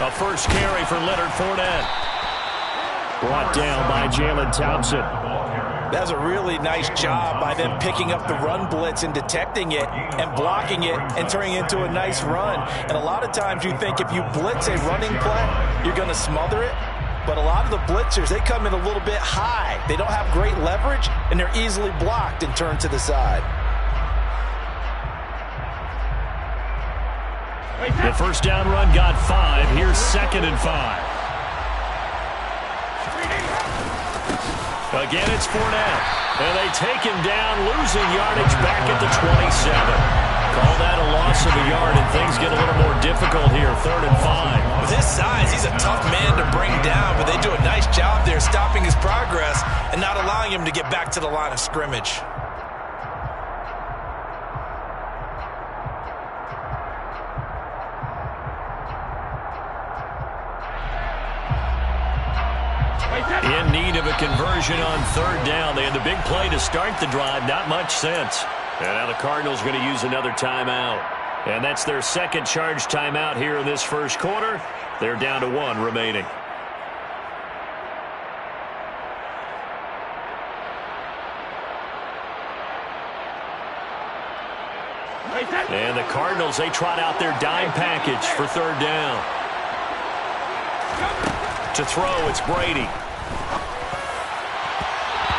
A first carry for Leonard Fournette. Brought down by Jalen Thompson. That's a really nice job by them picking up the run blitz and detecting it and blocking it and turning it into a nice run. And a lot of times you think if you blitz a running play, you're going to smother it. But a lot of the blitzers, they come in a little bit high. They don't have great leverage, and they're easily blocked and turned to the side. The first down run got 5. Here's 2nd and 5. Again, it's Fournette. And they take him down, losing yardage back at the 27. Call that a loss of a yard, and things get a little more difficult here. 3rd and 5. With his size, he's a tough man to bring down, but they do a nice job there stopping his progress and not allowing him to get back to the line of scrimmage. In need of a conversion on 3rd down. They had the big play to start the drive. Not much sense. And now the Cardinals going to use another timeout. And that's their second charge timeout here in this first quarter. They're down to 1 remaining. And the Cardinals, they trot out their dime package for 3rd down. To throw, it's Brady.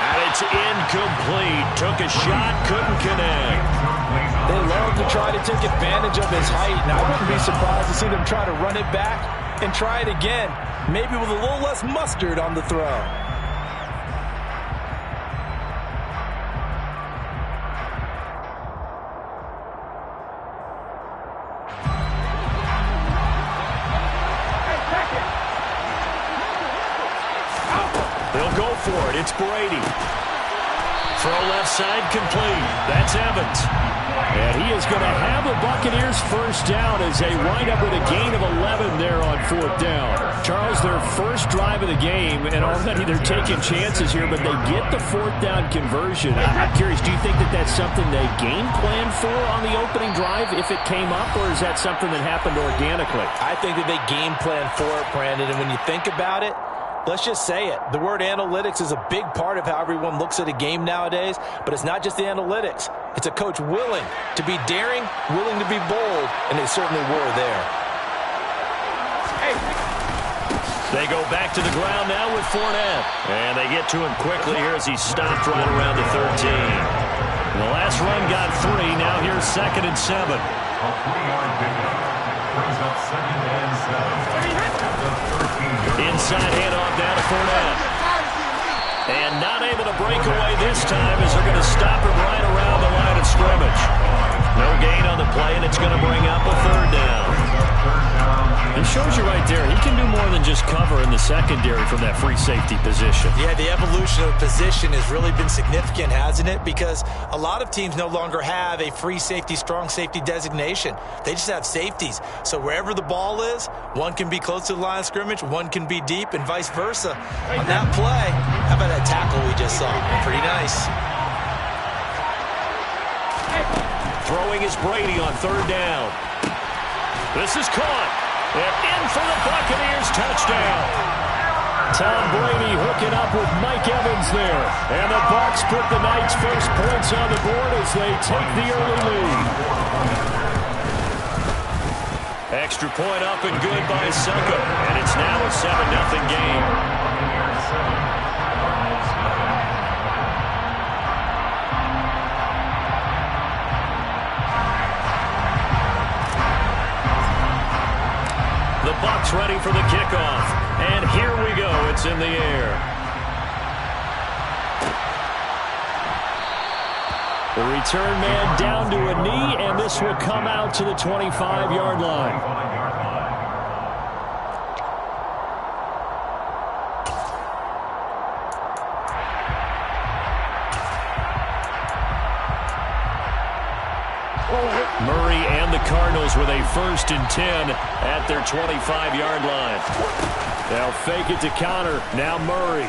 And it's incomplete. Took a shot, couldn't connect. They love to try to take advantage of his height, and I wouldn't be surprised to see them try to run it back and try it again, maybe with a little less mustard on the throw. They'll go for it. It's Brady. Throw left side complete. That's Evans. And he is going to have the Buccaneers first down as they wind up with a gain of 11 there on 4th down. Charles, their first drive of the game, and already they're taking chances here, but they get the 4th down conversion. I'm curious, do you think that that's something they game planned for on the opening drive if it came up, or is that something that happened organically? I think that they game planned for it, Brandon, and when you think about it, let's just say it. The word analytics is a big part of how everyone looks at a game nowadays, but it's not just the analytics. It's a coach willing to be daring, willing to be bold, and they certainly were there. They go back to the ground now with Fournette. And they get to him quickly here as he stopped right around the 13. The last run got 3. Now here's 2nd and 7. Inside handoff down to Fournette. And not able to break away this time as they're going to stop him right around the line of scrimmage. No gain on the play, and it's going to bring up a 3rd down. It shows you right there, he can do more than just cover in the secondary from that free safety position. Yeah, the evolution of position has really been significant, hasn't it? Because a lot of teams no longer have a free safety, strong safety designation. They just have safeties. So wherever the ball is, one can be close to the line of scrimmage, one can be deep, and vice versa. On that play, how about that tackle we just saw? Pretty nice. Throwing is Brady on 3rd down. This is caught. And in for the Buccaneers, touchdown. Tom Brady hooking up with Mike Evans there. And the Bucs put the Knights' first points on the board as they take the early lead. Extra point up and good by Succop. And it's now a 7-0 game. The Bucs ready for the kickoff. And here we go. It's in the air. The return man down to a knee, and this will come out to the 25-yard line. Murray and the Cardinals with a 1st and 10 at their 25-yard line. They'll fake it to counter. Now Murray.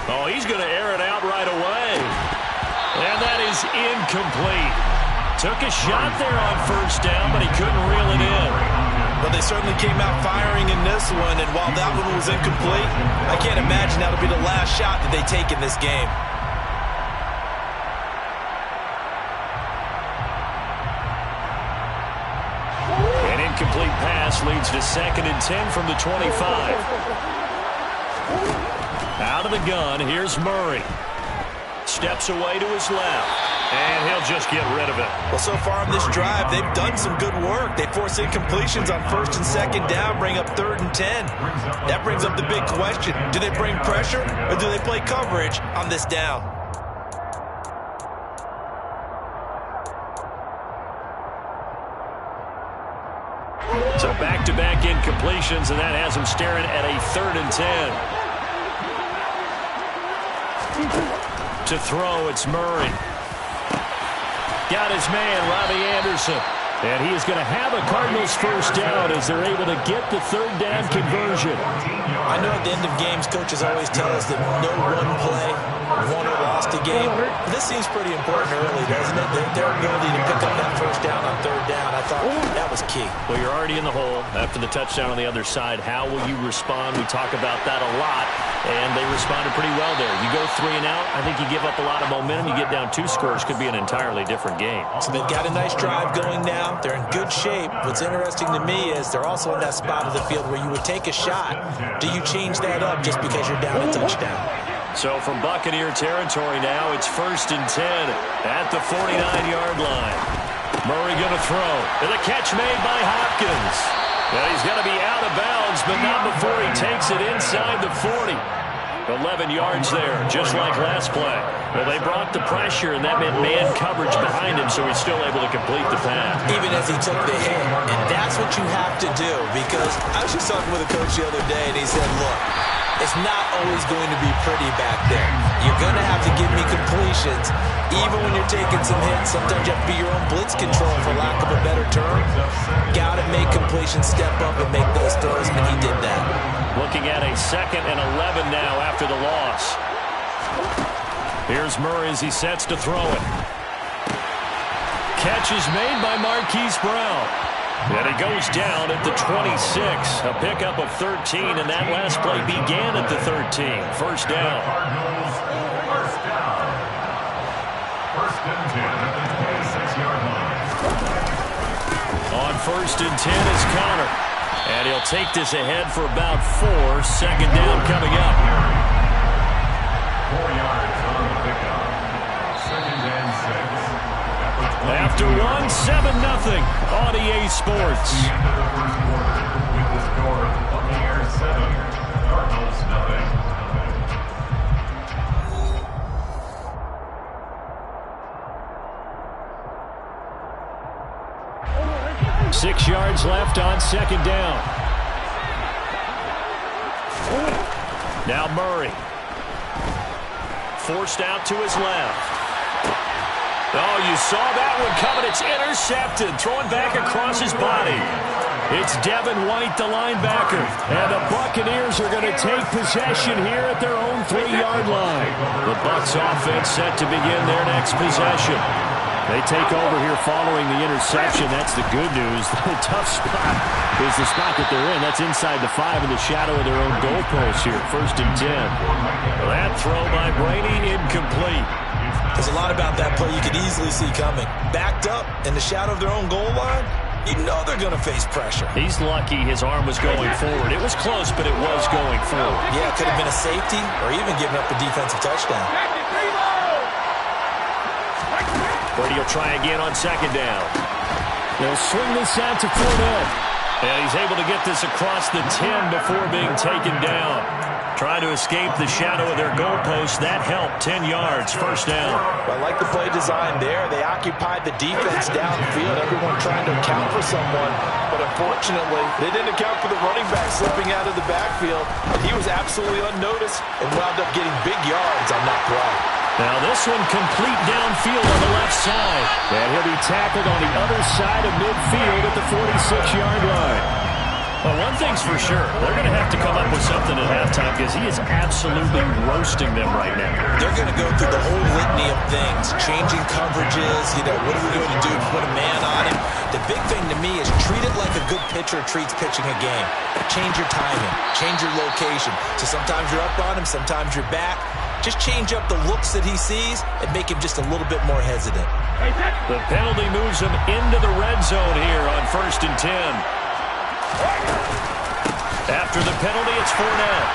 Oh, he's going to air it out right away. And that is incomplete. Took a shot there on 1st down, but he couldn't reel it in. Well, they certainly came out firing in this one, and while that one was incomplete, I can't imagine that'll be the last shot that they take in this game. An incomplete pass leads to 2nd and 10 from the 25. Out of the gun, here's Murray. Steps away to his left. And he'll just get rid of it. Well, so far on this drive, they've done some good work. They force incompletions on 1st and 2nd down, bring up 3rd and 10. That brings up the big question. Do they bring pressure or do they play coverage on this down? So back-to-back incompletions, and that has him staring at a 3rd and 10. To throw, it's Murray. Got his man, Robbie Anderson. And he is going to have a Cardinals first down as they're able to get the 3rd down conversion. I know at the end of games, coaches always tell us that no one play won or lost a game. This seems pretty important early, doesn't it? Their ability to pick up that first down on 3rd down, I thought that was key. Well, you're already in the hole after the touchdown on the other side. How will you respond? We talk about that a lot, and they responded pretty well there. You go 3 and out, I think you give up a lot of momentum. You get down 2 scores, could be an entirely different game. So they've got a nice drive going now. They're in good shape. What's interesting to me is they're also in that spot of the field where you would take a shot. Do you change that up just because you're down a touchdown? So from Buccaneer territory now, it's 1st and 10 at the 49-yard line. Murray going to throw. And a catch made by Hopkins. Well, he's going to be out of bounds, but not before he takes it inside the 40. 11 yards there, just like last play. Well, they brought the pressure, and that meant man coverage behind him, so he's still able to complete the pass. Even as he took the hit. And that's what you have to do, because I was just talking with a coach the other day, and he said, look, it's not always going to be pretty back there. You're going to have to give me completions, even when you're taking some hits. Sometimes you have to be your own blitz control, for lack of a better term. Got to make completions, step up, and make those throws, and he did that. Looking at a 2nd and 11 now after the loss. Here's Murray as he sets to throw it. Catch is made by Marquise Brown. And he goes down at the 26. A pickup of 13, and that last play began at the 13. First down. On 1st and 10 is Connor. And he'll take this ahead for about 4. 2nd down coming up. 4 yards on the pickup. 2nd and 6. After 1, 7-0 on EA Sports. The end of the first quarter with the score of Buccaneers 7, Cardinals 0. 6 yards left on 2nd down. Now Murray. Forced out to his left. Oh, you saw that one coming. It's intercepted. Throwing back across his body. It's Devin White, the linebacker. And the Buccaneers are going to take possession here at their own 3-yard line. The Bucs offense set to begin their next possession. They take over here following the interception. That's the good news. The tough spot is the spot that they're in. That's inside the 5 in the shadow of their own goalpost here. 1st and 10. That throw by Brady incomplete. There's a lot about that play you could easily see coming. Backed up in the shadow of their own goal line, you know they're going to face pressure. He's lucky his arm was going forward. It was close, but it was going forward. Yeah, it could have been a safety or even giving up a defensive touchdown. Brady will try again on 2nd down. They'll swing this out to Fournette. And he's able to get this across the 10 before being taken down. Trying to escape the shadow of their goalpost. That helped. 10 yards. First down. I like the play design there. They occupied the defense downfield. Everyone trying to account for someone. But unfortunately, they didn't account for the running back slipping out of the backfield. And he was absolutely unnoticed and wound up getting big yards on that play. Now this one complete downfield on the left side. And he'll be tackled on the other side of midfield at the 46-yard line. Well, one thing's for sure. They're going to have to come up with something at halftime because he is absolutely roasting them right now. They're going to go through the whole litany of things, changing coverages, what are we going to do to put a man on him to the big thing to me is treat it like a good pitcher treats pitching a game. Change your timing, change your location. So sometimes you're up on him, sometimes you're back. Just change up the looks that he sees and make him just a little bit more hesitant. The penalty moves him into the red zone here on 1st and 10. After the penalty, it's Fournette.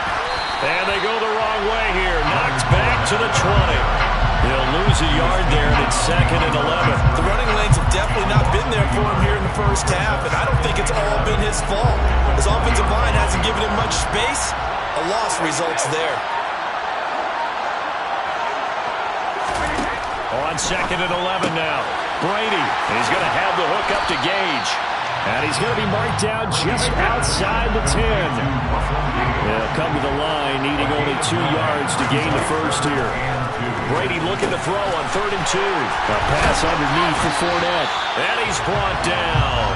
And they go the wrong way here. Knocked back to the 20. He'll lose a yard there, and it's 2nd and 11. The running lanes have definitely not been there for him here in the first half, and I don't think it's all been his fault. His offensive line hasn't given him much space. A loss results there. On 2nd and 11 now. Brady, he's going to have the hook up to Gage. And he's going to be marked down just outside the 10. They'll come to the line, needing only 2 yards to gain the first here. Brady looking to throw on 3rd and 2. A pass underneath for Fournette. And he's brought down.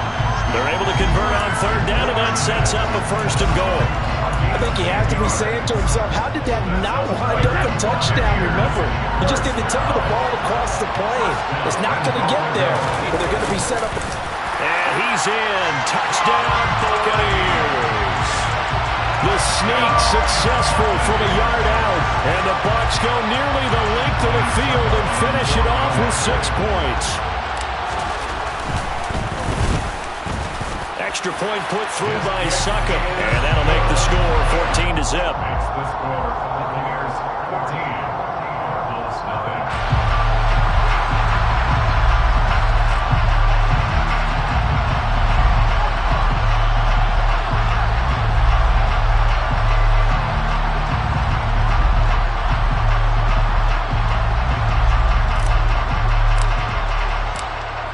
They're able to convert on 3rd down, and that sets up a 1st and goal. I think he has to be saying to himself, how did that not wind up a touchdown? Remember, he just did the tip of the ball across the plane. It's not going to get there, but they're going to be set up. And he's in. Touchdown, Buccaneers. The sneak successful from a yard out. And the Bucs go nearly the length of the field and finish it off with 6 points. Extra point put through by Succop. And that'll make the score 14 to zip. Makes the score Buccaneers 14, Bills nothing.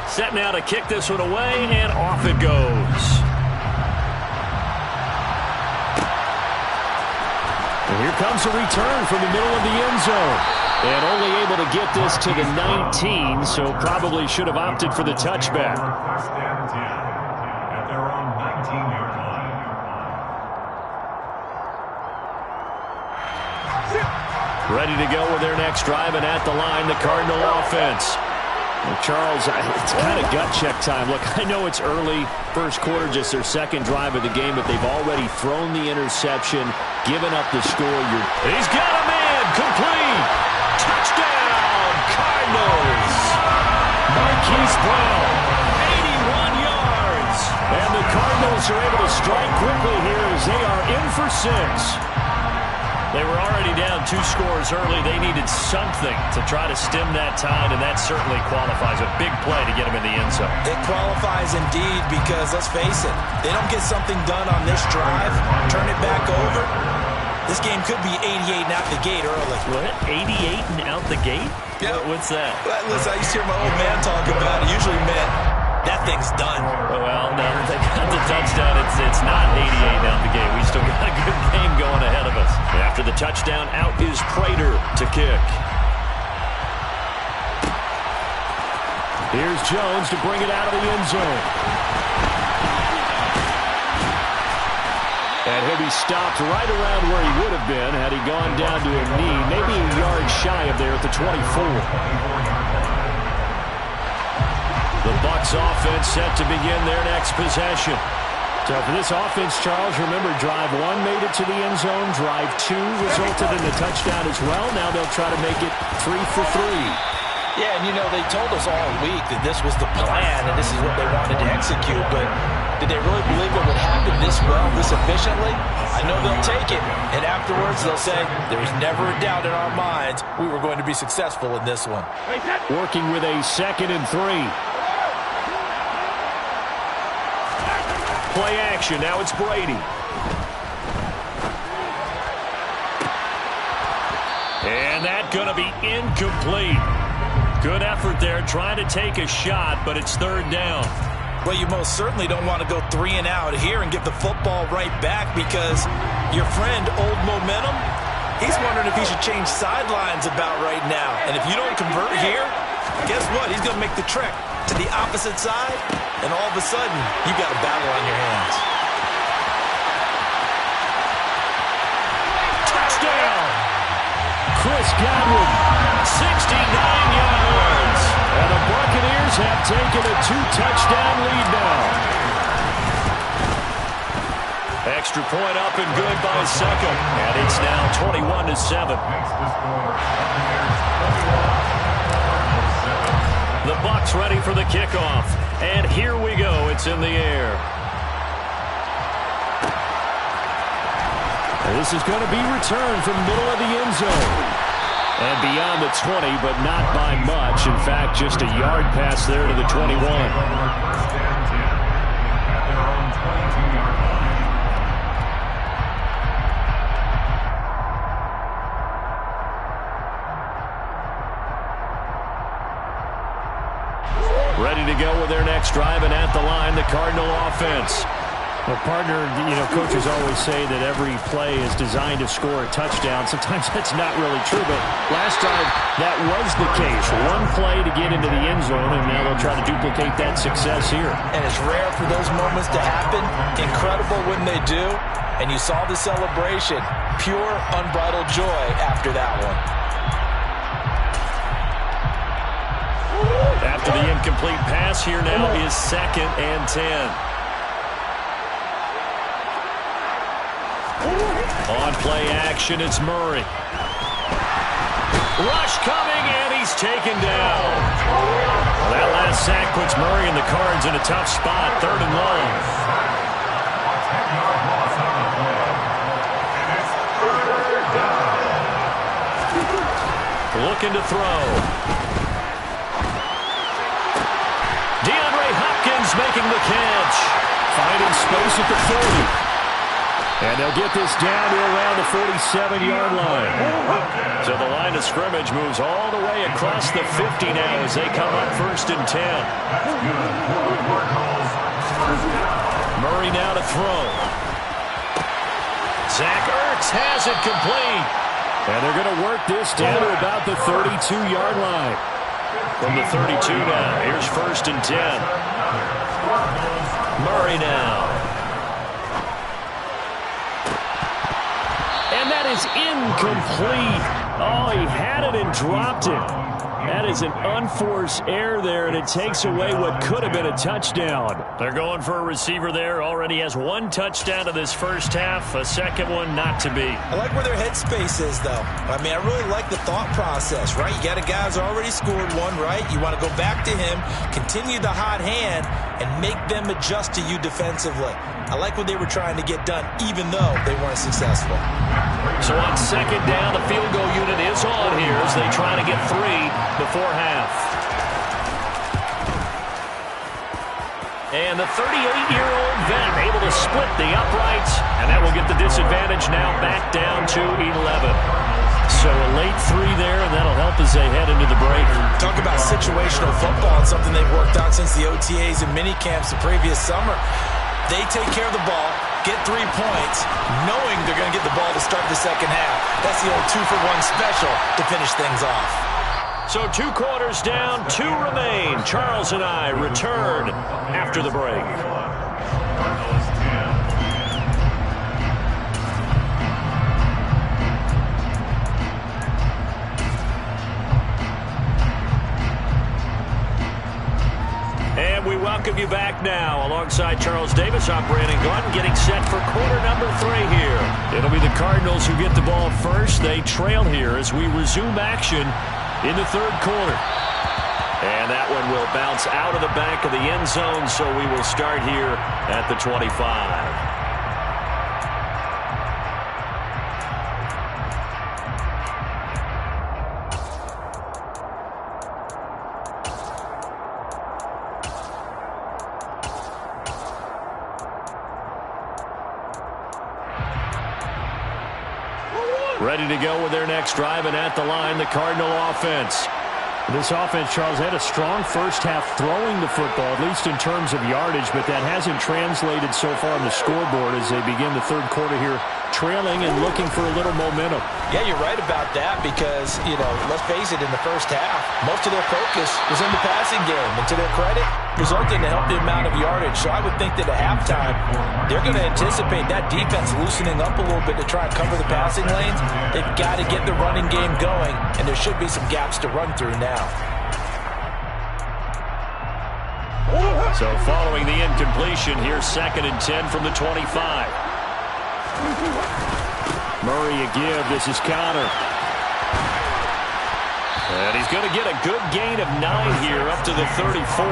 Set now to kick this one away, and off it goes. And here comes a return from the middle of the end zone. And only able to get this to the 19, so probably should have opted for the touchback. 1st and 10 at their own 19-yard line. Ready to go with their next drive, and at the line, the Cardinal offense. Well, Charles, it's kind of gut check time. Look, I know it's early, first quarter, just their 2nd drive of the game, but they've already thrown the interception, given up the score. He's got him in, complete, touchdown, Cardinals. Marquise Brown, 81 yards. And the Cardinals are able to strike quickly here as they are in for 6. They were already down 2 scores early. They needed something to try to stem that tide, and that certainly qualifies. A big play to get them in the end zone. It qualifies indeed because, let's face it, they don't get something done on this drive, turn it back over, this game could be 88 and out the gate early. What? 88 and out the gate? Yeah. What's that? Listen, I used to hear my old man talk about it. Usually meant that thing's done. Well, no, they got the touchdown. It's not 88 out the gate. We still got a good game going ahead of us. After the touchdown, out is Prater to kick. Here's Jones to bring it out of the end zone. And he'll be stopped right around where he would have been had he gone down to a knee, maybe a yard shy of there at the 24. The Bucs offense set to begin their next possession. So for this offense, Charles, remember, drive 1 made it to the end zone. Drive 2 resulted in a touchdown as well. Now they'll try to make it 3 for 3. Yeah, and you know, they told us all week that this was the plan and this is what they wanted to execute, but did they really believe it would happen this well, this efficiently? I know they'll take it, and afterwards they'll say, there's never a doubt in our minds we were going to be successful in this one. Working with a 2nd and 3. Play action, now it's Brady. And that's going to be incomplete. Good effort there, trying to take a shot, but it's 3rd down. Well, you most certainly don't want to go 3 and out here and give the football right back because your friend, Old Momentum, he's wondering if he should change sidelines about right now. And if you don't convert here, guess what? He's going to make the trek to the opposite side, and all of a sudden, you've got a battle on your hands. Touchdown! Chris Godwin, 69 yards. And the Buccaneers have taken a 2-touchdown lead now. Extra point up and good by Second. And it's now 21-7. The Bucs ready for the kickoff. And here we go. It's in the air. And this is going to be returned from the middle of the end zone. And beyond the 20, but not by much. In fact, just a yard pass there to the 21. Ready to go with their next drive, and at the line, the Cardinal offense. Well, partner, coaches always say that every play is designed to score a touchdown. Sometimes that's not really true, but last drive, that was the case. One play to get into the end zone, and now they'll try to duplicate that success here. And it's rare for those moments to happen. Incredible when they do. And you saw the celebration. Pure, unbridled joy after that one. After the incomplete pass, here now is 2nd and 10. On play action, it's Murray. Rush coming, and he's taken down. Well, that last sack puts Murray and the Cards in a tough spot, 3rd and long. Looking to throw. DeAndre Hopkins making the catch. Finding space at the 40. And they'll get this down to around the 47-yard line. So the line of scrimmage moves all the way across the 50 now as they come up 1st and 10. Murray now to throw. Zach Ertz has it complete. And they're going to work this down to about the 32-yard line. From the 32 now, here's 1st and 10. Murray now. And that is incomplete. Oh, he had it and dropped it. That is an unforced error there, and it takes away what could have been a touchdown. They're going for a receiver there. Already has 1 touchdown in this first half. A second one not to be. I like where their headspace is, though. I mean, I really like the thought process, right? You got a guy who's already scored one, right? You want to go back to him, continue the hot hand, and make them adjust to you defensively. I like what they were trying to get done, even though they weren't successful. So on 2nd down, the field goal unit is on here as they try to get 3 before half. And the 38-year-old vet able to split the uprights, and that will get the disadvantage now back down to 11. So a late 3 there, and that'll help as they head into the break. Talk about situational football and something they've worked on since the OTAs and mini camps the previous summer. They take care of the ball, get 3 points, knowing they're going to get the ball to start the second half. That's the old 2-for-1 special to finish things off. So 2 quarters down, 2 remain. Charles and I return after the break. And we welcome you back now. Alongside Charles Davis, I'm Brandon Gaudin, getting set for quarter number 3 here. It'll be the Cardinals who get the ball first. They trail here as we resume action in the 3rd quarter. And that one will bounce out of the back of the end zone, so we will start here at the 25. Ready to go with their next drive, and at the line, the Cardinal offense. This offense, Charles, had a strong first half throwing the football, at least in terms of yardage, but that hasn't translated so far on the scoreboard as they begin the 3rd quarter here, trailing and looking for a little momentum. Yeah, you're right about that because, let's face it, in the first half, most of their focus was in the passing game. And to their credit, resulting to help the amount of yardage. So I would think that at halftime, they're going to anticipate that defense loosening up a little bit to try and cover the passing lanes. They've got to get the running game going, and there should be some gaps to run through now. So following the incompletion, here's 2nd and 10 from the 25. Murray a give. This is Conner. And he's going to get a good gain of 9 here up to the 34.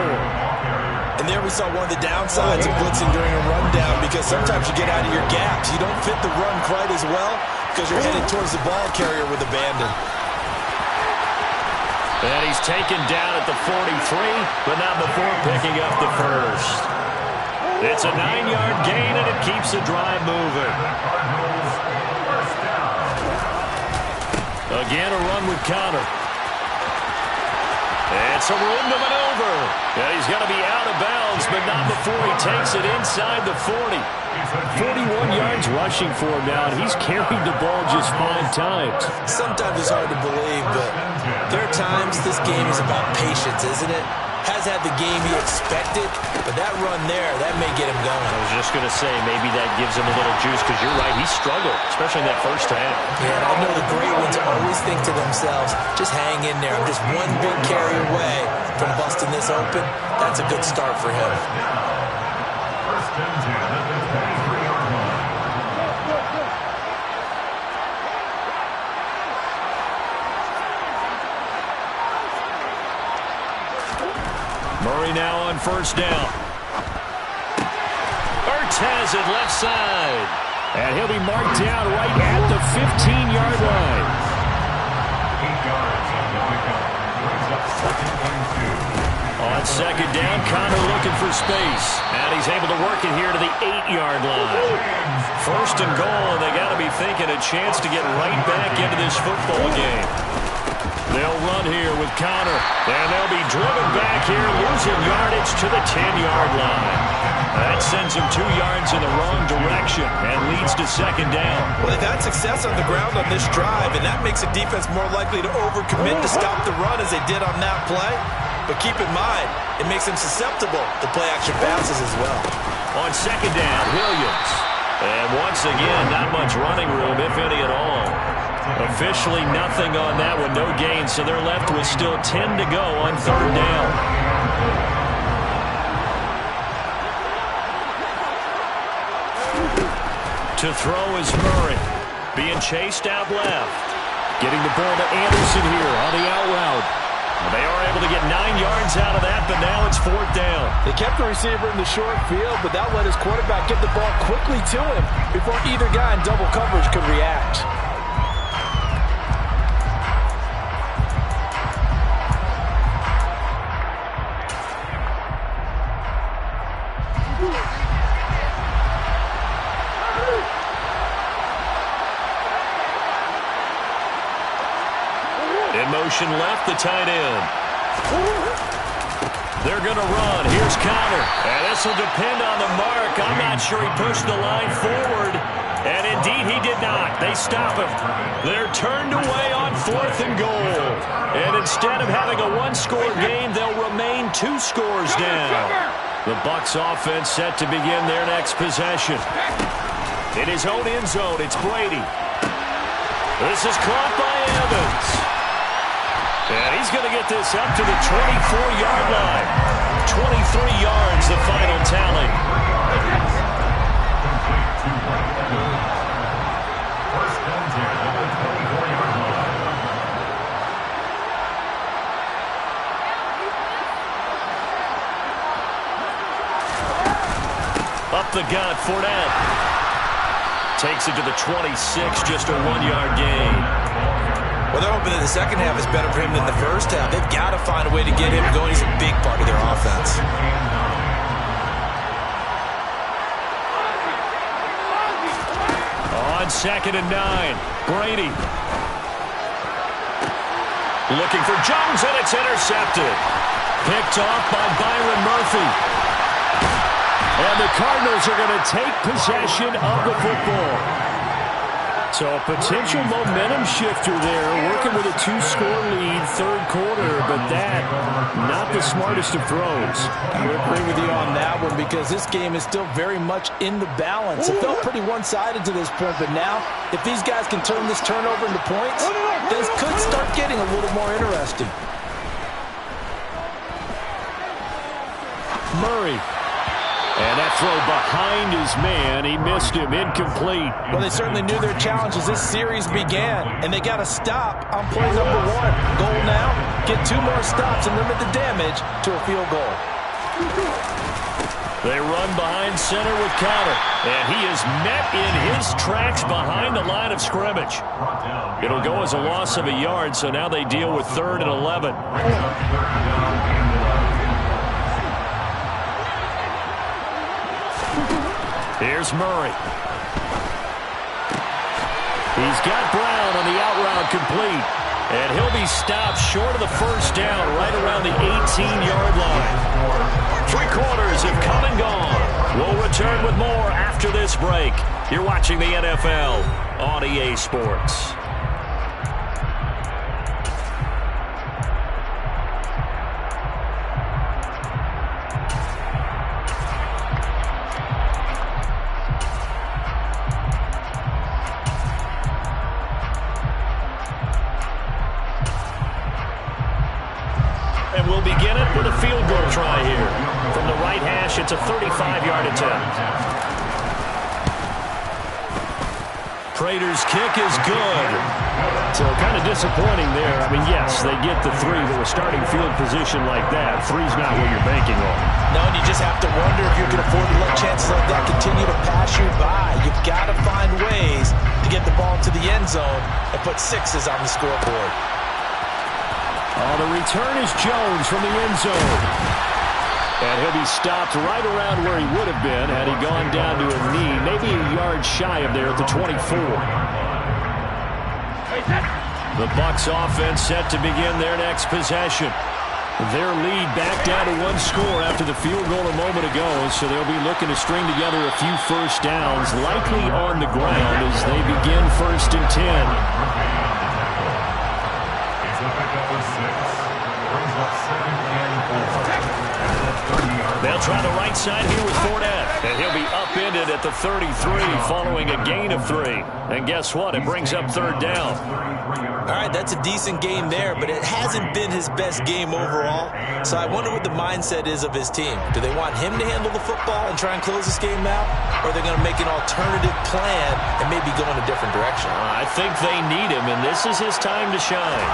And there we saw one of the downsides of blitzing during a rundown, because sometimes you get out of your gaps. You don't fit the run quite as well because you're headed towards the ball carrier with abandon. And he's taken down at the 43, but not before picking up the first. It's a 9-yard gain, and it keeps the drive moving. Again, a run with Conner. It's a room to maneuver. And he's going to be out of bounds, but not before he takes it inside the 40. 41 yards rushing for him now, and he's carried the ball just 5 times. Sometimes it's hard to believe, but there are times this game is about patience, isn't it? Has had the game he expected, but that run there, that may get him going. I was just going to say, maybe that gives him a little juice, because you're right, he struggled, especially in that first half. Yeah, and I know the great ones always think to themselves, just hang in there. I'm just one big carry away from busting this open. That's a good start for him. First and 10 at the 23-yard line. Murray now on first down. Ertz has it left side. And he'll be marked down right at the 15-yard line. 8 yards on the pickup. Brings up 2nd and 2. On second down, Conner looking for space. And he's able to work it here to the 8-yard line. First and goal, and they got to be thinking a chance to get right back into this football game. They'll run here with Conner, and they'll be driven back here, losing yardage to the 10-yard line. That sends him 2 yards in the wrong direction and leads to second down. Well, they've had success on the ground on this drive, and that makes the defense more likely to overcommit to stop the run as they did on that play. But keep in mind, it makes them susceptible to play-action passes as well. On second down, Williams. And once again, not much running room, if any at all. Officially nothing on that one, no gain, so they're left with still 10 to go on third down. To throw is Murray, being chased out left. Getting the ball to Anderson here on the out route. They are able to get 9 yards out of that, but now it's 4th down. They kept the receiver in the short field, but that let his quarterback get the ball quickly to him before either guy in double coverage could react. In motion left, the tight end. They're going to run. Here's Conner. And this will depend on the mark. I'm not sure he pushed the line forward. And indeed, he did not. They stop him. They're turned away on 4th and goal. And instead of having a one-score game, they'll remain 2 scores down. The Bucs offense set to begin their next possession. In his own end zone, it's Brady. This is caught by Evans. And he's going to get this up to the 24-yard line. 23 yards, the final tally. First and 10 at the 24-yard line. Up the gut, Fournette. Takes it to the 26, just a 1-yard gain. Well, they're hoping that the second half is better for him than the first half. They've got to find a way to get him going. He's a big part of their offense. On second and 9, Brady. Looking for Jones, and it's intercepted. Picked off by Byron Murphy. And the Cardinals are going to take possession of the football. So a potential momentum shifter there, working with a 2-score lead, third quarter, but that, not the smartest of throws. I would agree with you on that one, because this game is still very much in the balance. It felt pretty one-sided to this point, but now, if these guys can turn this turnover into points, this could start getting a little more interesting. Murray. And that throw behind his man. He missed him. Incomplete. Well, they certainly knew their challenge as this series began, and they got to stop on play number 1. Goal now, get 2 more stops and limit the damage to a field goal. They run behind center with Conner, and he is met in his tracks behind the line of scrimmage. It'll go as a loss of a yard, so now they deal with 3rd and 11. Here's Murray. He's got Brown on the out route complete. And he'll be stopped short of the first down right around the 18-yard line. 3 quarters have come and gone. We'll return with more after this break. You're watching the NFL on EA Sports. We'll begin it with a field goal try here. From the right hash, it's a 35-yard attempt. Prater's kick is good. So kind of disappointing there. I mean, yes, they get the 3, but with starting field position like that, 3's not what you're banking on. No, and you just have to wonder if you can afford to let chances like that continue to pass you by. You've got to find ways to get the ball into the end zone and put 6s on the scoreboard. Oh, the return is Jones from the end zone. And he'll be stopped right around where he would have been had he gone down to a knee, maybe a yard shy of there at the 24. The Bucs offense set to begin their next possession. Their lead back down to 1 score after the field goal a moment ago, so they'll be looking to string together a few first downs, likely on the ground as they begin 1st and 10. They'll try the right side here with Fournette. And he'll be upended at the 33 following a gain of 3. And guess what? It brings up 3rd down. All right, that's a decent game there, but it hasn't been his best game overall. So I wonder what the mindset is of his team. Do they want him to handle the football and try and close this game out? Or are they going to make an alternative plan and maybe go in a different direction? I think they need him, and this is his time to shine.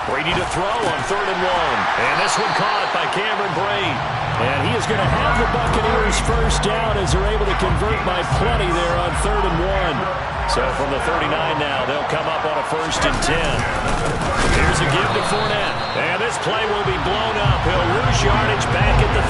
Brady to throw on 3rd and 1. And this one caught by Cameron Brate. And he is going to have the Buccaneers first down as they're able to convert by plenty there on 3rd and 1. So from the 39 now, they'll come up on a 1st and 10. Here's a give to Fournette. And this play will be blown up. He'll lose yardage back at the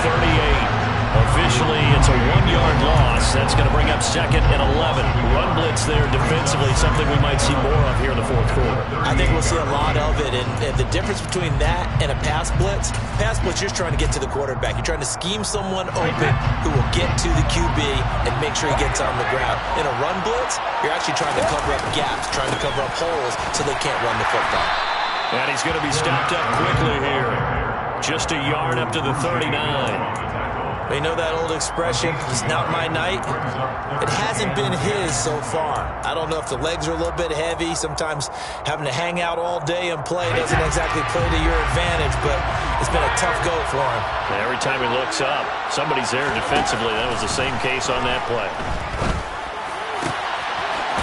38. Officially, it's a 1-yard loss. That's going to bring up 2nd and 11. Run blitz there defensively, something we might see more of here in the 4th quarter. I think we'll see a lot of it, and the difference between that and a pass blitz, you're just trying to get to the quarterback. You're trying to scheme someone open who will get to the QB and make sure he gets on the ground. In a run blitz, you're actually trying to cover up gaps, trying to cover up holes so they can't run the football. And he's going to be stopped up quickly here. Just a yard up to the 39. You know that old expression, it's not my night? It hasn't been his so far. I don't know if the legs are a little bit heavy. Sometimes having to hang out all day and play doesn't exactly play to your advantage, but it's been a tough go for him. Every time he looks up, somebody's there defensively. That was the same case on that play.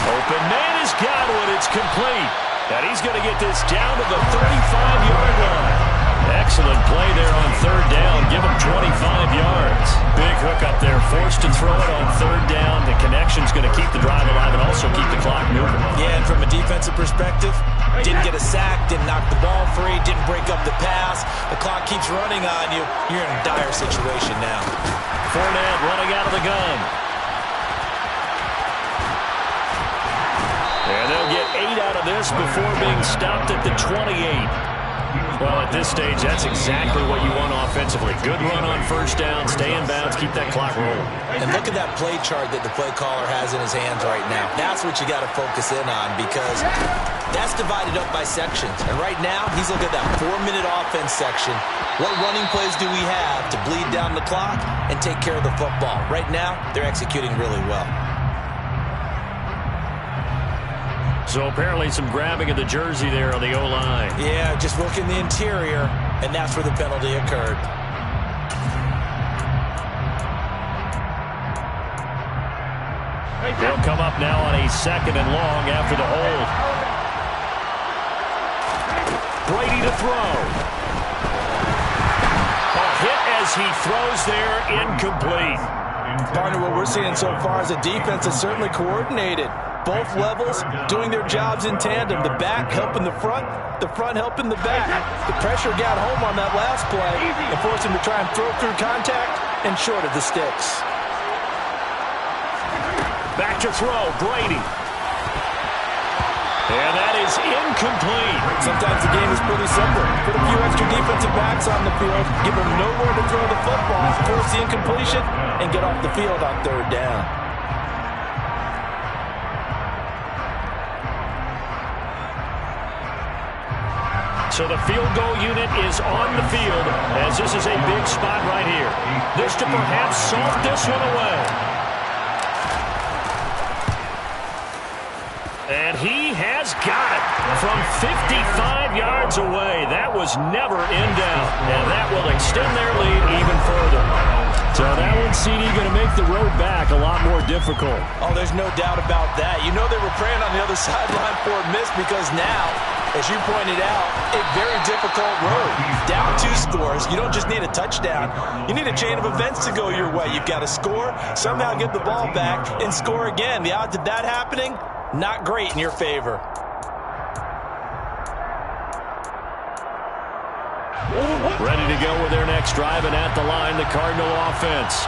Open man has got one. It's complete. And he's going to get this down to the 35-yard line. Excellent play there on 3rd down. Give him 25 yards. Big hook up there. Forced to throw it on 3rd down. The connection's going to keep the drive alive and also keep the clock moving. Yeah, and from a defensive perspective, didn't get a sack, didn't knock the ball free, didn't break up the pass. The clock keeps running on you. You're in a dire situation now. Fournette running out of the gun. And they'll get 8 out of this before being stopped at the 28. Well, at this stage, that's exactly what you want offensively. Good run on 1st down, stay in bounds, keep that clock rolling. And look at that play chart that the play caller has in his hands right now. That's what you got to focus in on because that's divided up by sections. And right now, he's looking at that 4-minute offense section. What running plays do we have to bleed down the clock and take care of the football? Right now, they're executing really well. So apparently some grabbing of the jersey there on the O-line. Yeah, just working the interior, and that's where the penalty occurred. They'll come up now on a 2nd and long after the hold. Brady to throw. A hit as he throws there, incomplete. Partner, what we're seeing so far is a defense that's certainly coordinated. Both levels doing their jobs in tandem. The back helping the front helping the back. The pressure got home on that last play and forced him to try and throw through contact and short of the sticks. Back to throw, Brady. And that is incomplete. Sometimes the game is pretty simple. Put a few extra defensive backs on the field, give them nowhere to throw the football, force the incompletion, and get off the field on 3rd down. So the field goal unit is on the field as this is a big spot right here. This to perhaps salt this one away. And he has got it from 55 yards away. That was never in doubt. And that will extend their lead even further. So that one, CD, going to make the road back a lot more difficult. Oh, there's no doubt about that. You know they were praying on the other sideline for a miss because now, as you pointed out, a very difficult road. Down 2 scores. You don't just need a touchdown. You need a chain of events to go your way. You've got to score, somehow get the ball back, and score again. The odds of that happening, not great in your favor. Ready to go with their next drive, and at the line, the Cardinal offense.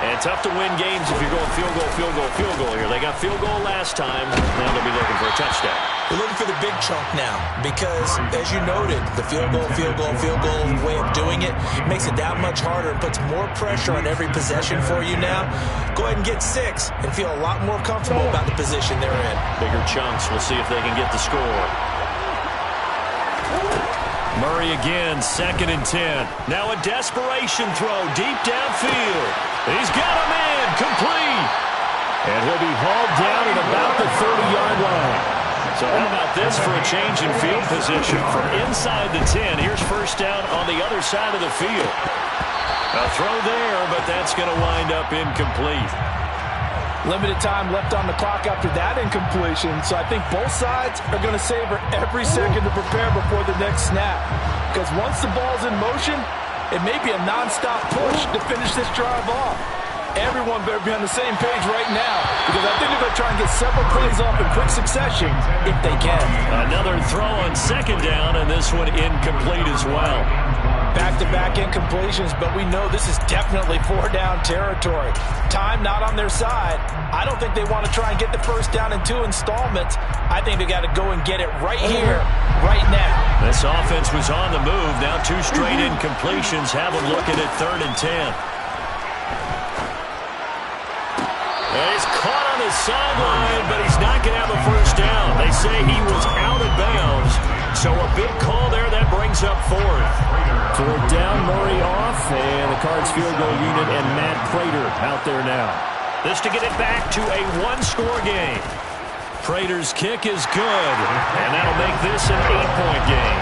And tough to win games if you're going field goal here. They got field goal last time. Now they'll be looking for a touchdown. They're looking for the big chunk now because, as you noted, the field goal way of doing it makes it that much harder and puts more pressure on every possession for you now. Go ahead and get 6 and feel a lot more comfortable about the position they're in. Bigger chunks. We'll see if they can get the score. Murray again, 2nd and 10. Now a desperation throw deep downfield. He's got a man, complete. And he'll be hauled down at about the 30-yard line. So how about this for a change in field position from inside the 10. Here's 1st down on the other side of the field. A throw there, but that's going to wind up incomplete. Limited time left on the clock after that incompletion, so I think both sides are going to savor every second to prepare before the next snap. Because once the ball's in motion, it may be a nonstop push to finish this drive off. Everyone better be on the same page right now, because I think they're going to try and get several plays off in quick succession if they can. Another throw on 2nd down, and this one incomplete as well. Back-to-back incompletions, but we know this is definitely 4-down territory. Time not on their side. I don't think they want to try and get the 1st down in 2 installments. I think they got to go and get it right here, right now. This offense was on the move. Now 2 straight incompletions have them looking at 3rd and 10. And he's caught on the sideline, but he's not going to have a 1st down. They say he was out of bounds. So a big call there that brings up 4th. 4th down, Murray off, and the Cards field goal unit and Matt Prater out there now. This to get it back to a 1-score game. Prater's kick is good, and that'll make this an 8-point game.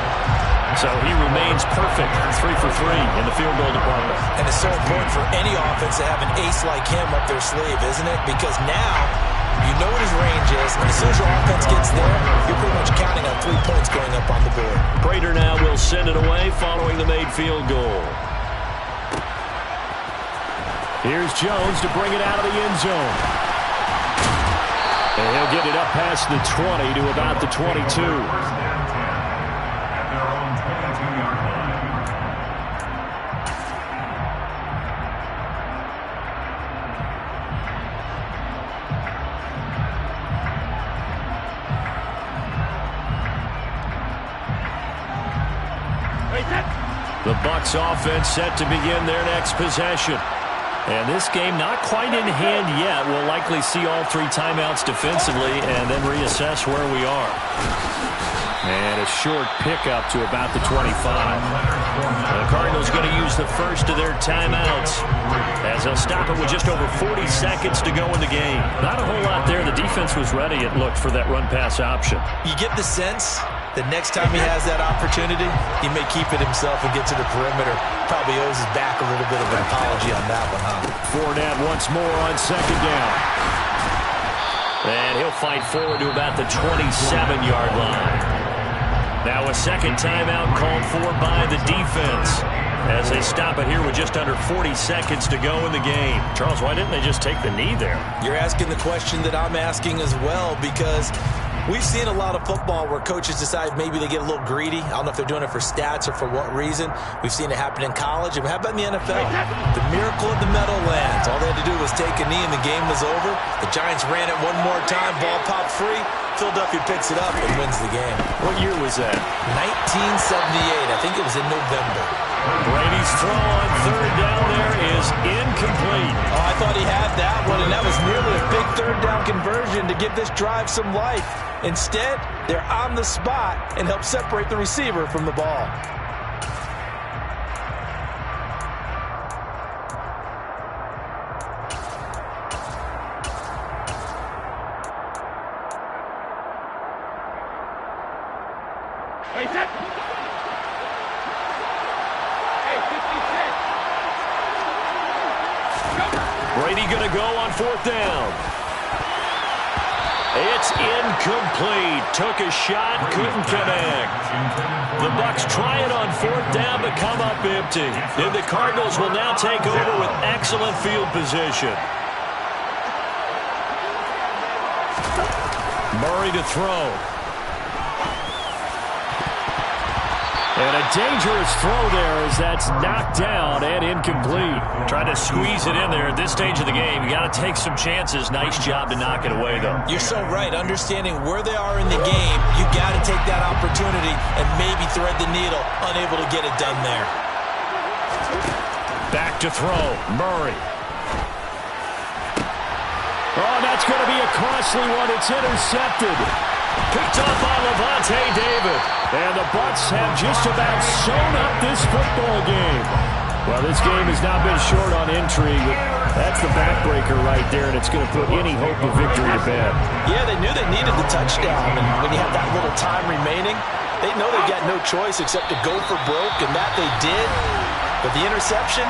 So he remains perfect, 3 for 3 in the field goal department. And it's so important for any offense to have an ace like him up their sleeve, isn't it? Because now you know what his range is, and as soon as your offense gets there, you're pretty much counting on 3 points going up on the board. Prater now will send it away following the made field goal. Here's Jones to bring it out of the end zone. And he'll get it up past the 20 to about the 22. The Bucs offense set to begin their next possession. And this game not quite in hand yet. We'll likely see all 3 timeouts defensively and then reassess where we are. And a short pickup to about the 25. The Cardinals going to use the first of their timeouts as they'll stop it with just over 40 seconds to go in the game. Not a whole lot there. The defense was ready, it looked, for that run-pass option. You get the sense the next time he has that opportunity, he may keep it himself and get to the perimeter. Probably owes his back a little bit of an apology on that one, huh? Fournette once more on 2nd down. And he'll fight forward to about the 27-yard line. Now a second timeout called for by the defense as they stop it here with just under 40 seconds to go in the game. Charles, why didn't they just take the knee there? You're asking the question that I'm asking as well, because we've seen a lot of football where coaches decide maybe they get a little greedy. I don't know if they're doing it for stats or for what reason. We've seen it happen in college. And how about in the NFL? The miracle of the Meadowlands. All they had to do was take a knee and the game was over. The Giants ran it one more time. Ball popped free. Philadelphia picks it up and wins the game. What year was that? 1978. I think it was in November. Brady's throw on third down there is incomplete. Oh, I thought he had that one, and that was nearly a big third down conversion to give this drive some life. Instead, they're on the spot and help separate the receiver from the ball. Brady going to go on fourth down. It's incomplete. Took a shot, couldn't connect. The Bucs try it on fourth down, but come up empty. And the Cardinals will now take over with excellent field position. Murray to throw. And a dangerous throw there as that's knocked down and incomplete. Trying to squeeze it in there at this stage of the game. You got to take some chances. Nice job to knock it away, though. You're so right. Understanding where they are in the game, you got to take that opportunity and maybe thread the needle. Unable to get it done there. Back to throw. Murray. Oh, that's going to be a costly one. It's intercepted. Picked off by Lavonte David. And the Bucs have just about sewn up this football game. Well, this game has not been short on intrigue. That's the backbreaker right there, and it's going to put any hope of victory to bed. Yeah, they knew they needed the touchdown, and when you have that little time remaining, they know they've got no choice except to go for broke, and that they did. But the interception,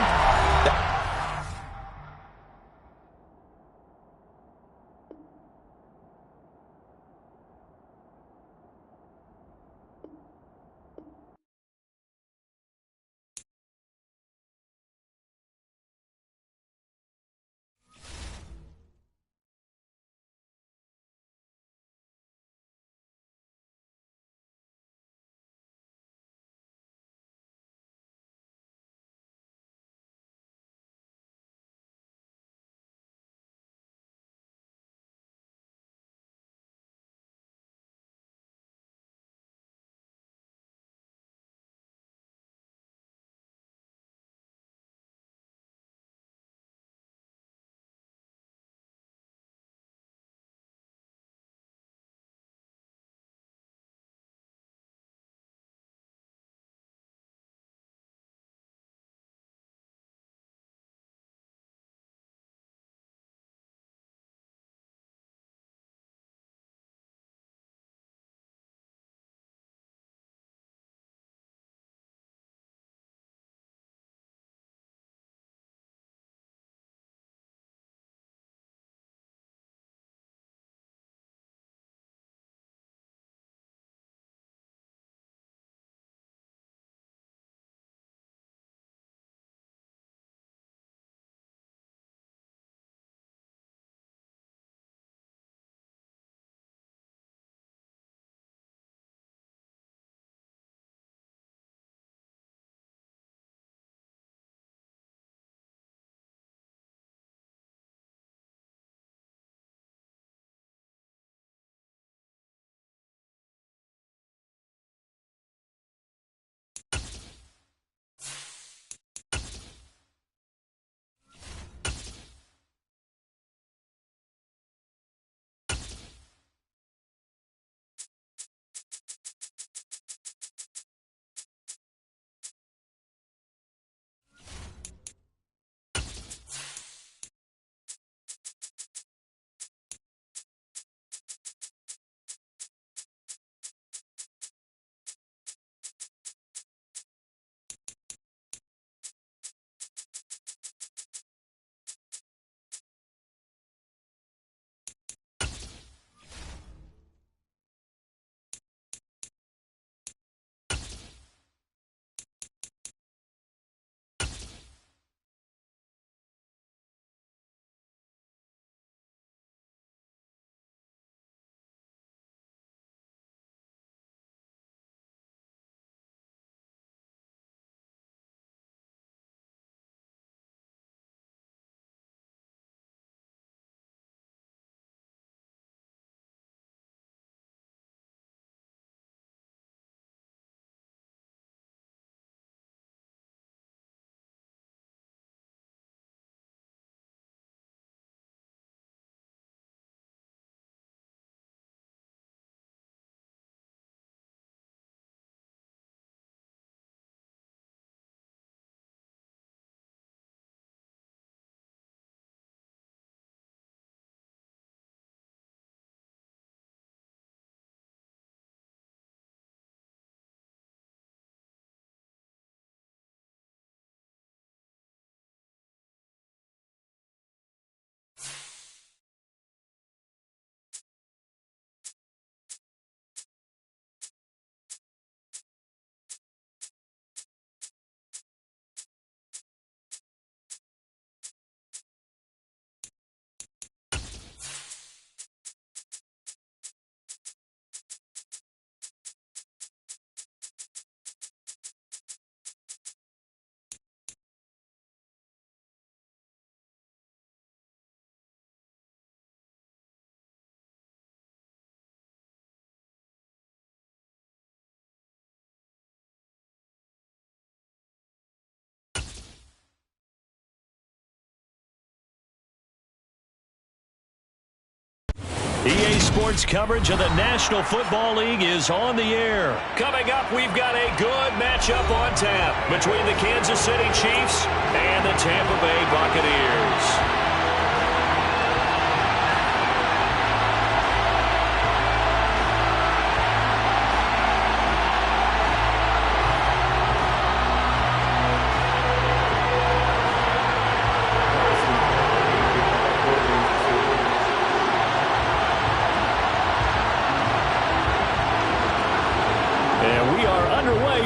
EA Sports coverage of the National Football League is on the air. Coming up, we've got a good matchup on tap between the Kansas City Chiefs and the Tampa Bay Buccaneers.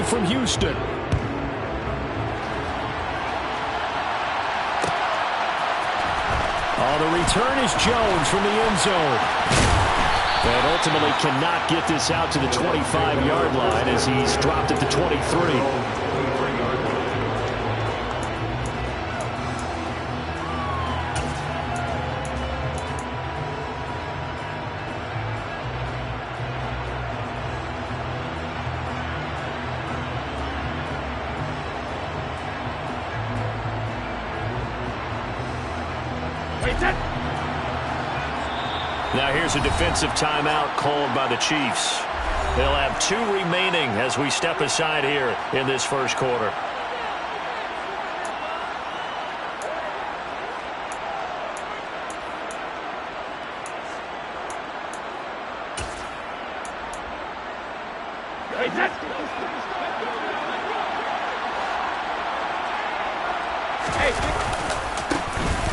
From Houston. The return is Jones from the end zone. And ultimately cannot get this out to the 25-yard line as he's dropped at the 23. Now here's a defensive timeout called by the Chiefs. They'll have 2 remaining as we step aside here in this first quarter.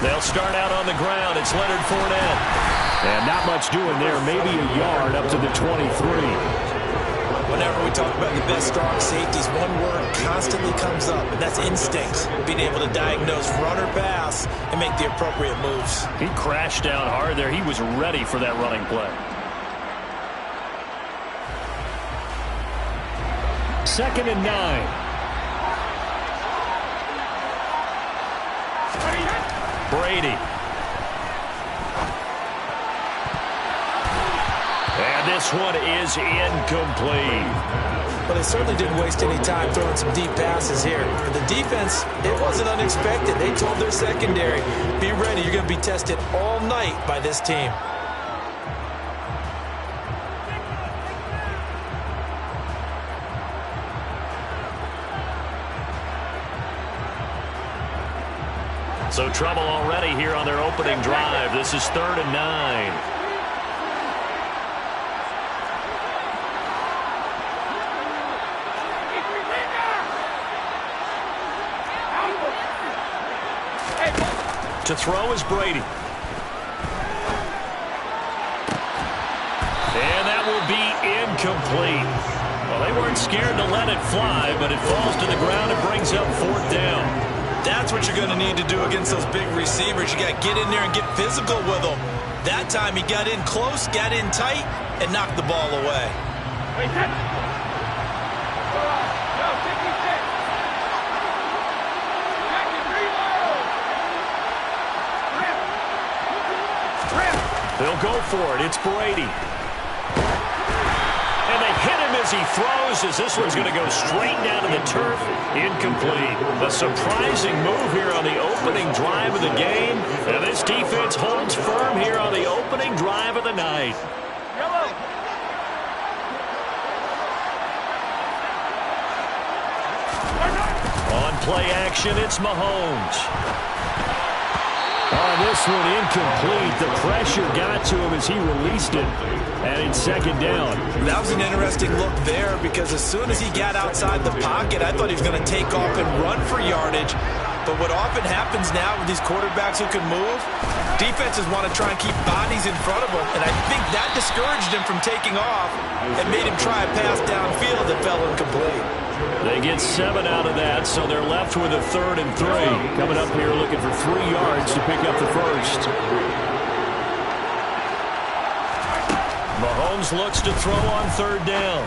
They'll start out on the ground. It's Leonard Fournette. And not much doing there. Maybe a yard up to the 23. Whenever we talk about the best strong safeties, one word constantly comes up, and that's instinct. Being able to diagnose run or pass and make the appropriate moves. He crashed down hard there. He was ready for that running play. 2nd and 9. Brady. And this one is incomplete. Well, they certainly didn't waste any time throwing some deep passes here. For the defense, it wasn't unexpected. They told their secondary, be ready, you're going to be tested all night by this team. So trouble already here on their opening drive. This is 3rd and 9. To throw is Brady. And that will be incomplete. Well, they weren't scared to let it fly, but it falls to the ground and brings up 4th down. That's what you're going to need to do against those big receivers. You got to get in there and get physical with them. That time he got in close, got in tight, and knocked the ball away. They'll go for it. It's Brady. And they hit him as he throws, as this one's going to go straight down to the turf. Incomplete. A surprising move here on the opening drive of the game. And this defense holds firm here on the opening drive of the night. On play action, it's Mahomes. On this one, incomplete. The pressure got to him as he released it. And it's 2nd down. That was an interesting look there because as soon as he got outside the pocket, I thought he was going to take off and run for yardage. But what often happens now with these quarterbacks who can move, defenses want to try and keep bodies in front of them. And I think that discouraged him from taking off and made him try a pass downfield that fell incomplete. They get 7 out of that, so they're left with a 3rd and 3. Coming up here looking for 3 yards to pick up the first. Mahomes looks to throw on 3rd down.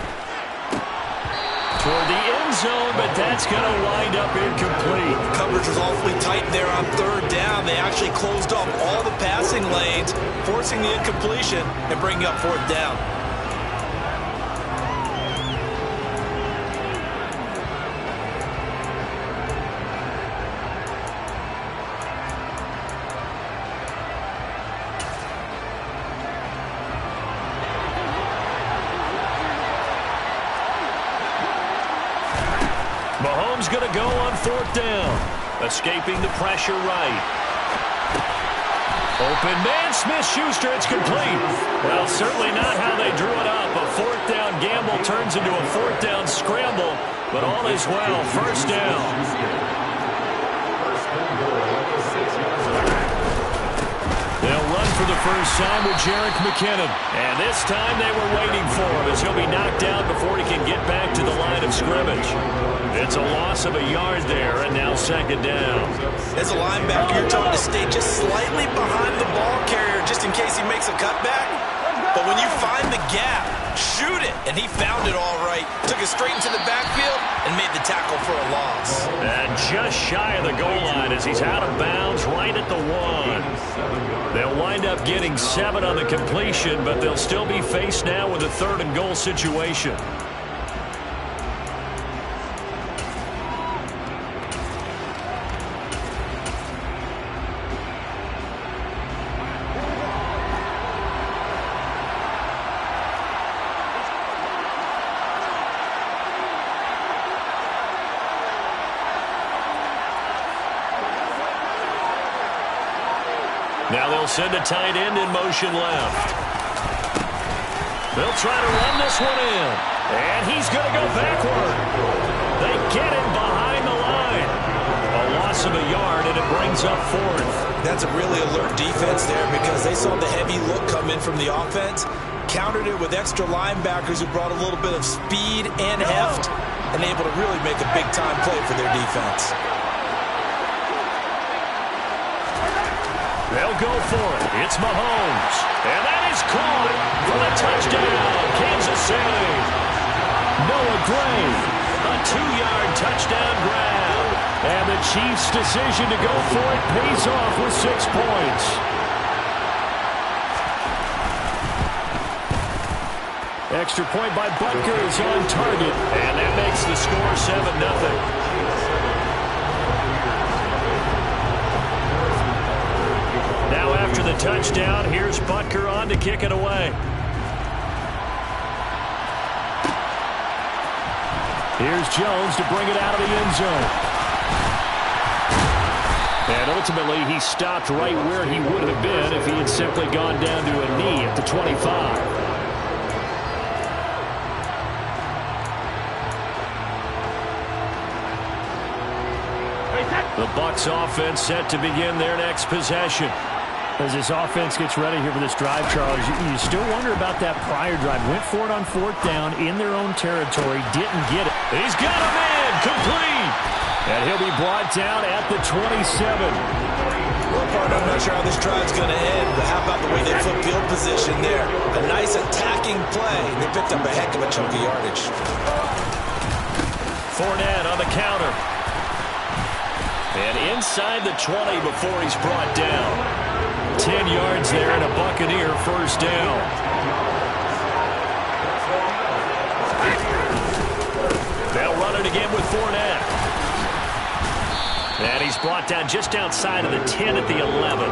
Toward the end zone, but that's going to wind up incomplete. Coverage was awfully tight there on 3rd down. They actually closed off all the passing lanes, forcing the incompletion and bringing up 4th down. Mahomes going to go on 4th down. Escaping the pressure right. Open man, Smith-Schuster, it's complete. Well, certainly not how they drew it up. A 4th down gamble turns into a 4th down scramble, but all is well. 1st down. They'll run for the first time with Jerick McKinnon. And this time they were waiting for him as he'll be knocked down before he can get back to the line of scrimmage. It's a loss of a yard there, and now 2nd down. As a linebacker, you're told to stay just slightly behind the ball carrier just in case he makes a cutback. But when you find the gap, shoot it. And he found it all right. Took it straight into the backfield and made the tackle for a loss. And just shy of the goal line as he's out of bounds right at the 1. They'll wind up getting 7 on the completion, but they'll still be faced now with a 3rd and goal situation. Now they'll send a tight end in motion left. They'll try to run this one in. And he's going to go backward. They get him behind the line. A loss of a yard, and it brings up 4th. That's a really alert defense there because they saw the heavy look come in from the offense, countered it with extra linebackers who brought a little bit of speed and heft, and able to really make a big-time play for their defense. They'll go for it. It's Mahomes. And that is caught for the touchdown. Kansas City. Noah Gray. A 2-yard touchdown grab. And the Chiefs' decision to go for it pays off with 6 points. Extra point by Butker is on target. And that makes the score 7-0. Now after the touchdown, here's Butker on to kick it away. Here's Jones to bring it out of the end zone. And ultimately, he stopped right where he would have been if he had simply gone down to a knee at the 25. The Bucs offense set to begin their next possession. As this offense gets ready here for this drive, Charles, you still wonder about that prior drive. Went for it on 4th down in their own territory, didn't get it. He's got a man, complete. And he'll be brought down at the 27. Well, partner, I'm not sure how this drive's going to end, but how about the way they flip field position there? A nice attacking play. They picked up a heck of a chunk of yardage. Fournette on the counter. And inside the 20 before he's brought down. 10 yards there and a Buccaneer 1st down. They'll run it again with Fournette. And he's brought down just outside of the 10 at the 11.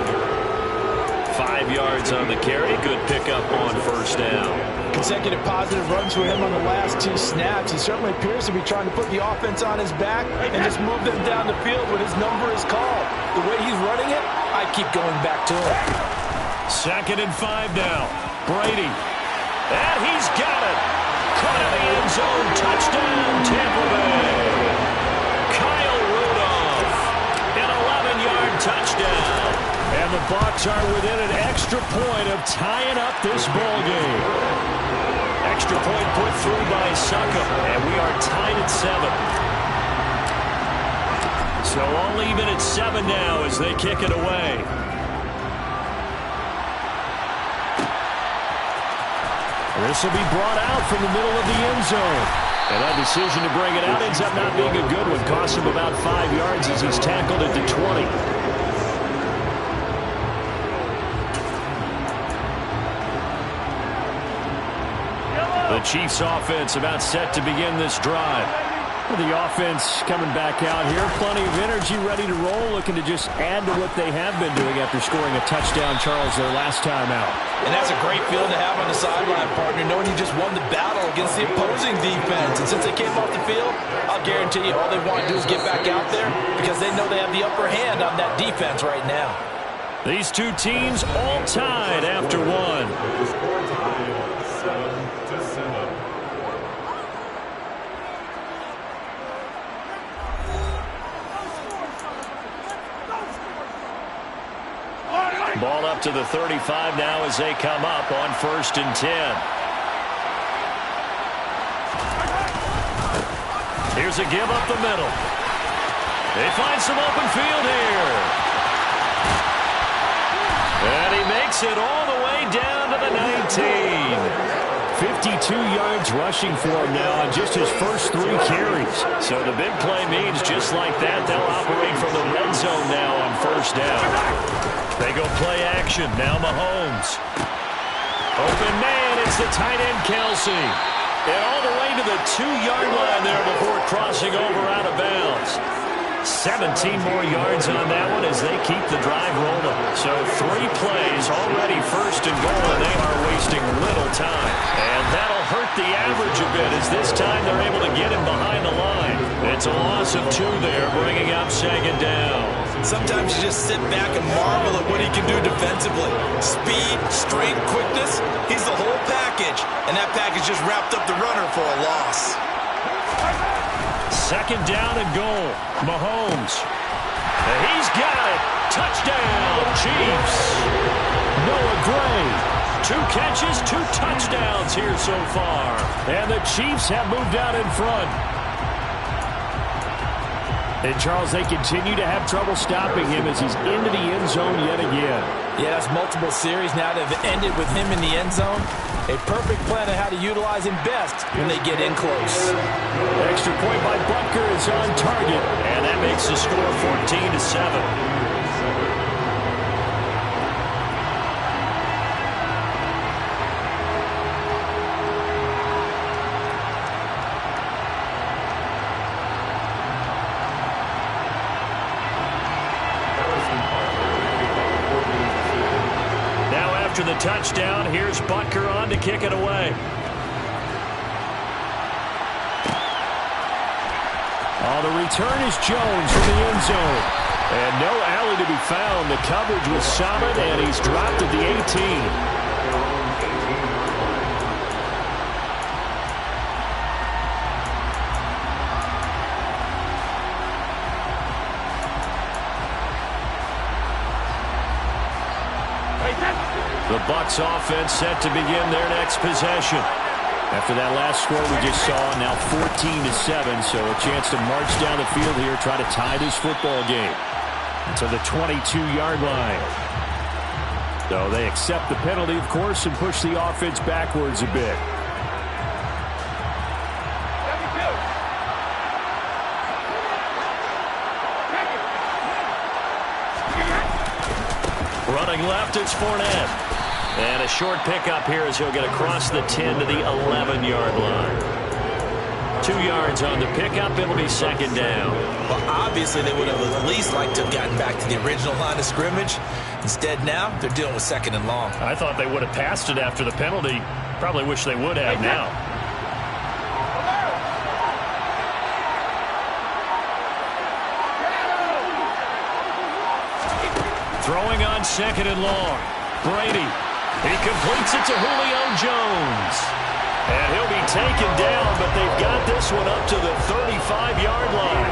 5 yards on the carry. Good pickup on 1st down. Consecutive positive runs for him on the last 2 snaps. He certainly appears to be trying to put the offense on his back and just move them down the field when his number is called. The way he's running it, I keep going back to him. 2nd and 5 now. Brady. And he's got it. Caught in the end zone. Touchdown, Tampa Bay. Kyle Rudolph. An 11-yard touchdown. And the Bucs are within an extra point of tying up this ball game. Extra point put through by Succop, and we are tied at 7. So all even at 7 now as they kick it away. This will be brought out from the middle of the end zone. And that decision to bring it out ends up not being a good one. Costs him about 5 yards as he's tackled at the 20. The Chiefs offense about set to begin this drive. The offense coming back out here. Plenty of energy, ready to roll, looking to just add to what they have been doing after scoring a touchdown, Charles, their last time out. And that's a great feeling to have on the sideline, partner, knowing you just won the battle against against the opposing defense. And since they came off the field, I'll guarantee you all they want to do is get back out there because they know they have the upper hand on that defense right now. These two teams all tied after one. Ball up to the 35 now as they come up on 1st and 10. Here's a give up the middle. They find some open field here. And he makes it all the way down to the 19. 52 yards rushing for him now on just his first 3 carries. So the big play means just like that, they'll operate from the red zone now on 1st down. They go play action. Now Mahomes. Open man. It's the tight end, Kelsey. And all the way to the 2-yard line there before crossing over out of bounds. 17 more yards on that one as they keep the drive rolling. So 3 plays already 1st and goal, and they are wasting little time. And that'll hurt the average a bit as this time they're able to get him behind the line. It's a loss of 2 there, bringing up 2nd down. Sometimes you just sit back and marvel at what he can do defensively. Speed, strength, quickness, he's the whole package. And that package just wrapped up the runner for a loss. 2nd down and goal. Mahomes. And he's got it. Touchdown, Chiefs. Noah Gray. 2 catches, 2 touchdowns here so far. And the Chiefs have moved out in front. And, Charles, they continue to have trouble stopping him as he's into the end zone yet again. Yeah, that's multiple series now that have ended with him in the end zone. A perfect plan of how to utilize him best when they get in close. Extra point by Butker is on target, and that makes the score 14-7. After the touchdown, here's Butker on to kick it away. Oh, the return is Jones from the end zone. And no alley to be found. The coverage was solid, and he's dropped at the 18. The Bucs offense set to begin their next possession. After that last score we just saw, now 14-7, so a chance to march down the field here, try to tie this football game to the 22-yard line. So they accept the penalty, of course, and push the offense backwards a bit. Running left, it's Fournette. And a short pickup here as he'll get across the 10 to the 11-yard line. 2 yards on the pickup. It'll be 2nd down. Well, obviously they would have at least liked to have gotten back to the original line of scrimmage. Instead now, they're dealing with 2nd and long. I thought they would have passed it after the penalty. Probably wish they would have now. Throwing on 2nd and long. Brady. He completes it to Julio Jones. And he'll be taken down, but they've got this one up to the 35-yard line.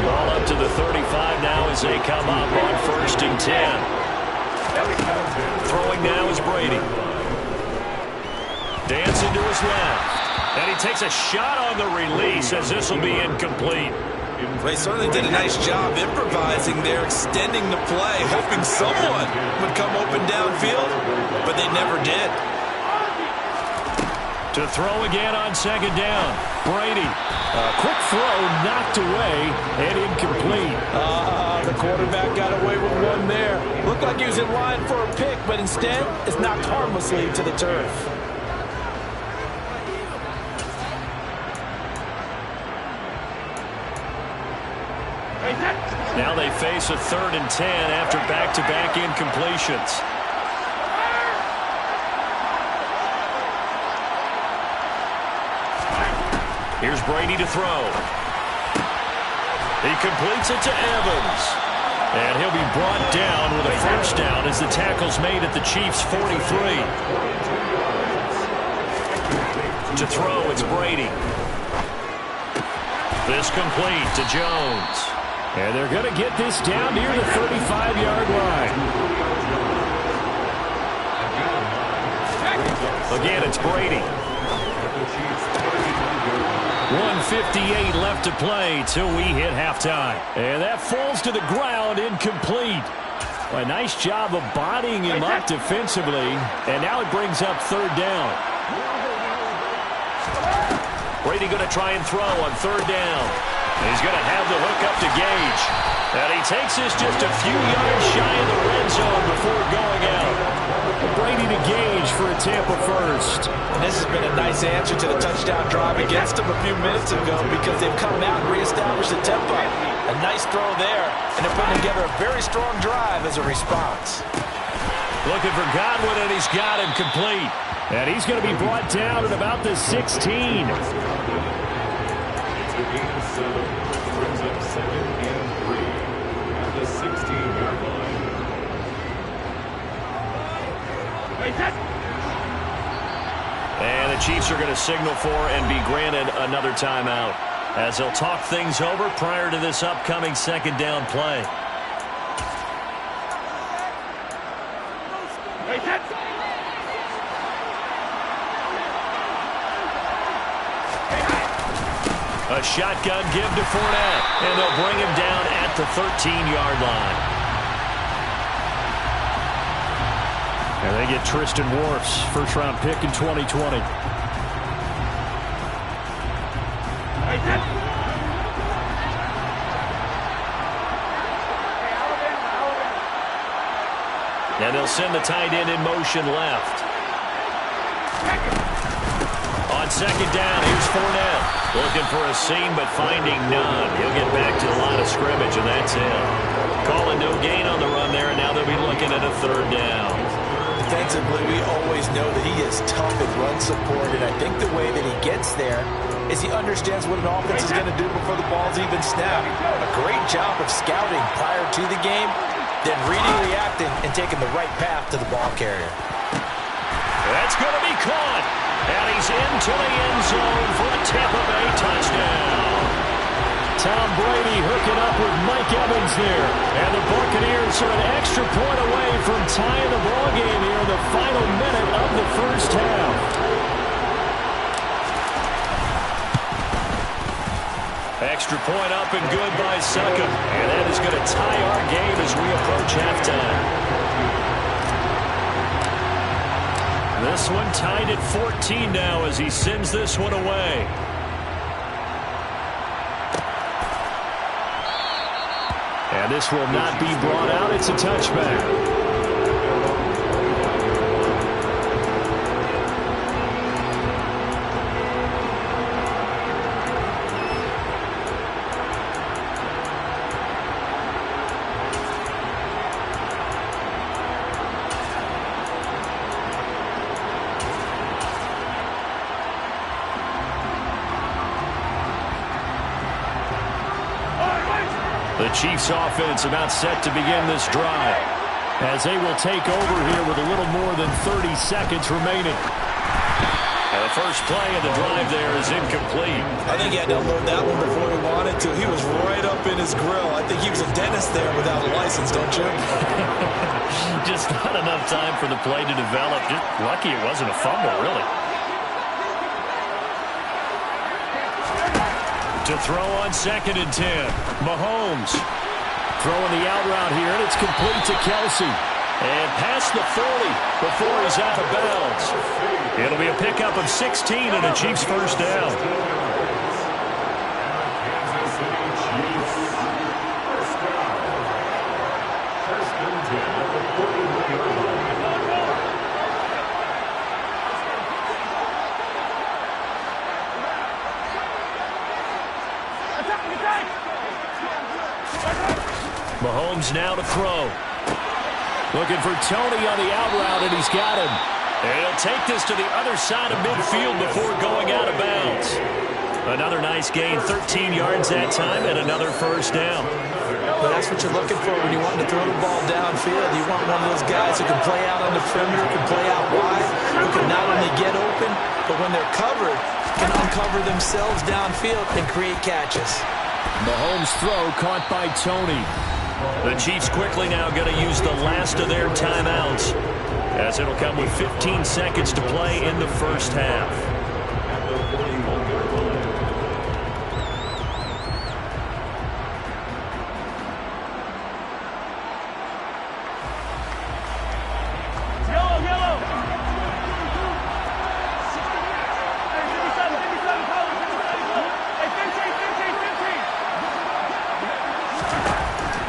Ball up to the 35 now as they come up on 1st and 10. Throwing now is Brady. Dancing to his left. And he takes a shot on the release as this will be incomplete. They certainly did a nice job improvising there, extending the play, hoping someone would come open downfield, but they never did. To throw again on 2nd down. Brady. A quick throw knocked away and incomplete. The quarterback got away with one there. Looked like he was in line for a pick, but instead it's knocked harmlessly to the turf. Now they face a 3rd and 10 after back-to-back incompletions. Here's Brady to throw. He completes it to Evans. And he'll be brought down with a first down as the tackle's made at the Chiefs' 43. To throw, it's Brady. This complete to Jones. And they're going to get this down near the 35-yard line. Again, it's Brady. 1:58 left to play till we hit halftime. And that falls to the ground, incomplete. A nice job of bodying him up defensively. And now it brings up third down. Brady going to try and throw on third down. He's going to have the hook up to Gage. And he takes this just a few yards shy of the red zone before going out. Brady to Gage for a Tampa first. And this has been a nice answer to the touchdown drive against them a few minutes ago because they've come out and reestablished the tempo. A nice throw there, and they're putting together a very strong drive as a response. Looking for Godwin, and he's got him complete. And he's going to be brought down at about the 16. Brings up 2nd and 3 at the 16-yard line. And the Chiefs are going to signal for and be granted another timeout as they'll talk things over prior to this upcoming second down play. A shotgun give to Fournette, and they'll bring him down at the 13-yard line. And they get Tristan Wirfs, first-round pick in 2020. And they'll send the tight end in motion left. On second down, here's Fournette. Looking for a seam, but finding none. He'll get back to the line of scrimmage, and that's it. Calling no gain on the run there, and now they'll be looking at a third down. Defensively, we always know that he is tough in run support, and I think the way that he gets there is he understands what an offense is going to do before the ball's even snapped. A great job of scouting prior to the game, then reading, reacting, and taking the right path to the ball carrier. That's going to be caught, and he's into the end zone for a Tampa Bay touchdown. Tom Brady hooking up with Mike Evans there. And the Buccaneers are an extra point away from tying the ball game here in the final minute of the first half. Extra point up and good by Succop. And that is going to tie our game as we approach halftime. This one tied at 14 now as he sends this one away. And this will not be brought out. It's a touchback. The Chiefs offense about set to begin this drive as they will take over here with a little more than 30 seconds remaining. And the first play of the drive there is incomplete. I think he had to unload that one before he wanted to. He was right up in his grill. I think he was a dentist there without a license, don't you? Just not enough time for the play to develop. Just lucky it wasn't a fumble, really. To throw on 2nd and 10. Mahomes throwing the out route here, and it's complete to Kelce. And past the 40 before he's out of bounds. It'll be a pickup of 16 and a Chiefs first down. Mahomes now to throw. Looking for Tony on the out route, and he's got him. And he'll take this to the other side of midfield before going out of bounds. Another nice gain, 13 yards that time, and another first down. Well, that's what you're looking for when you want to throw the ball downfield. You want one of those guys who can play out on the perimeter, can play out wide, who can not only get open, but when they're covered, can uncover themselves downfield and create catches. Mahomes' throw caught by Tony. The Chiefs quickly now going to use the last of their timeouts, as it'll come with 15 seconds to play in the first half.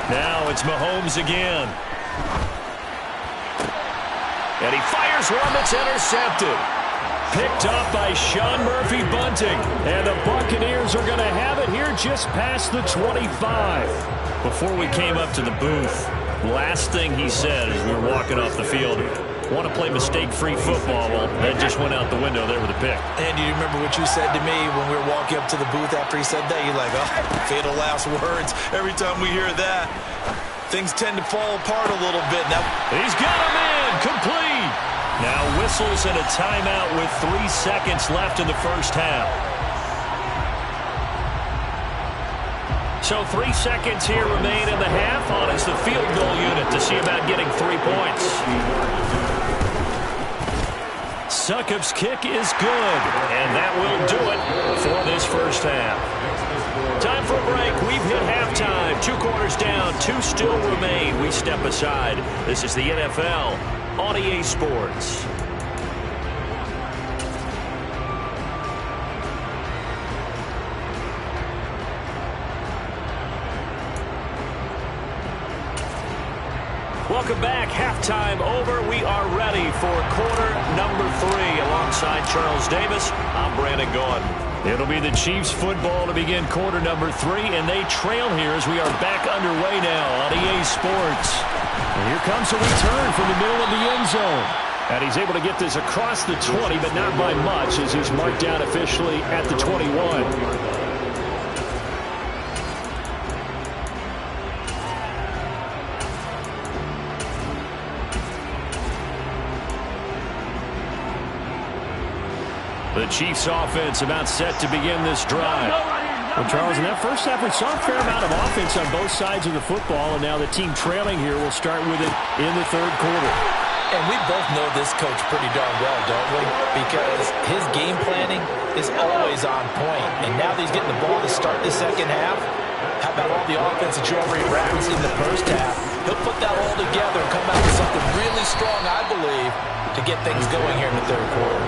Now it's Mahomes again. And he fires one that's intercepted. Picked off by Sean Murphy-Bunting. And the Buccaneers are going to have it here just past the 25. Before we came up to the booth, last thing he said as we were walking off the field, want to play mistake-free football. Well, that just went out the window there with a pick. And you remember what you said to me when we were walking up to the booth after he said that? You're like, oh, fatal last words. Every time we hear that, things tend to fall apart a little bit. Now he's got a man complete. Now whistles and a timeout with 3 seconds left in the first half. So 3 seconds here remain in the half on as the field goal unit to see about getting 3 points. Succop's kick is good, and that will do it for this first half. Time for a break. We've hit halftime. 2 quarters down, 2 still remain. We step aside. This is the NFL on EA Sports. Welcome back. Halftime over. We are ready for quarter number 3. Alongside Charles Davis, I'm Brandon Gaudin. It'll be the Chiefs football to begin quarter number 3, and they trail here as we are back underway now on EA Sports. And here comes a return from the middle of the end zone. And he's able to get this across the 20, but not by much, as he's marked down officially at the 21. The Chiefs offense about set to begin this drive. Well, Charles, in that first half, we saw a fair amount of offense on both sides of the football, and now the team trailing here will start with it in the third quarter. And we both know this coach pretty darn well, don't we? Because his game planning is always on point. And now that he's getting the ball to start the second half, how about all the offense that you already referenced in the first half? He'll put that all together and come out with something really strong, I believe, to get things going here in the third quarter.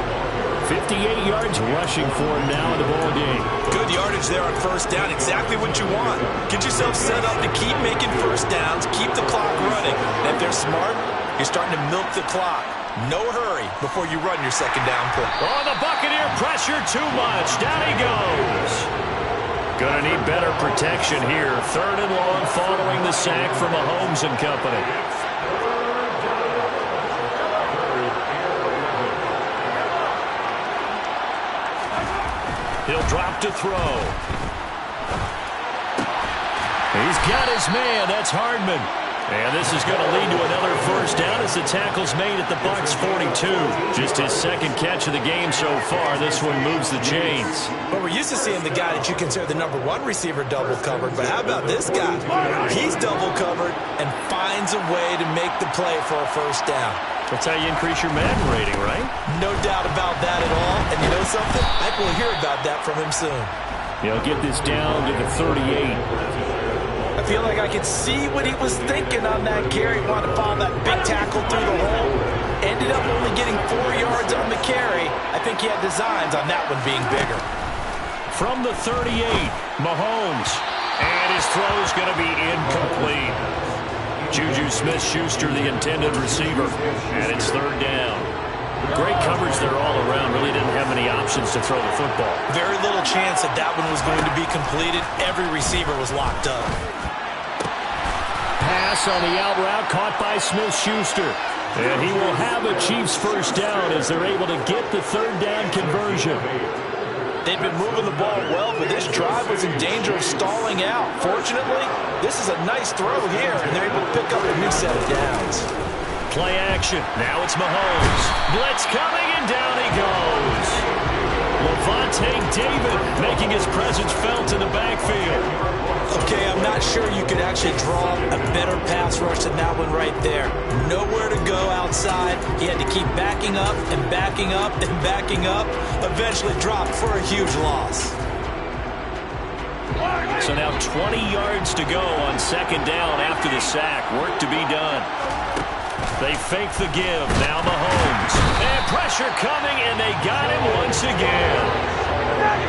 58 yards rushing for him now in the ball game. Good yardage there on first down. Exactly what you want. Get yourself set up to keep making first downs, keep the clock running. And if they're smart, you're starting to milk the clock. No hurry before you run your second down play. Oh, the Buccaneer pressure too much. Down he goes. Gonna need better protection here. Third and long following the sack from Mahomes and company. He'll drop to throw. He's got his man. That's Hardman. And this is going to lead to another first down as the tackle's made at the Bucs 42. Just his second catch of the game so far. This one moves the chains. Well, we're used to seeing the guy that you consider the number 1 receiver double covered. But how about this guy? He's double covered and finds a way to make the play for a first down. That's how you increase your Madden rating, right? No doubt about that at all. And you know something? I think we'll hear about that from him soon. He'll get this down to the 38. I feel like I could see what he was thinking on that carry. Wanted to follow that big tackle through the hole. Ended up only getting 4 yards on the carry. I think he had designs on that one being bigger. From the 38, Mahomes. And his throw's going to be incomplete. Juju Smith-Schuster, the intended receiver. And it's third down. Great coverage there all around. Really didn't have any options to throw the football. Very little chance that that one was going to be completed. Every receiver was locked up. Pass on the out route caught by Smith-Schuster. And he will have a Chiefs first down as they're able to get the third down conversion. They've been moving the ball well, but this drive was in danger of stalling out. Fortunately, this is a nice throw here, and they're able to pick up a new set of downs. Play action. Now it's Mahomes. Blitz coming, and down he goes. Lavonte David making his presence felt in the backfield. Okay, I'm not sure you could actually draw a better pass rush than that one right there. Nowhere to go outside. He had to keep backing up and backing up and backing up. Eventually dropped for a huge loss. So now 20 yards to go on second down after the sack. Work to be done. They fake the give. Now Mahomes. And pressure coming, and they got him once again.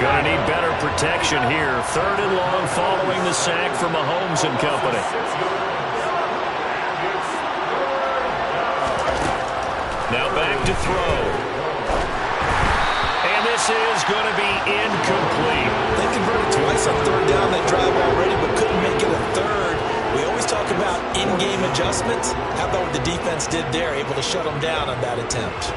Going to need better protection here. 3rd and long following the sack for Mahomes and company. Now back to throw. And this is going to be incomplete. They converted twice on 3rd down. They drive already, but couldn't make it a 3rd. We always talk about in-game adjustments. How about what the defense did there, able to shut them down on that attempt?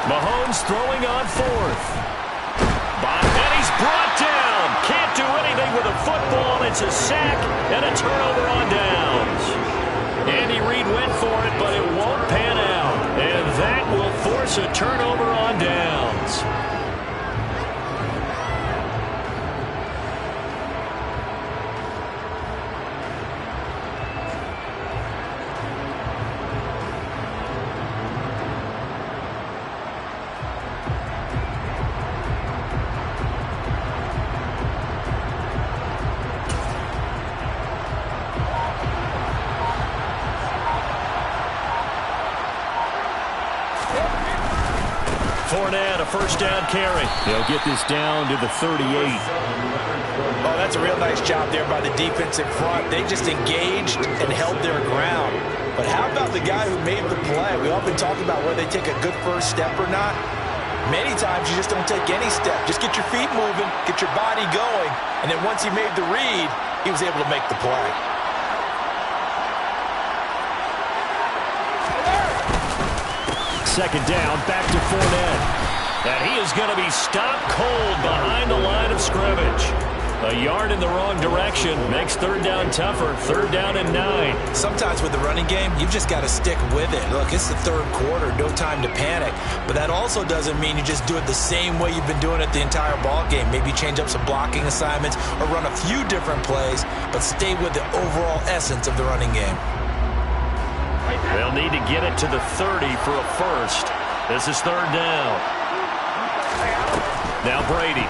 Mahomes throwing on 4th. And he's brought down. Can't do anything with a football. It's a sack and a turnover on downs. Andy Reid went for it, but it won't pan out. And that will force a turnover on downs. Fournette, a first down carry. They'll get this down to the 38. Oh, that's a real nice job there by the defense in front. They just engaged and held their ground. But how about the guy who made the play? We often talk about whether they take a good first step or not. Many times you just don't take any step. Just get your feet moving, get your body going, and then once he made the read, he was able to make the play. Second down, back to Fournette. And he is going to be stopped cold behind the line of scrimmage. A yard in the wrong direction makes 3rd down tougher. 3rd down and 9. Sometimes with the running game, you've just got to stick with it. Look, it's the 3rd quarter, no time to panic. But that also doesn't mean you just do it the same way you've been doing it the entire ball game. Maybe change up some blocking assignments or run a few different plays, but stay with the overall essence of the running game. They'll need to get it to the 30 for a first. This is 3rd down. Now Brady.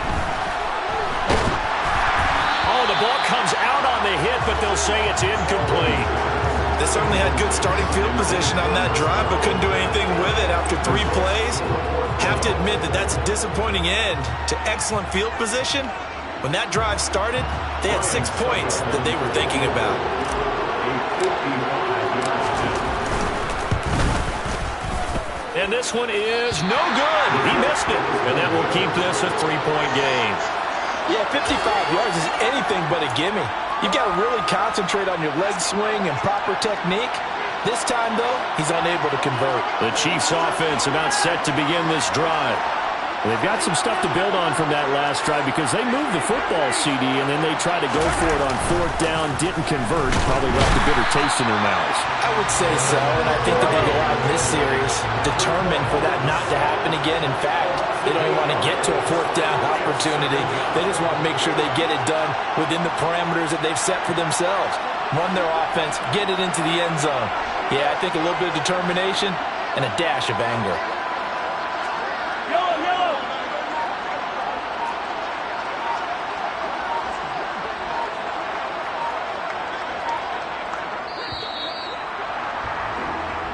Oh, the ball comes out on the hit, but they'll say it's incomplete. They certainly had good starting field position on that drive, but couldn't do anything with it after 3 plays. Have to admit that that's a disappointing end to excellent field position. When that drive started, they had 6 points that they were thinking about. And this one is no good. He missed it. And that will keep this a 3-point game. Yeah, 55 yards is anything but a gimme. You've got to really concentrate on your leg swing and proper technique. This time, though, he's unable to convert. The Chiefs offense about set to begin this drive. They've got some stuff to build on from that last drive because they moved the football, CD, and then they tried to go for it on 4th down, didn't convert, probably left a bitter taste in their mouths. I would say so, and I think that they go out in this series determined for that not to happen again. In fact, they don't even want to get to a 4th down opportunity. They just want to make sure they get it done within the parameters that they've set for themselves. Run their offense, get it into the end zone. Yeah, I think a little bit of determination and a dash of anger.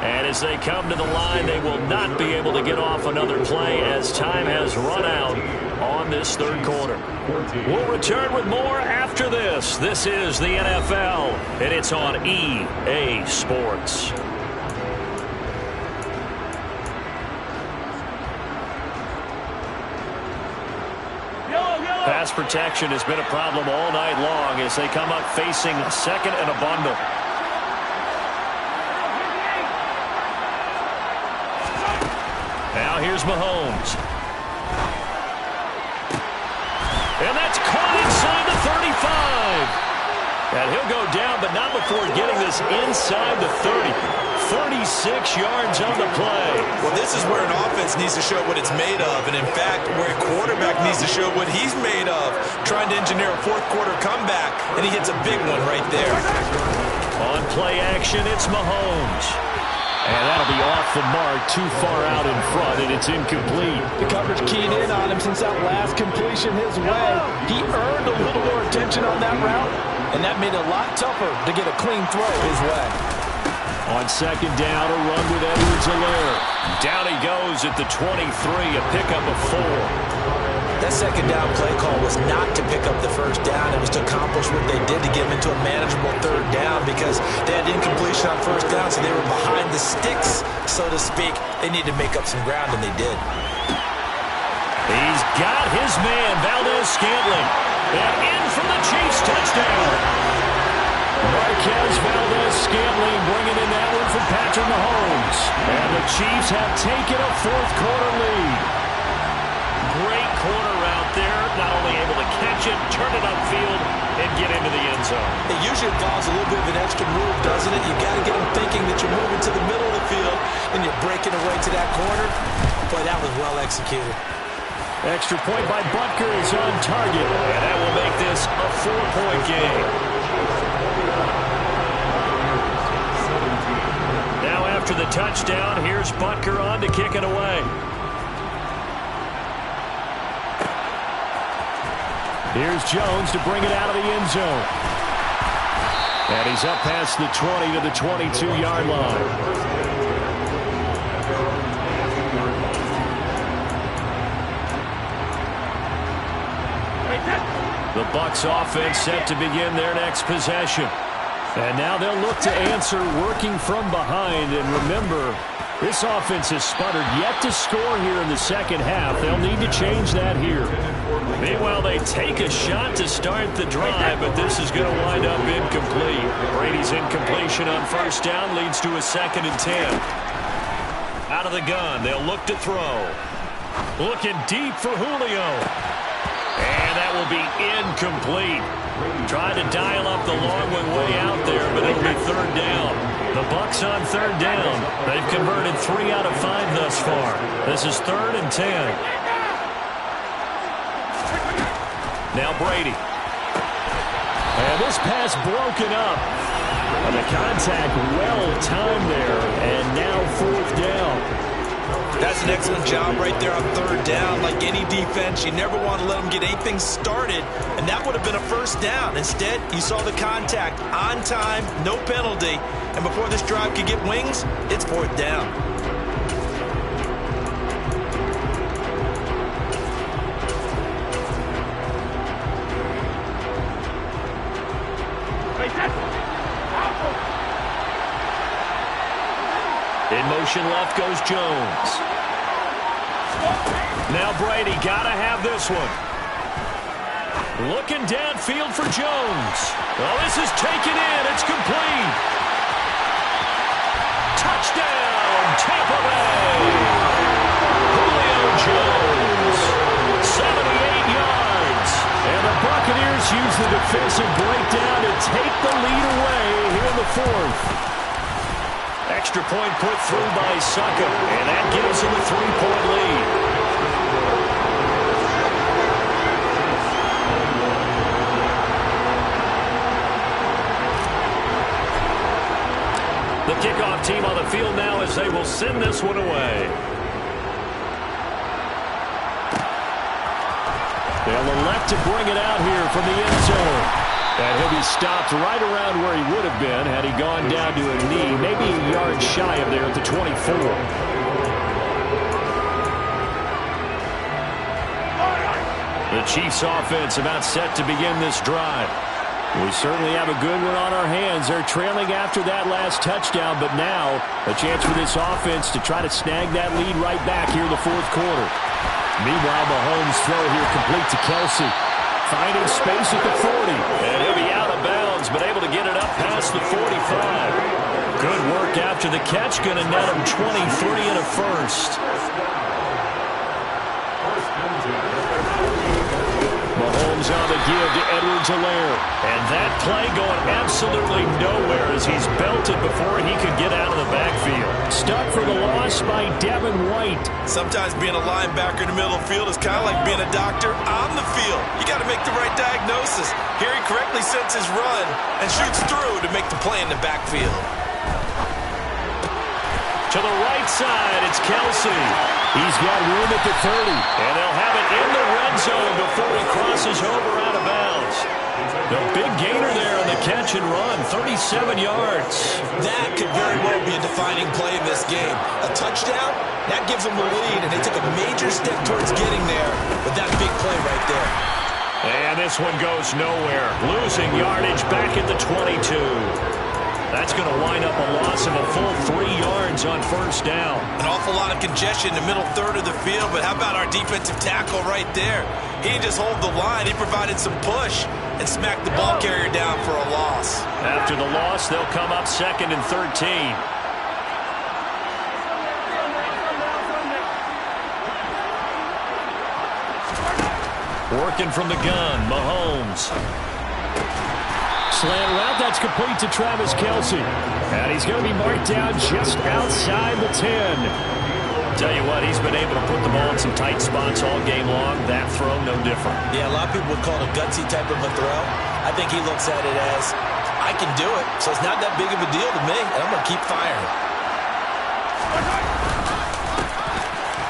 And as they come to the line. They will not be able to get off another play as time has run out on this third quarter. We'll return with more after this. This is the NFL, and it's on EA Sports. Pass protection has been a problem all night long as they come up facing second and a bundle. Now here's Mahomes. And that's caught inside the 35. And he'll go down, but not before getting this inside the 30. 36 yards on the play. Well, this is where an offense needs to show what it's made of. And, in fact, where a quarterback needs to show what he's made of. Trying to engineer a fourth-quarter comeback, and he hits a big one right there. On play action, it's Mahomes. And that'll be off the mark, too far out in front, and it's incomplete. The coverage keyed in on him since that last completion his way. He earned a little more attention on that route, and that made it a lot tougher to get a clean throw his way. On second down, a run with Edwards-Helaire. Down he goes at the 23, a pickup of 4. That second down play call was not to pick up the first down. It was to accomplish what they did to get them into a manageable third down because they had incompletion on first down, so they were behind the sticks, so to speak. They needed to make up some ground, and they did. He's got his man, Valdez-Scantling. And in from the Chiefs, touchdown. Marquez Valdez-Scantling bringing in that one from Patrick Mahomes. And the Chiefs have taken a fourth-quarter lead. Great corner route there. Not only able to catch it, turn it upfield, and get into the end zone. It usually involves a little bit of an extra move, doesn't it? You got to get them thinking that you're moving to the middle of the field and you're breaking away to that corner. Boy, that was well executed. Extra point by Butker is on target. And that will make this a 4-point game. Now after the touchdown, here's Butker on to kick it away. Here's Jones to bring it out of the end zone. And he's up past the 20 to the 22-yard line. The Bucs offense set to begin their next possession. And now they'll look to answer working from behind. And remember, this offense has sputtered yet to score here in the second half. They'll need to change that here. Meanwhile, they take a shot to start the drive, but this is going to wind up incomplete. Brady's incompletion on first down leads to a 2nd and 10. Out of the gun, they'll look to throw. Looking deep for Julio. And that will be incomplete. Tried to dial up the long one way out there, but it'll be third down. The Bucs on third down. They've converted 3 out of 5 thus far. This is 3rd and 10. Now Brady. And this pass broken up. And the contact well timed there. And now 4th down. That's an excellent job right there on third down. Like any defense, you never want to let them get anything started, and that would have been a first down. Instead, you saw the contact on time, no penalty, and before this drive could get wings, it's 4th down. In motion left goes Jones. Now Brady, gotta have this one. Looking downfield for Jones. Well, this is taken in. It's complete. Touchdown, Tampa Bay. Julio Jones, 78 yards. And the Buccaneers use the defensive breakdown to take the lead away here in the 4th. Extra point put through by Saka, and that gives him a 3-point lead. The kickoff team on the field now as they will send this one away. They'll elect to bring it out here from the end zone. And he'll be stopped right around where he would have been had he gone down to a knee, maybe a yard shy of there at the 24. The Chiefs offense about set to begin this drive. We certainly have a good one on our hands. They're trailing after that last touchdown, but now a chance for this offense to try to snag that lead right back here in the fourth quarter. Meanwhile, Mahomes' throw here complete to Kelce. Finding space at the 40. And he'll be out of bounds, but able to get it up past the 45. Good work after the catch. Going to net him 23 and a first. Mahomes on the give to Edwards-Helaire. And that play going absolutely nowhere as he's belted before he could get out of the backfield. Stuck for the loss by Devin White. Sometimes being a linebacker in the middle of the field is kind of like being a doctor on the field. You got to make the right diagnosis. Here he correctly sets his run and shoots through to make the play in the backfield. To the right side, it's Kelce. He's got room at the 30. And they'll have it in the red zone before he crosses over out of bounds. The big gainer there on the catch and run, 37 yards. That could very well be a defining play in this game. A touchdown, that gives them the lead, and they took a major step towards getting there with that big play right there. And this one goes nowhere. Losing yardage back at the 22. That's going to wind up a loss of a full 3 yards on first down. An awful lot of congestion in the middle third of the field, but how about our defensive tackle right there? He didn't just hold the line. He provided some push and smacked the ball carrier down for a loss. After the loss, they'll come up 2nd and 13. Working from the gun, Mahomes. Slant route, that's complete to Travis Kelce. And he's going to be marked down just outside the 10. Tell you what, he's been able to put the ball in some tight spots all game long. That throw, no different. Yeah, a lot of people would call it a gutsy type of a throw. I think he looks at it as, I can do it, so it's not that big of a deal to me, and I'm going to keep firing.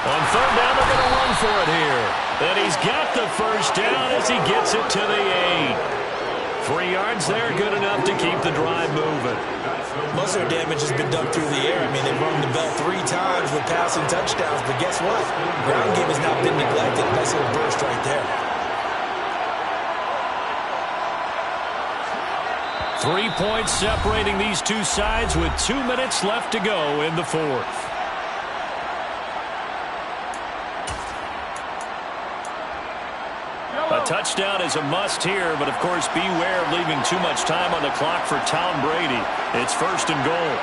On third down, they're going to run for it here. And he's got the first down as he gets it to the 8. 3 yards there, good enough to keep the drive moving. Most of their damage has been done through the air. I mean, they've rung the bell 3 times with passing touchdowns, but guess what? Ground game has not been neglected. Nice little burst right there. 3 points separating these two sides with 2 minutes left to go in the fourth. A touchdown is a must here, but of course beware of leaving too much time on the clock for Tom Brady. It's 1st and goal.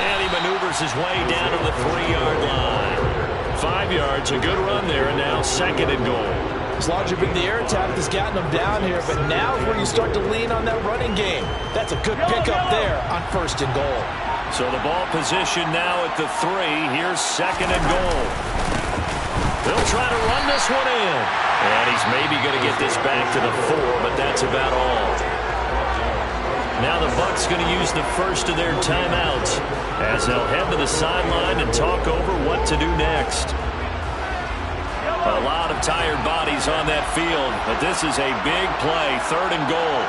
And he maneuvers his way down to the 3-yard line. 5 yards, a good run there, and now 2nd and goal. It's largely been the air attack that's gotten them down here, but now is where you start to lean on that running game. That's a good pickup there on 1st and goal. So the ball position now at the 3. Here's 2nd and goal. They'll try to run this one in. And he's maybe going to get this back to the 4, but that's about all. Now the Bucs going to use the first of their timeouts as they'll head to the sideline and talk over what to do next. A lot of tired bodies on that field, but this is a big play. 3rd and goal.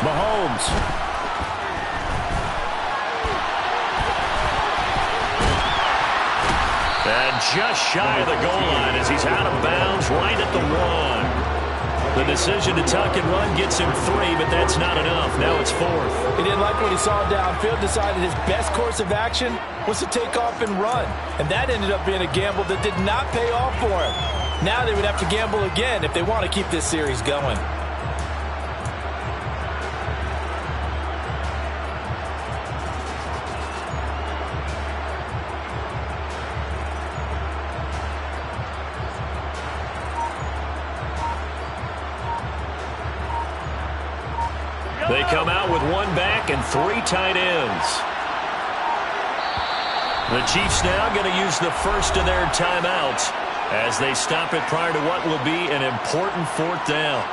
Mahomes. And just shy of the goal line as he's out of bounds right at the 1. The decision to tuck and run gets him 3, but that's not enough. Now it's 4th. He didn't like what he saw downfield, decided his best course of action was to take off and run. And that ended up being a gamble that did not pay off for him. Now they would have to gamble again if they want to keep this series going. They come out with 1 back and 3 tight ends. The Chiefs now going to use the first of their timeouts as they stop it prior to what will be an important 4th down.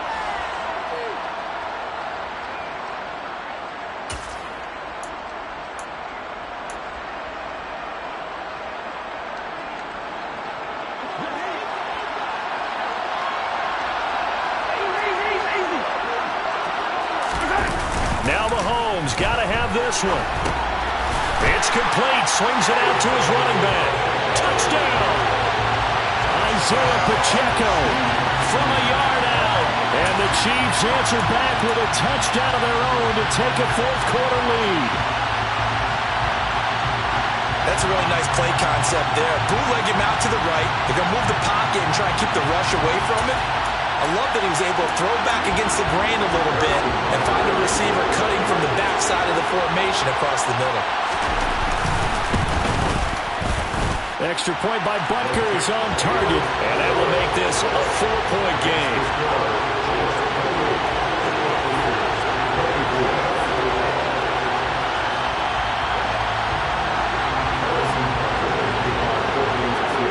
Now Mahomes got to have this one. It's complete. Swings it out to his running back. Touchdown. Isaiah Pacheco from a yard out. And the Chiefs answer back with a touchdown of their own to take a fourth-quarter lead. That's a really nice play concept there. Bootleg him out to the right. They're going to move the pocket and try and keep the rush away from it. I love that he was able to throw back against the grain a little bit and find a receiver cutting from the backside of the formation across the middle. Extra point by Butker is on target, and that will make this a 4-point game.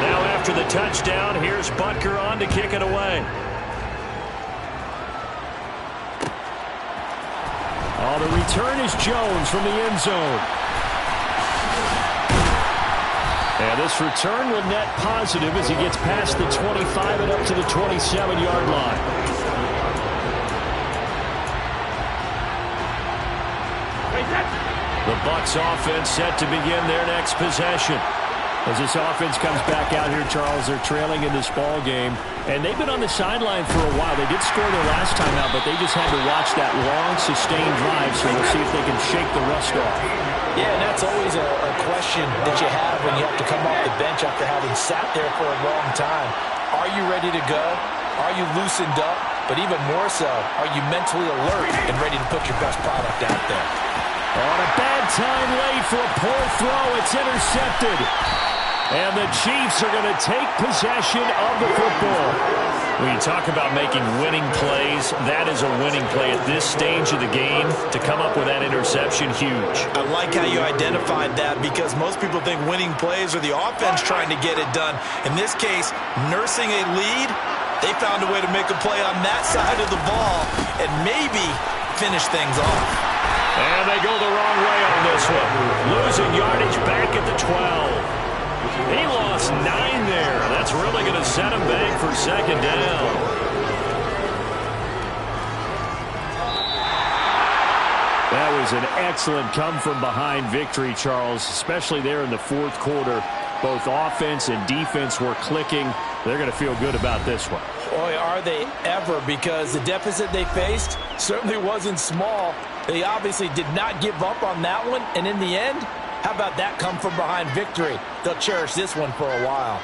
Now after the touchdown, here's Butker on to kick it away. Oh, the return is Jones from the end zone. And this return will net positive as he gets past the 25 and up to the 27-yard line. The Bucs offense set to begin their next possession. As this offense comes back out here, Charles, they're trailing in this ball game. And they've been on the sideline for a while. They did score their last time out, but they just had to watch that long, sustained drive, so we'll see if they can shake the rust off. Yeah, and that's always a question that you have when you have to come off the bench after having sat there for a long time. Are you ready to go? Are you loosened up? But even more so, are you mentally alert and ready to put your best product out there? On a bad time late for a poor throw, it's intercepted. And the Chiefs are going to take possession of the football. When you talk about making winning plays, that is a winning play at this stage of the game. To come up with that interception, huge. I like how you identified that because most people think winning plays are the offense trying to get it done. In this case, nursing a lead, they found a way to make a play on that side of the ball and maybe finish things off. And they go the wrong way on this one. Losing yardage back at the 12. He lost 9 there. That's really going to set him back for second down. That was an excellent come-from-behind victory, Charles, especially there in the fourth quarter. Both offense and defense were clicking. They're going to feel good about this one. Boy, are they ever, because the deficit they faced certainly wasn't small. They obviously did not give up on that one, and in the end, how about that come-from-behind victory? They'll cherish this one for a while.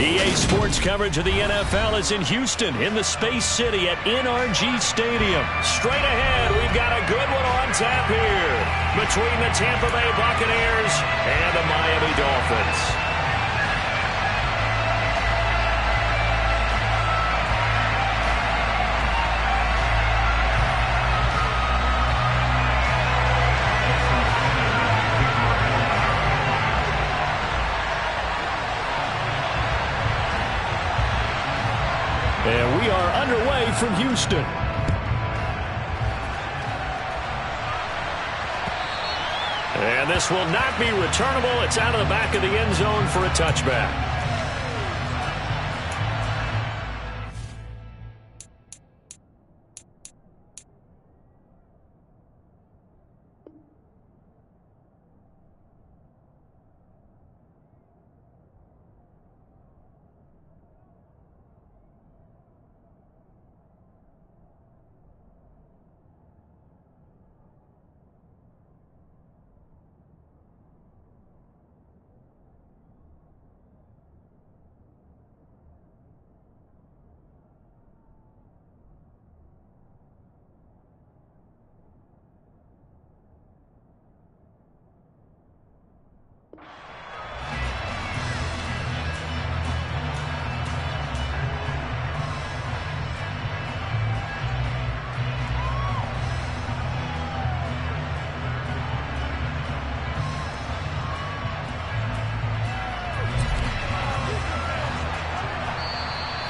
EA Sports coverage of the NFL is in Houston, in the Space City at NRG Stadium. Straight ahead, we've got a good one on tap here between the Tampa Bay Buccaneers and the Miami Dolphins. And we are underway from Houston. And this will not be returnable. It's out of the back of the end zone for a touchback.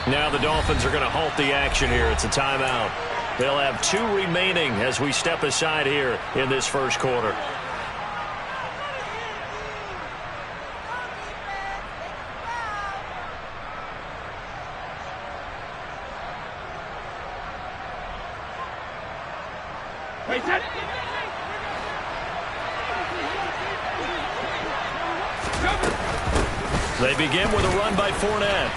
Now the Dolphins are going to halt the action here. It's a timeout. They'll have 2 remaining as we step aside here in this first quarter. They begin with a run by Fournette.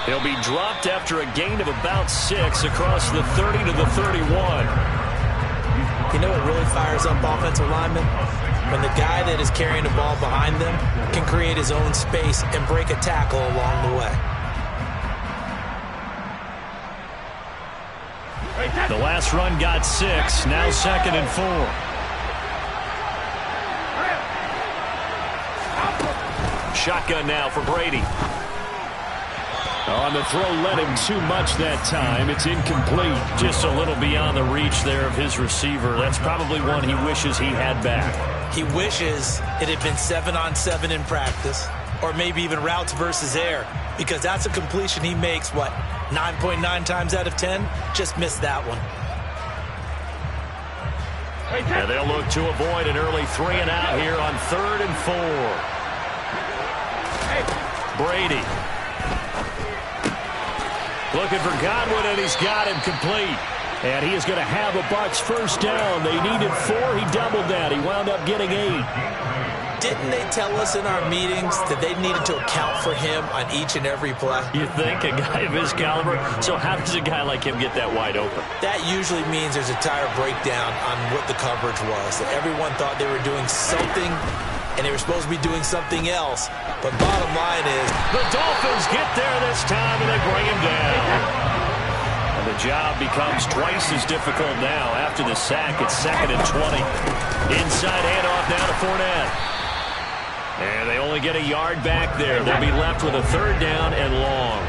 He'll be dropped after a gain of about 6 across the 30 to the 31. You know what really fires up offensive linemen? When the guy that is carrying the ball behind them can create his own space and break a tackle along the way. The last run got 6, now 2nd and 4. Shotgun now for Brady. On the throw, led him too much that time. It's incomplete. Just a little beyond the reach there of his receiver. That's probably one he wishes he had back. He wishes it had been 7-on-7 in practice, or maybe even routes versus air, because that's a completion he makes, 9.9 times out of 10? Just missed that one. And they'll look to avoid an early 3-and-out here on 3rd and 4. Brady. Looking for Godwin, and he's got him complete. And he is going to have a Bucs first down. They needed 4. He doubled that. He wound up getting 8. Didn't they tell us in our meetings that they needed to account for him on each and every play? You think? A guy of his caliber? So how does a guy like him get that wide open? That usually means there's a tire breakdown on what the coverage was. That everyone thought they were doing something, and they were supposed to be doing something else. But bottom line is, the Dolphins get there this time, and they bring him down. And the job becomes twice as difficult now. After the sack, it's 2nd and 20. Inside handoff now to Fournette. And they only get a yard back there. They'll be left with a 3rd down and long.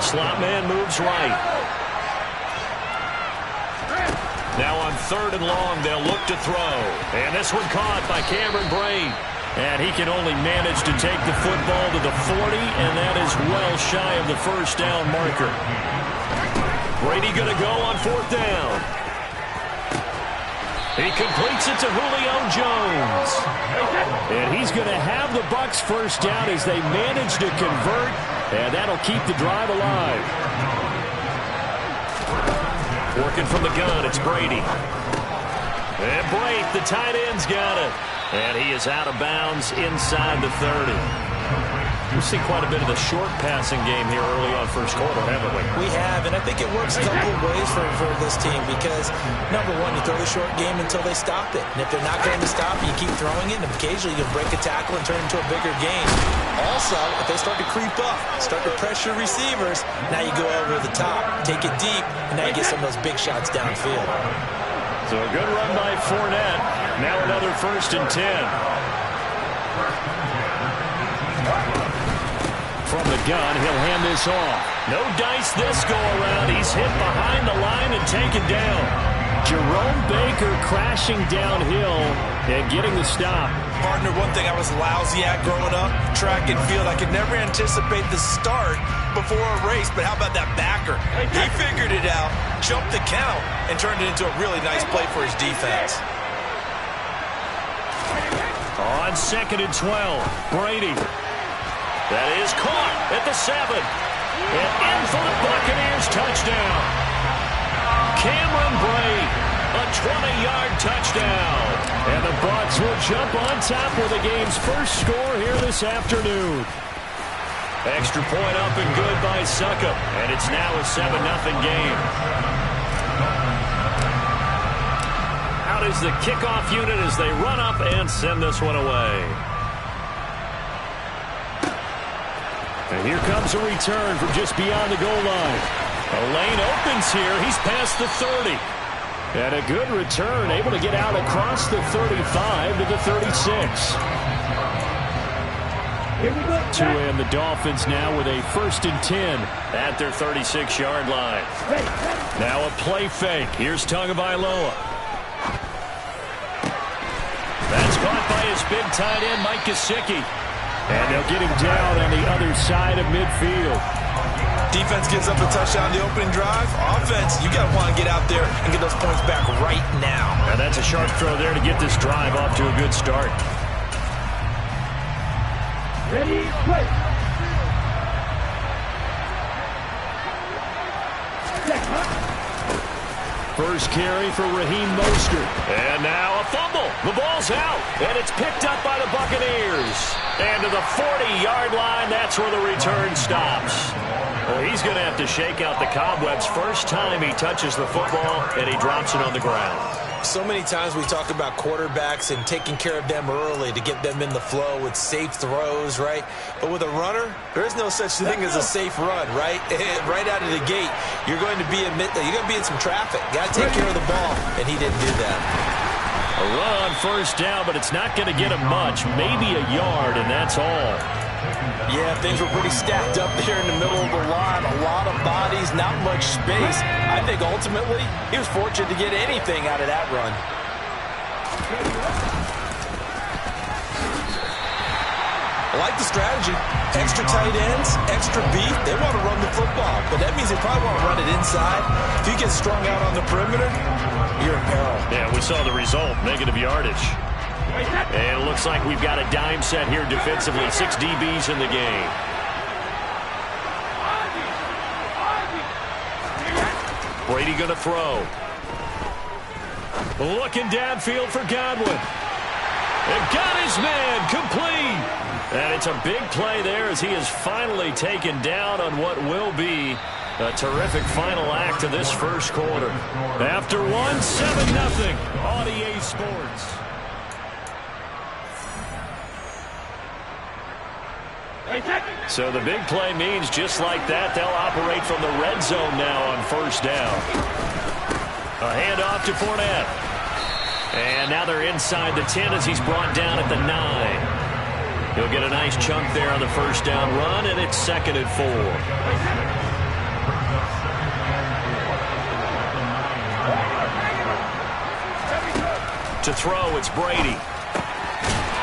Slot man moves right. Now on 3rd and long, they'll look to throw. And this one caught by Cameron Brate. And he can only manage to take the football to the 40, and that is well shy of the first down marker. Brady going to go on 4th down. He completes it to Julio Jones. And he's going to have the Bucs first down as they manage to convert, and that'll keep the drive alive. Working from the gun, it's Brady. And Brate, the tight end's got it. And he is out of bounds inside the 30. We've seen quite a bit of the short passing game here early on first quarter, haven't we? We have, and I think it works a couple of ways for this team because, number one, you throw the short game until they stop it. And if they're not going to stop it, you keep throwing it, and occasionally you'll break a tackle and turn it into a bigger game. Also, if they start to creep up, start to pressure receivers, now you go over the top, take it deep, and now you get some of those big shots downfield. So a good run by Fournette. Now another 1st and 10. From the gun, he'll hand this off. No dice this go-around. He's hit behind the line and taken down. Jerome Baker crashing downhill and getting the stop. Partner, one thing I was lousy at growing up, track and field. I could never anticipate the start before a race, but how about that backer? He figured it out, jumped the count, and turned it into a really nice play for his defense. On 2nd and 12, Brady. That is caught at the 7. And in for the Buccaneers touchdown. Cameron Brate, a 20-yard touchdown. And the Bucs will jump on top with the game's first score here this afternoon. Extra point up and good by Succop. And it's now a 7-0 game. Out is the kickoff unit as they run up and send this one away. And here comes a return from just beyond the goal line. A lane opens here. He's past the 30. And a good return, able to get out across the 35 to the 36. To end the Dolphins now with a 1st and 10 at their 36-yard line. Now a play fake. Here's Tagovailoa. That's caught by his big tight end, Mike Gesicki. And they'll get him down on the other side of midfield. Defense gives up a touchdown the opening drive. Offense, you got to want to get out there and get those points back right now. And that's a sharp throw there to get this drive off to a good start. Ready, play. First carry for Raheem Mostert. And now a fumble. The ball's out. And it's picked up by the Buccaneers. And to the 40-yard line, that's where the return stops. Well, he's going to have to shake out the cobwebs first time he touches the football, and he drops it on the ground. So many times we talk about quarterbacks and taking care of them early to get them in the flow with safe throws, right? But with a runner, there is no such thing as a safe run, right? Right out of the gate, you're going to be in some traffic. Got to take care of the ball, and he didn't do that. A run, 1st down, but it's not going to get him much. Maybe a yard, and that's all. Yeah, things were pretty stacked up there in the middle of the line. A lot of bodies, not much space. I think ultimately he was fortunate to get anything out of that run. I like the strategy. Extra tight ends, extra beef. They want to run the football, but that means they probably want to run it inside. If you get strung out on the perimeter, you're in peril. Yeah, we saw the result, negative yardage. And it looks like we've got a dime set here defensively. 6 DBs in the game. Brady going to throw. Looking downfield for Godwin. And got his man complete. And it's a big play there as he is finally taken down on what will be a terrific final act of this first quarter. After one, 7-0 on EA Sports. So the big play means just like that, they'll operate from the red zone now on 1st down. A handoff to Fournette. And now they're inside the 10 as he's brought down at the 9. He'll get a nice chunk there on the 1st down run, and it's 2nd and 4. To throw, it's Brady.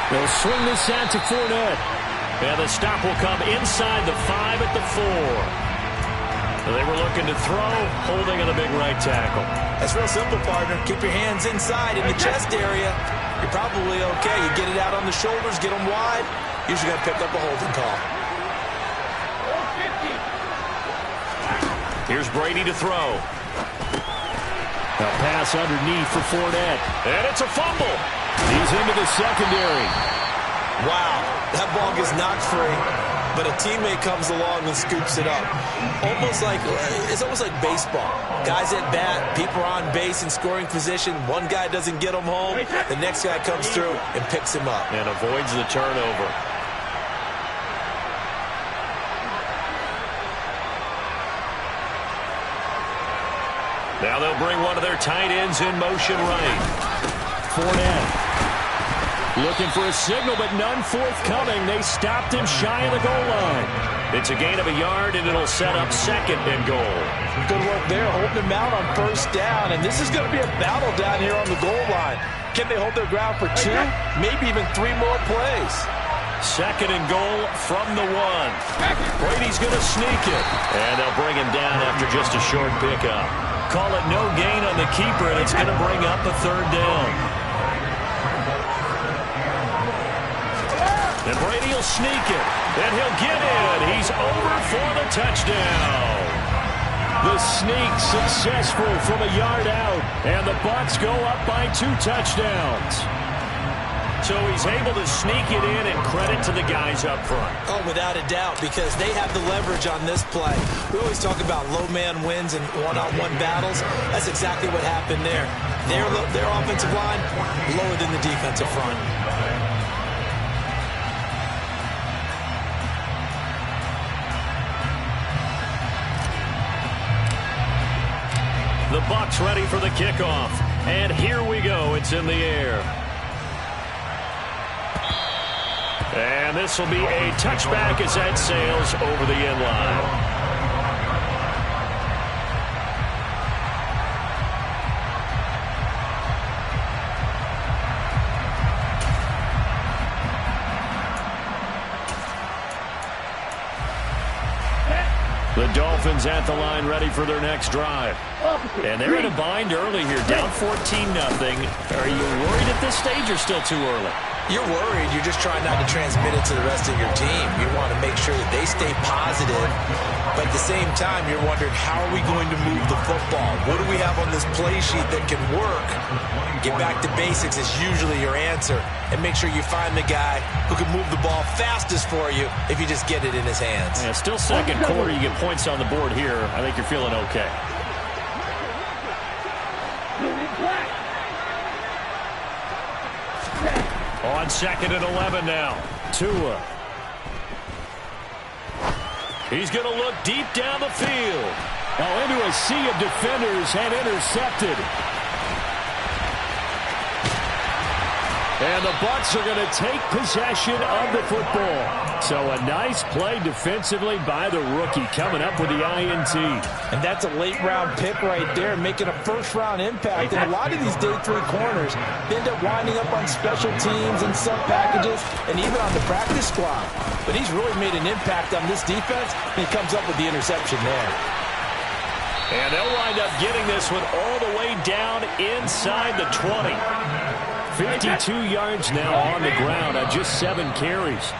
They'll swing this out to Fournette. And the stop will come inside the 5 at the 4. They were looking to throw, holding on the big right tackle. That's real simple, partner. Keep your hands inside in the chest area. You're probably okay. You get it out on the shoulders, get them wide. Usually got to pick up a holding call. Here's Brady to throw. A pass underneath for Fournette. And it's a fumble. He's into the secondary. Wow, that ball gets knocked free, but a teammate comes along and scoops it up. It's almost like baseball. Guys at bat, people are on base in scoring position. One guy doesn't get him home. The next guy comes through and picks him up. And avoids the turnover. Now they'll bring one of their tight ends in motion right. Fournette. Looking for a signal, but none forthcoming. They stopped him shy of the goal line. It's a gain of a yard, and it'll set up 2nd and goal. Good work there, holding him out on 1st down. And this is going to be a battle down here on the goal line. Can they hold their ground for 2, maybe even 3 more plays? 2nd and goal from the 1. Brady's going to sneak it. And they'll bring him down after just a short pickup. Call it no gain on the keeper, and it's going to bring up a 3rd down. And Brady will sneak it, and he'll get in. He's over for the touchdown. The sneak successful from a yard out, and the Bucs go up by 2 touchdowns. So he's able to sneak it in, and credit to the guys up front. Oh, without a doubt, because they have the leverage on this play. We always talk about low man wins and one-on-one battles. That's exactly what happened there. Their offensive line lower than the defensive front. The Bucs ready for the kickoff. And here we go. It's in the air. And this will be a touchback as that sails over the end line. The Dolphins at the line ready for their next drive. And they're in a bind early here, down 14-0. Are you worried at this stage or still too early? You're worried. You're just trying not to transmit it to the rest of your team. You want to make sure that they stay positive. But at the same time, you're wondering, how are we going to move the football? What do we have on this play sheet that can work? Get back to basics is usually your answer. And make sure you find the guy who can move the ball fastest for you if you just get it in his hands. Yeah, still 2nd quarter. You get points on the board here. I think you're feeling okay. On 2nd and 11 now. Tua. He's going to look deep down the field. Now into a sea of defenders and intercepted. And the Bucs are going to take possession of the football. So a nice play defensively by the rookie coming up with the INT. And that's a late-round pick right there, making a first-round impact. And a lot of these day 3 corners, they end up winding up on special teams and sub packages and even on the practice squad. But he's really made an impact on this defense, and he comes up with the interception there. And they'll wind up getting this one all the way down inside the 20. 52 yards now on the ground on just 7 carries.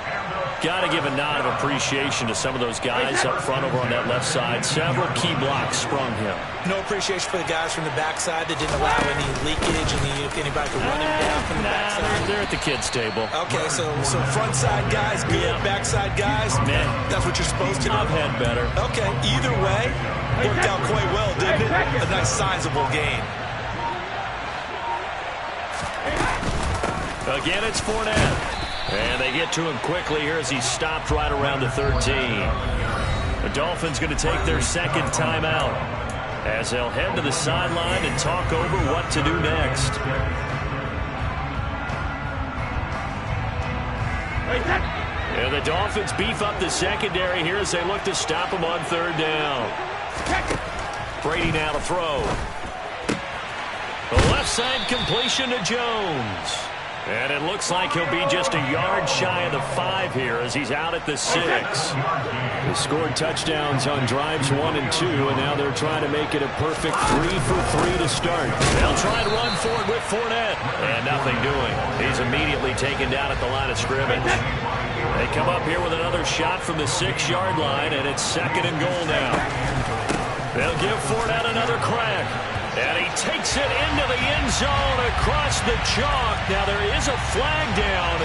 Got to give a nod of appreciation to some of those guys up front over on that left side. Several key blocks sprung him. No appreciation for the guys from the backside that didn't allow any leakage and anybody could run him down from the backside. They're at the kids' table. Okay, so front side guys good, backside guys, man, that's what you're supposed to do. I've had better. Okay, either way, worked out quite well, didn't it? A nice sizable gain. Again, it's Fournette. And they get to him quickly here as he stopped right around the 13. The Dolphins going to take their 2nd timeout as they'll head to the sideline and talk over what to do next. And the Dolphins beef up the secondary here as they look to stop him on 3rd down. Brady now to throw. The left side completion to Jones. And it looks like he'll be just a yard shy of the 5 here as he's out at the 6. They scored touchdowns on drives 1 and 2, and now they're trying to make it a perfect 3 for 3 to start. They'll try and run for it with Fournette. And nothing doing. He's immediately taken down at the line of scrimmage. They come up here with another shot from the 6-yard line, and it's 2nd and goal now. They'll give Fournette another crack. And he takes it into the end zone across the chalk. Now there is a flag down.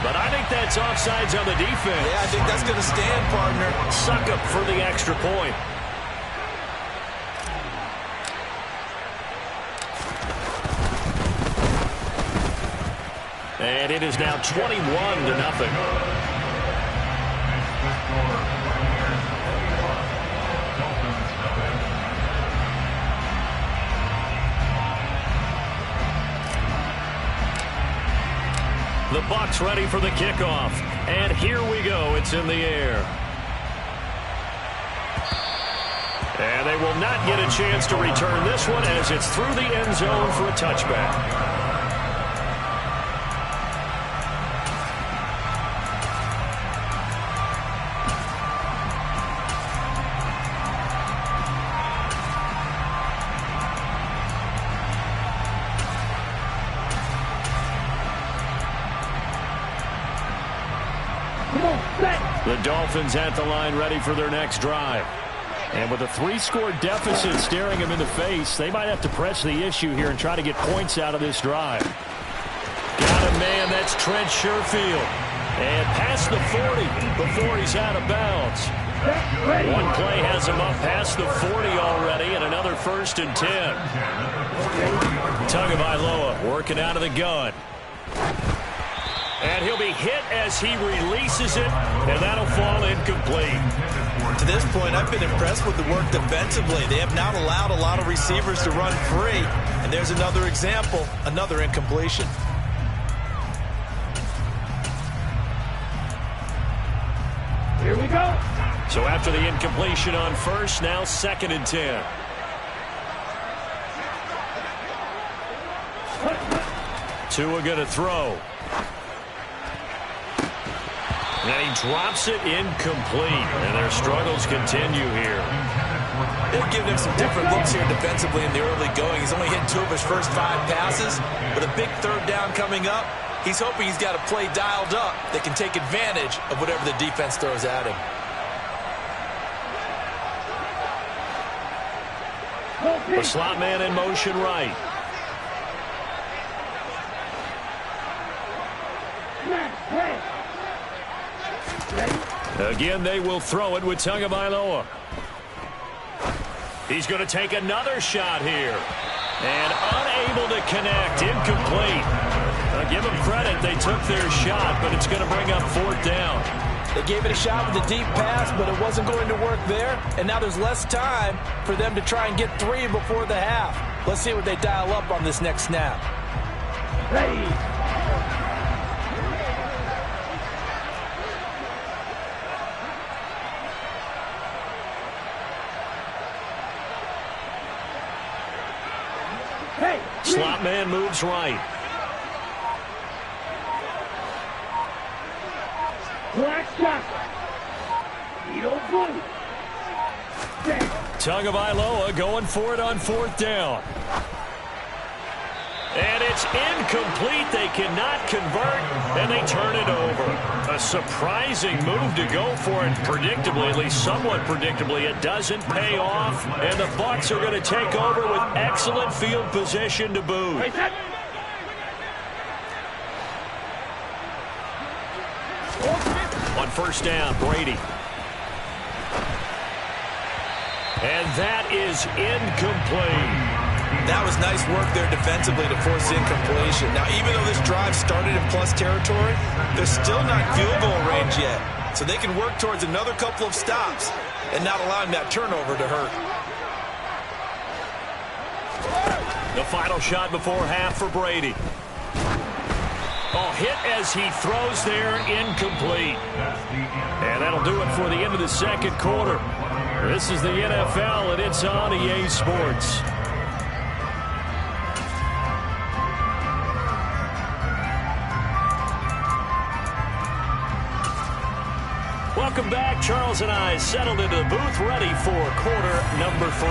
But I think that's offsides on the defense. Yeah, I think that's going to stand, partner. Succop for the extra point. And it is now 21-0. The Bucs ready for the kickoff. And here we go. It's in the air. And they will not get a chance to return this one as it's through the end zone for a touchback. The Dolphins at the line ready for their next drive. And with a 3-score deficit staring them in the face, they might have to press the issue here and try to get points out of this drive. Got a man, that's Trent Sherfield. And past the 40 before he's out of bounds. One play has him up past the 40 already, and another 1st and 10. Tagovailoa working out of the gun. And he'll be hit as he releases it, and that'll fall incomplete. To this point, I've been impressed with the work defensively. They have not allowed a lot of receivers to run free. And there's another example, another incompletion. Here we go. So after the incompletion on first, now 2nd and 10. Tua going to throw. And he drops it incomplete. And their struggles continue here. They've given him some different looks here defensively in the early going. He's only hit 2 of his first 5 passes. With a big 3rd down coming up, he's hoping he's got a play dialed up that can take advantage of whatever the defense throws at him. The slot man in motion right. Again, they will throw it with Tagovailoa. He's going to take another shot here. And unable to connect. Incomplete. Give them credit. They took their shot, but it's going to bring up 4th down. They gave it a shot with a deep pass, but it wasn't going to work there. And now there's less time for them to try and get 3 before the half. Let's see what they dial up on this next snap. Hey. Slot man moves right. Tagovailoa going for it on 4th down. And it's incomplete. They cannot convert, and they turn it over. A surprising move to go for it. Predictably, at least somewhat predictably, it doesn't pay off. And the Bucs are going to take over with excellent field position to boot. On 1st down, Brady. And that is incomplete. That was nice work there defensively to force incompletion. Now, even though this drive started in plus territory, they're still not field goal range yet. So they can work towards another couple of stops and not allowing that turnover to hurt. The final shot before half for Brady. Oh, hit as he throws there, incomplete. And that'll do it for the end of the 2nd quarter. This is the NFL, and it's on EA Sports. Welcome back. Charles and I settled into the booth ready for quarter number 3.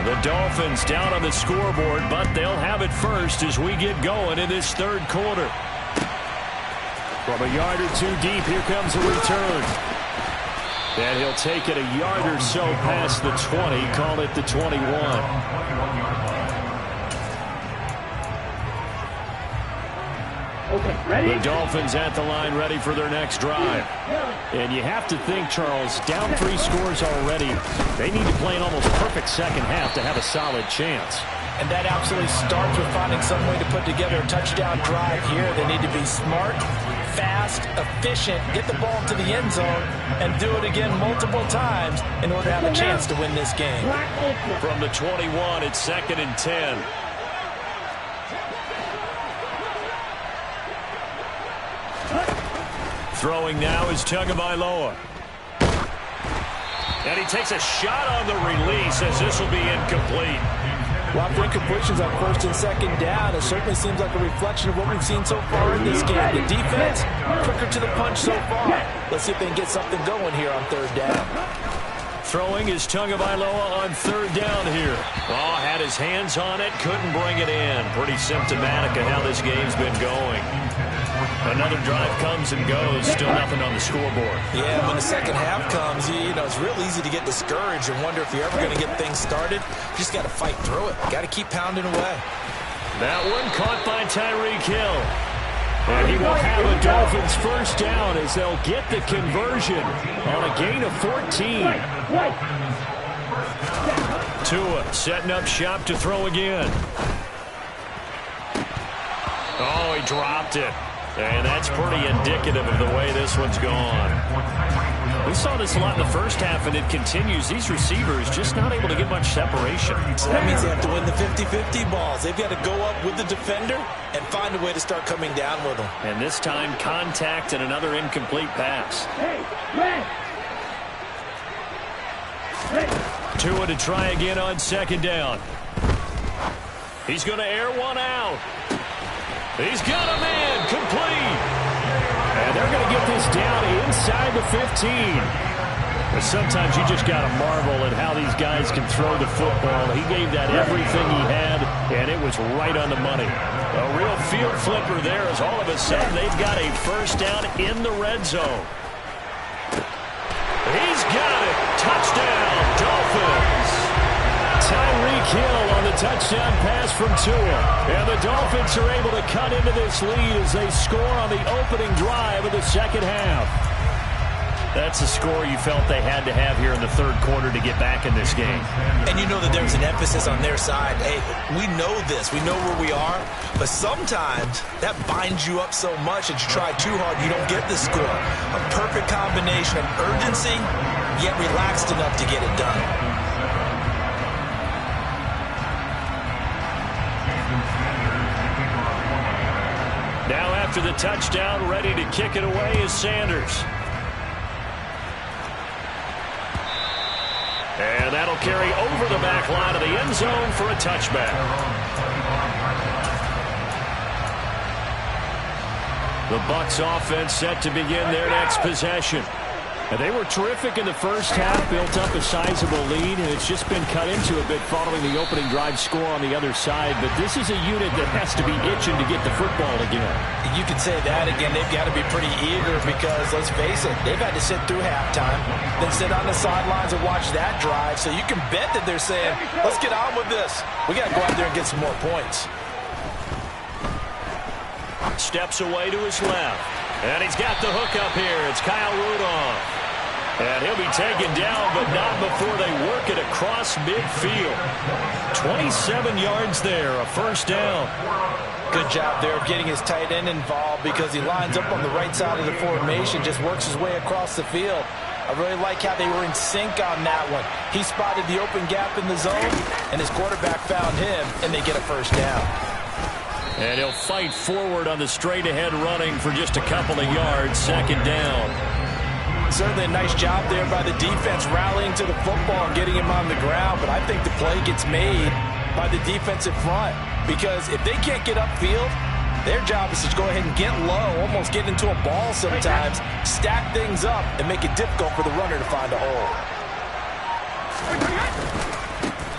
The Dolphins down on the scoreboard, but they'll have it first as we get going in this 3rd quarter. From a yard or 2 deep, here comes a return. And he'll take it a yard or so past the 20, call it the 21. The Dolphins at the line, ready for their next drive. And you have to think, Charles, down 3 scores already. They need to play an almost perfect second half to have a solid chance. And that absolutely starts with finding some way to put together a touchdown drive here. They need to be smart, fast, efficient, get the ball to the end zone, and do it again multiple times in order to have a chance to win this game. From the 21, it's 2nd and 10. Throwing now is Tagovailoa. And he takes a shot on the release as this will be incomplete. Well, after incompletions on 1st and 2nd down, it certainly seems like a reflection of what we've seen so far in this game. The defense, quicker to the punch so far. Let's see if they can get something going here on 3rd down. Throwing is Tagovailoa on 3rd down here. Oh, had his hands on it, couldn't bring it in. Pretty symptomatic of how this game's been going. Another drive comes and goes, still nothing on the scoreboard. Yeah, when the second half comes, you know, it's real easy to get discouraged and wonder if you're ever going to get things started. You just got to fight through it. Got to keep pounding away. That one caught by Tyreek Hill. And he will have a Dolphins 1st down as they'll get the conversion on a gain of 14. Tua setting up shop to throw again. Oh, he dropped it. And that's pretty indicative of the way this one's gone. We saw this a lot in the first half, and it continues. These receivers just not able to get much separation. So that means they have to win the 50-50 balls. They've got to go up with the defender and find a way to start coming down with them. And this time, contact and another incomplete pass. Tua to try again on 2nd down. He's going to air one out. He's got a man, complete. And they're going to get this down inside the 15. But sometimes you just got to marvel at how these guys can throw the football. He gave that everything he had, and it was right on the money. A real field flipper there as all of a sudden they've got a 1st down in the red zone. He's got it. Touchdown, Dolphins. Tyreek Hill on the touchdown pass from Tua. And the Dolphins are able to cut into this lead as they score on the opening drive of the second half. That's a score you felt they had to have here in the 3rd quarter to get back in this game. And you know that there's an emphasis on their side. Hey, we know this. We know where we are. But sometimes that binds you up so much that you try too hard, you don't get the score. A perfect combination of urgency, yet relaxed enough to get it done. Now after the touchdown, ready to kick it away is Sanders. And that'll carry over the back line of the end zone for a touchback. The Bucs offense set to begin their next possession. And they were terrific in the first half, built up a sizable lead, and it's just been cut into a bit following the opening drive score on the other side. But this is a unit that has to be itching to get the football again. You could say that again. They've got to be pretty eager because, let's face it, they've had to sit through halftime, then sit on the sidelines and watch that drive. So you can bet that they're saying, let's get on with this. We got to go out there and get some more points. Steps away to his left. And he's got the hook up here. It's Kyle Rudolph. And he'll be taken down, but not before they work it across midfield. 27 yards there, a 1st down. Good job there of getting his tight end involved because he lines up on the right side of the formation, just works his way across the field. I really like how they were in sync on that one. He spotted the open gap in the zone, and his quarterback found him, and they get a 1st down. And he'll fight forward on the straight-ahead running for just a couple of yards, 2nd down. Certainly a nice job there by the defense rallying to the football and getting him on the ground, but I think the play gets made by the defensive front because if they can't get upfield, their job is to go ahead and get low, almost get into a ball sometimes, stack things up, and make it difficult for the runner to find a hole.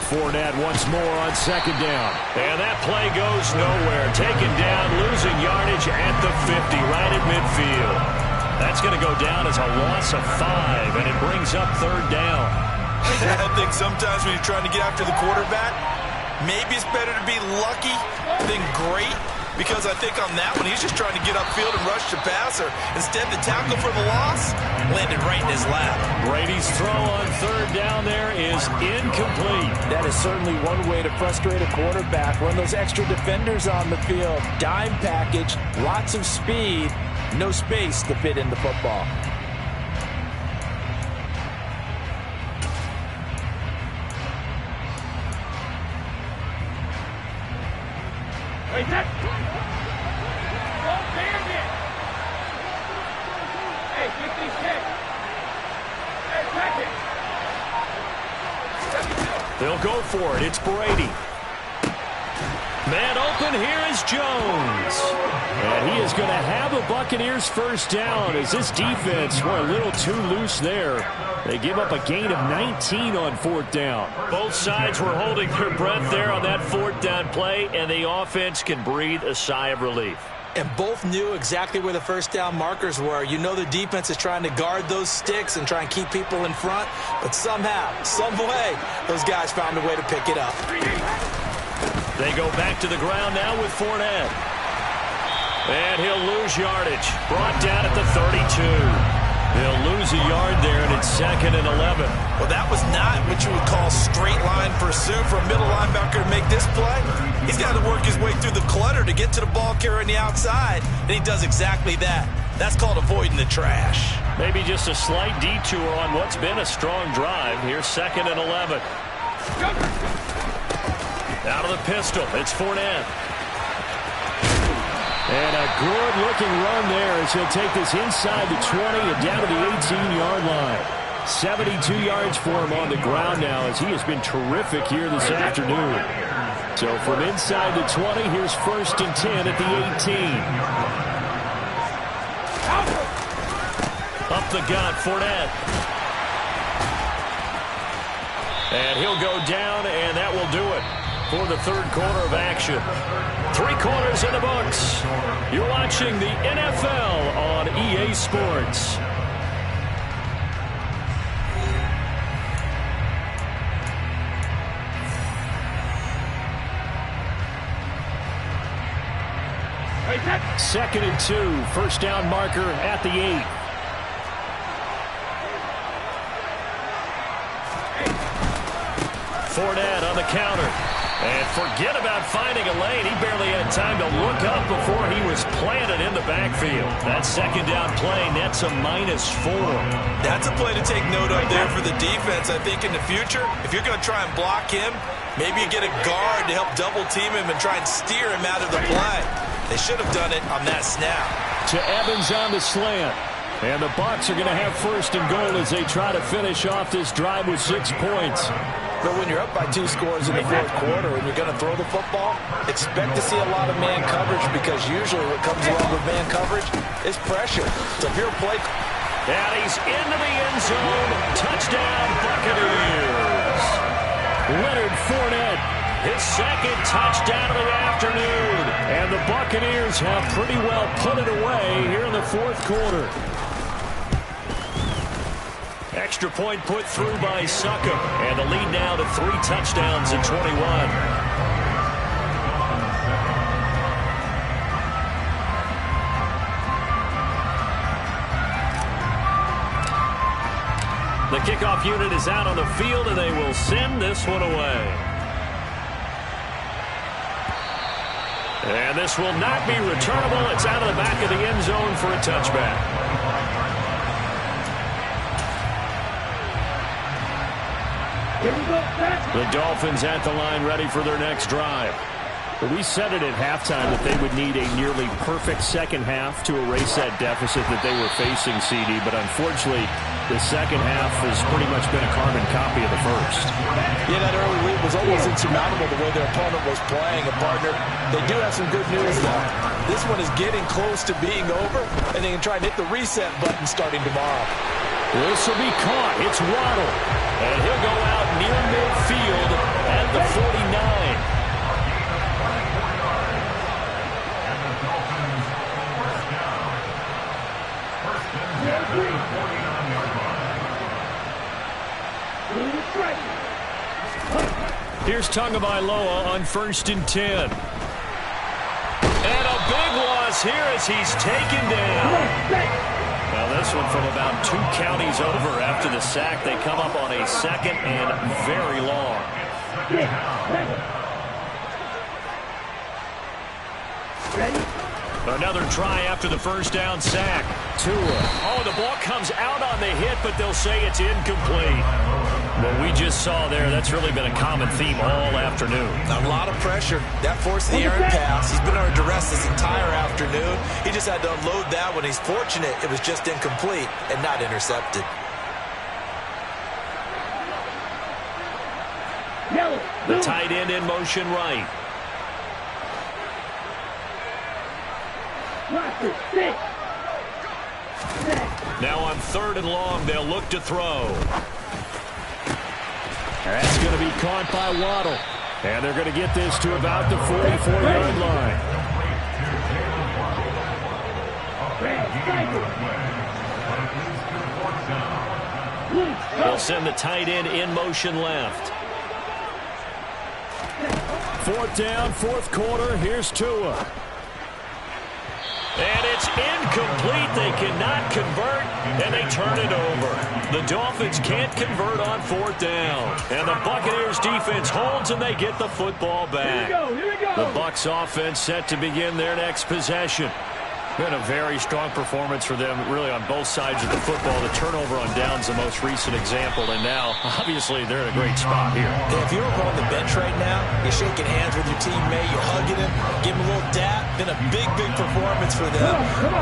Fournette once more on 2nd down. And that play goes nowhere. Taken down, losing yardage at the 50, right at midfield. That's going to go down as a loss of 5, and it brings up 3rd down. I think sometimes when you're trying to get after the quarterback, maybe it's better to be lucky than great. because I think on that one, he's just trying to get upfield and rush the passer. Instead, the tackle for the loss landed right in his lap. Brady's throw on third down there is incomplete. That is certainly one way to frustrate a quarterback. Run those extra defenders on the field. Dime package, lots of speed, no space to fit in the football. Hey, that's... Don't band it! Hey, get these kicks! Hey, check it! They'll go for it. It's Brady. Man open, here is Jones. And he is going to have a Buccaneers first down as this defense were a little too loose there. They give up a gain of 19 on fourth down. Both sides were holding their breath there on that fourth down play, and the offense can breathe a sigh of relief. And both knew exactly where the first down markers were. You know the defense is trying to guard those sticks and try and keep people in front, but somehow, some way, those guys found a way to pick it up. They go back to the ground now with Fournette. And he'll lose yardage. Brought down at the 32. He'll lose a yard there, and it's 2nd and 11. Well, that was not what you would call straight line pursuit for a middle linebacker to make this play. He's got to work his way through the clutter to get to the ball carrier on the outside, and he does exactly that. That's called avoiding the trash. Maybe just a slight detour on what's been a strong drive. Here's 2nd and 11. Out of the pistol, it's Fournette. And a good-looking run there as he'll take this inside the 20 and down to the 18-yard line. 72 yards for him on the ground now as he has been terrific here this afternoon. So from inside the 20, here's 1st and 10 at the 18. Up the gut, Fournette. And he'll go down, and that will do it for the third quarter of action. 3 quarters in the books. You're watching the NFL on EA Sports. Second and 2. First down marker at the 8. Fournette on the counter. And forget about finding a lane. He barely had time to look up before he was planted in the backfield. That second down play nets a -4. That's a play to take note of there for the defense. I think in the future, if you're going to try and block him, maybe you get a guard to help double team him and try and steer him out of the play. They should have done it on that snap. To Evans on the slant. And the Bucs are going to have 1st and goal as they try to finish off this drive with 6 points. But when you're up by 2 scores in the fourth quarter and you're going to throw the football, expect to see a lot of man coverage because usually what comes along with man coverage is pressure. So if you're a play... And he's into the end zone. Touchdown, Buccaneers. Leonard Fournette, his 2nd touchdown of the afternoon. And the Buccaneers have pretty well put it away here in the fourth quarter. Extra point put through by Succop. And the lead now to 3 touchdowns in 21. The kickoff unit is out on the field, and they will send this one away. And this will not be returnable. It's out of the back of the end zone for a touchback. The Dolphins at the line ready for their next drive. We said it at halftime that they would need a nearly perfect second half to erase that deficit that they were facing, CD, but unfortunately the second half has pretty much been a carbon copy of the first. Yeah, that early lead was almost insurmountable the way their opponent was playing. And, partner, they do have some good news, though. This one is getting close to being over, and they can try and hit the reset button starting tomorrow. This will be caught. It's Waddle. And he'll go out near midfield at the 49. Here's Tagovailoa on 1st and 10. And a loss here as he's taken down. Well, this one from about 2 counties over after the sack. They come up on a 2nd and very long. Another try after the first down sack. Tua. Oh, the ball comes out on the hit, but they'll say it's incomplete. What we just saw there, that's really been a common theme all afternoon. A lot of pressure. That forced the errant pass. He's been under duress this entire afternoon. He just had to unload that one. He's fortunate it was just incomplete and not intercepted. The tight end in motion right. Now on 3rd and long, they'll look to throw. That's going to be caught by Waddle. And they're going to get this to about the 44-yard line. They'll send the tight end in motion left. 4th down, 4th quarter. Here's Tua. And it's incomplete. They cannot convert, and they turn it over. The Dolphins can't convert on 4th down. And the Buccaneers defense holds, and they get the football back. The Bucs offense set to begin their next possession. Been a very strong performance for them, really, on both sides of the football. The turnover on downs the most recent example, and now, obviously, they're in a great spot here. Yeah, if you're on the bench right now, you're shaking hands with your teammate, you're hugging him, give him a little dap. Been a big, big performance for them.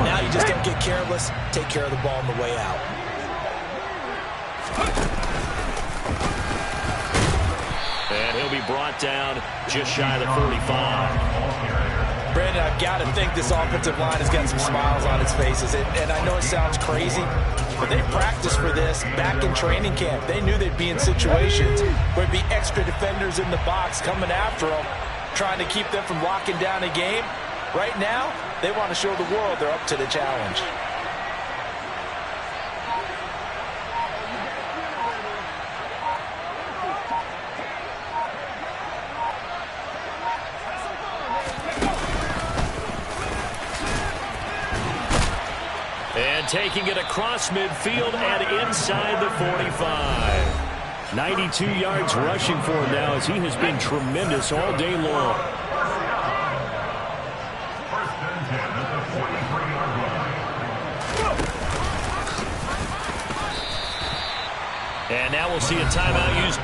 Now you just don't get careless. Take care of the ball on the way out. And he'll be brought down just shy of the 45. Brandon, I've got to think this offensive line has got some smiles on its faces. And I know it sounds crazy, but they practiced for this back in training camp. They knew they'd be in situations where there'd be extra defenders in the box coming after them, trying to keep them from locking down a game. Right now, they want to show the world they're up to the challenge. And taking it across midfield and inside the 45. 92 yards rushing for him now as he has been tremendous all day long. And now we'll see a timeout used.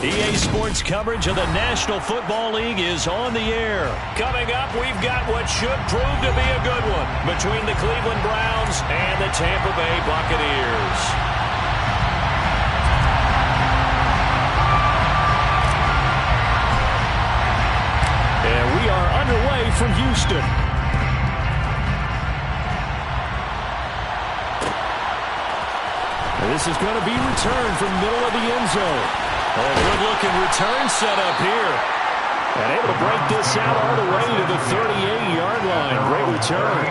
EA Sports coverage of the National Football League is on the air. Coming up, we've got what should prove to be a good one between the Cleveland Browns and the Tampa Bay Buccaneers. And we are underway from Houston. This is going to be returned from the middle of the end zone. A good-looking return set up here. And able to break this out all the way to the 38-yard line. Great return.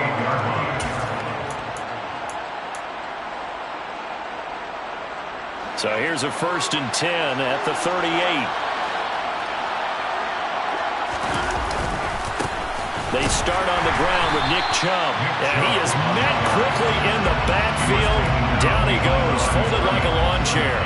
So here's a 1st and 10 at the 38. They start on the ground with Nick Chubb. And he is met quickly in the backfield. Down he goes, folded like a lawn chair.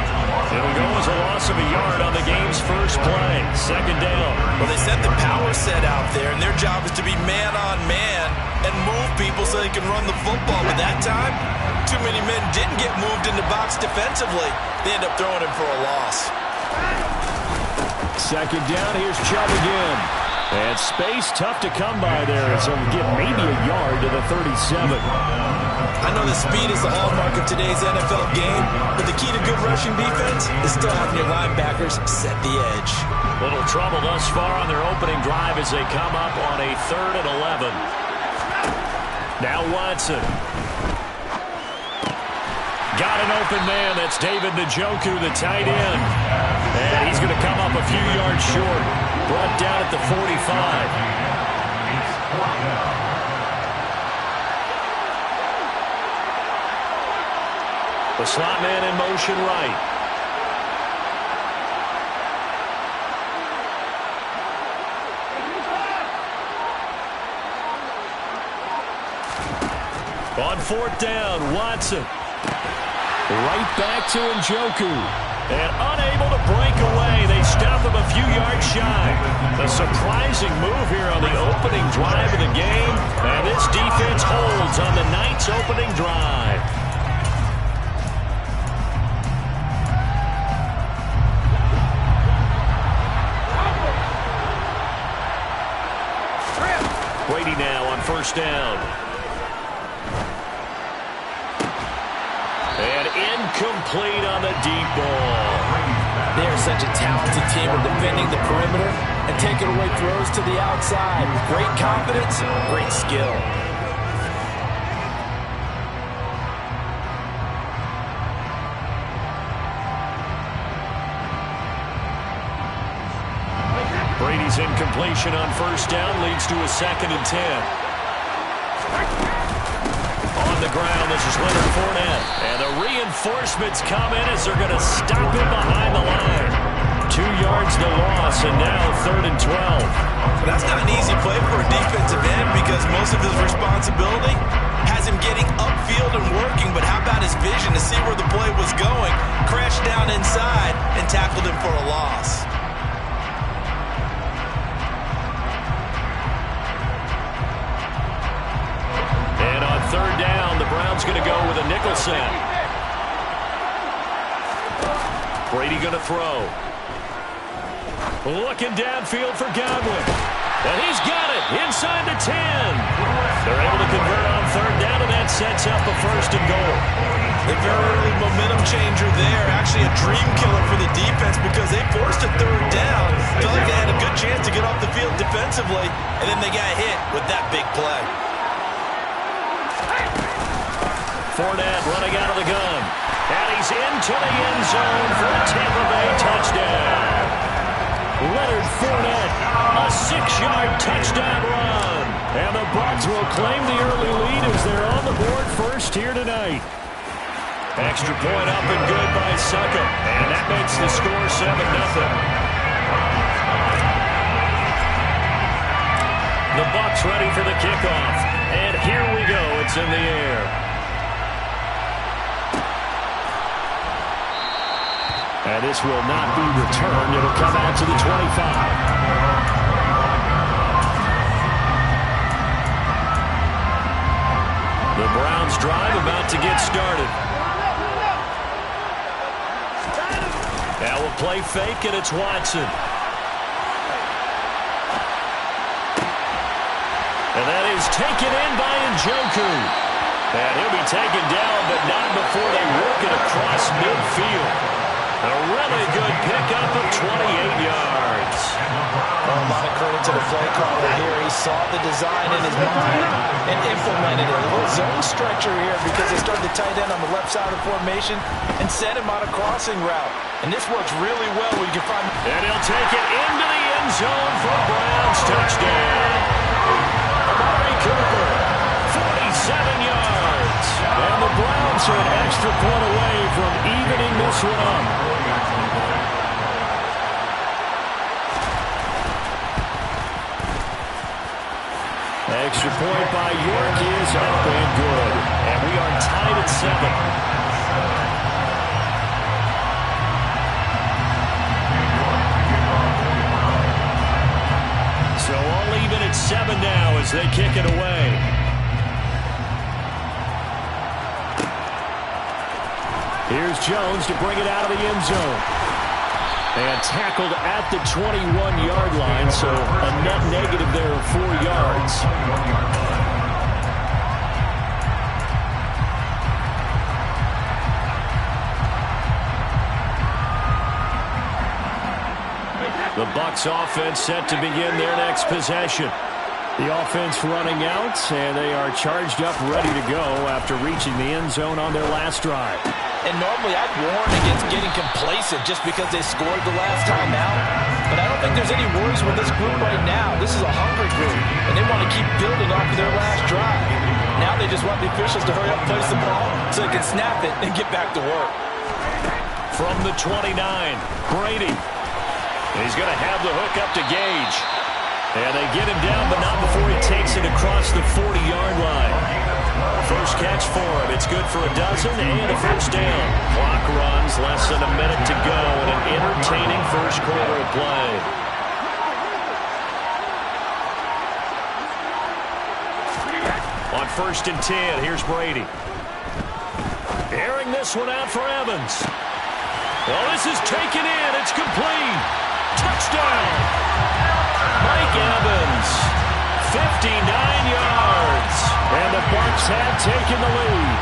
It'll go as a loss of a yard on the game's first play. 2nd down. Well, they set the power set out there, and their job is to be man-on-man and move people so they can run the football. But that time, too many men didn't get moved in the box defensively. They end up throwing him for a loss. 2nd down, here's Chubb again. And space tough to come by there. So we get maybe a yard to the 37. I know the speed is the hallmark of today's NFL game, but the key to good rushing defense is still having your linebackers set the edge. Little trouble thus far on their opening drive as they come up on a 3rd and 11. Now Watson. Got an open man. That's David Njoku, the tight end. And he's going to come up a few yards short. Brought down at the 45. The slot man in motion right. On 4th down, Watson. Right back to Njoku. And unable to break away. They stop him a few yards shy. A surprising move here on the opening drive of the game. And this defense holds on the night's opening drive. Brady now on 1st down. And incomplete on the deep ball. They are such a talented team at defending the perimeter and taking away throws to the outside. Great confidence, great skill. Brady's incompletion on 1st down leads to a 2nd and 10. On the ground, this is Leonard Fournette. And the reinforcements come in as they're going to stop him behind the line. 2 yards the loss, and now 3rd and 12. That's not an easy play for a defensive end because most of his responsibility has him getting upfield and working, but how about his vision to see where the play was going, crashed down inside, and tackled him for a loss. And on 3rd down, the Browns going to go with a nickel set. Brady going to throw. Looking downfield for Godwin. And he's got it inside the 10. They're able to convert on 3rd down, and that sets up a 1st and goal. A very early momentum changer there. Actually a dream killer for the defense because they forced a 3rd down. Felt like they had a good chance to get off the field defensively, and then they got hit with that big play. Fournette running out of the gun. And he's into the end zone for a Tampa Bay touchdown. Leonard Fournette, a 6-yard touchdown run. And the Bucs will claim the early lead as they're on the board first here tonight. Extra point up and good by Succop. And that makes the score 7-0. The Bucs ready for the kickoff. And here we go. It's in the air. And this will not be returned. It'll come out to the 25. The Browns drive about to get started. Now we'll play fake, and it's Watson. And that is taken in by Njoku. And he'll be taken down, but not before they work it across midfield. A really good pickup of 28 yards. Well, a lot of credit to the play caller here. He saw the design in his mind and implemented it. A little zone stretcher here because they started to tight end on the left side of the formation and sent him on a crossing route. And this works really well when you can find... And he'll take it into the end zone for Browns touchdown. Amari Cooper, 47 yards. And the Browns are an extra point away from evening this one up. Extra point by York is up and good. And we are tied at 7. So all even at 7 now as they kick it away. Here's Jones to bring it out of the end zone. And tackled at the 21-yard line, so a net negative there of 4 yards. The Bucs offense set to begin their next possession. The offense running out, and they are charged up, ready to go after reaching the end zone on their last drive. And normally I'd warn against getting complacent just because they scored the last time out. But I don't think there's any worries with this group right now. This is a hungry group, and they want to keep building off of their last drive. Now they just want the officials to hurry up, place the ball, so they can snap it and get back to work. From the 29, Brady. He's going to have the hook up to Gage. And they get him down, but not before he takes it across the 40-yard line. First catch for him. It's good for a dozen and a first down. Clock runs, less than a minute to go, and an entertaining first quarter of play. On 1st and 10, here's Brady. Airing this one out for Evans. Well, this is taken in. It's complete. Touchdown. Mike Evans, 59 yards, and the Bucs have taken the lead.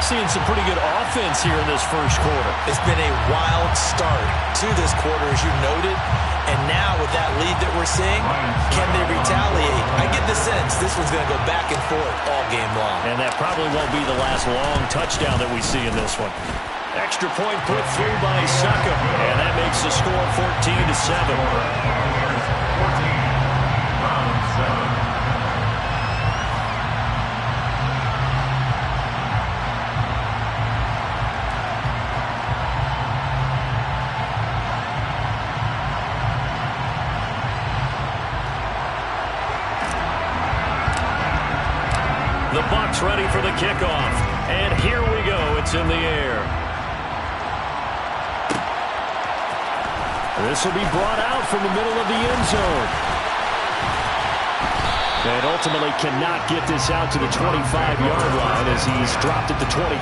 Seeing some pretty good offense here in this first quarter. It's been a wild start to this quarter, as you noted, and now with that lead that we're seeing, can they retaliate? I get the sense this one's going to go back and forth all game long. And that probably won't be the last long touchdown that we see in this one. Extra point put through by Saka, and that makes the score 14-7. The Bucs ready for the kickoff, and here we go. It's in the air. This will be brought out from the middle of the end zone. And ultimately cannot get this out to the 25-yard line as he's dropped at the 23.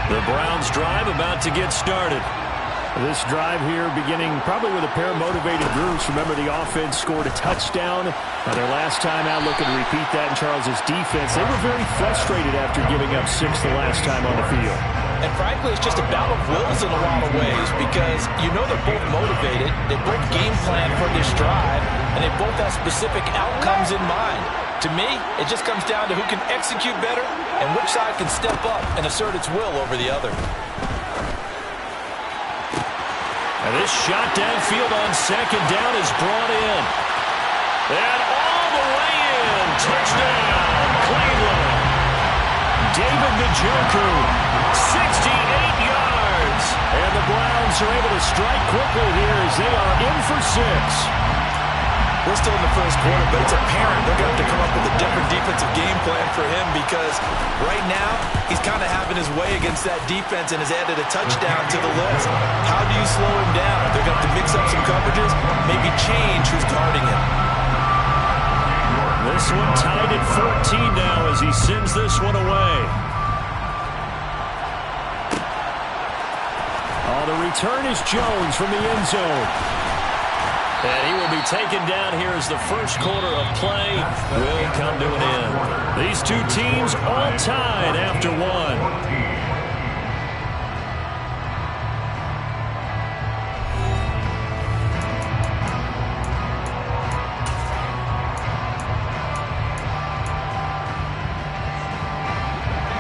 The Browns drive about to get started. This drive here beginning probably with a pair of motivated groups. Remember, the offense scored a touchdown. Now their last time out, looking to repeat that in Charles's defense. They were very frustrated after giving up 6 the last time on the field. And frankly, it's just a battle of wills in a lot of ways because you know they're both motivated. They both game plan for this drive, and they both have specific outcomes in mind. To me, it just comes down to who can execute better and which side can step up and assert its will over the other. And this shot downfield on second down is brought in. And all the way in. Touchdown, Cleveland. David Njoku, 68 yards. And the Browns are able to strike quickly here as they are in for 6. we're still in the first quarter, but it's apparent they're going to have to come up with a different defensive game plan for him because right now he's kind of having his way against that defense and has added a touchdown to the list. How do you slow him down? They're going to have to mix up some coverages, maybe change who's guarding him. This one tied at 14 now as he sends this one away. The return is Jones from the end zone. And he will be taken down here as the first quarter of play will come to an end. These two teams all tied after one.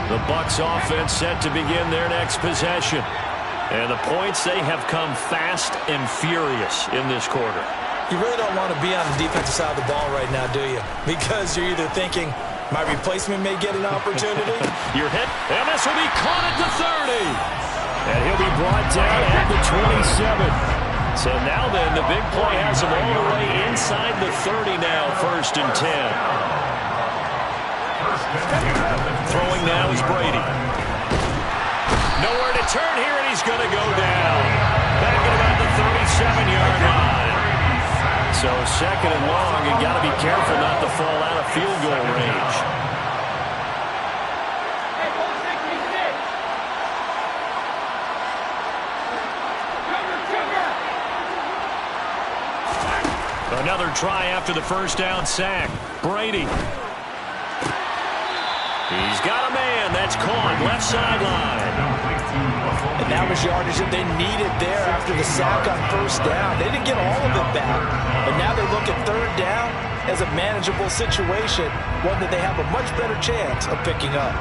The Bucs offense set to begin their next possession. And the points, they have come fast and furious in this quarter. You really don't want to be on the defensive side of the ball right now, do you? Because you're either thinking, my replacement may get an opportunity. You're hit, and this will be caught at the 30. And he'll be brought down at the 27. So now then, the big play has him all the way inside the 30 now, 1st and 10. Throwing now is Brady. Nowhere to turn here, and he's going to go down. Back at about the 37-yard line. So 2nd and long, you got to be careful not to fall out of field goal range. Another try after the first down sack. Brady. He's got a man. That's caught. Left sideline. And that was yardage that they needed there after the sack on 1st down. They didn't get all of it back. But now they look at 3rd down as a manageable situation, one that they have a much better chance of picking up.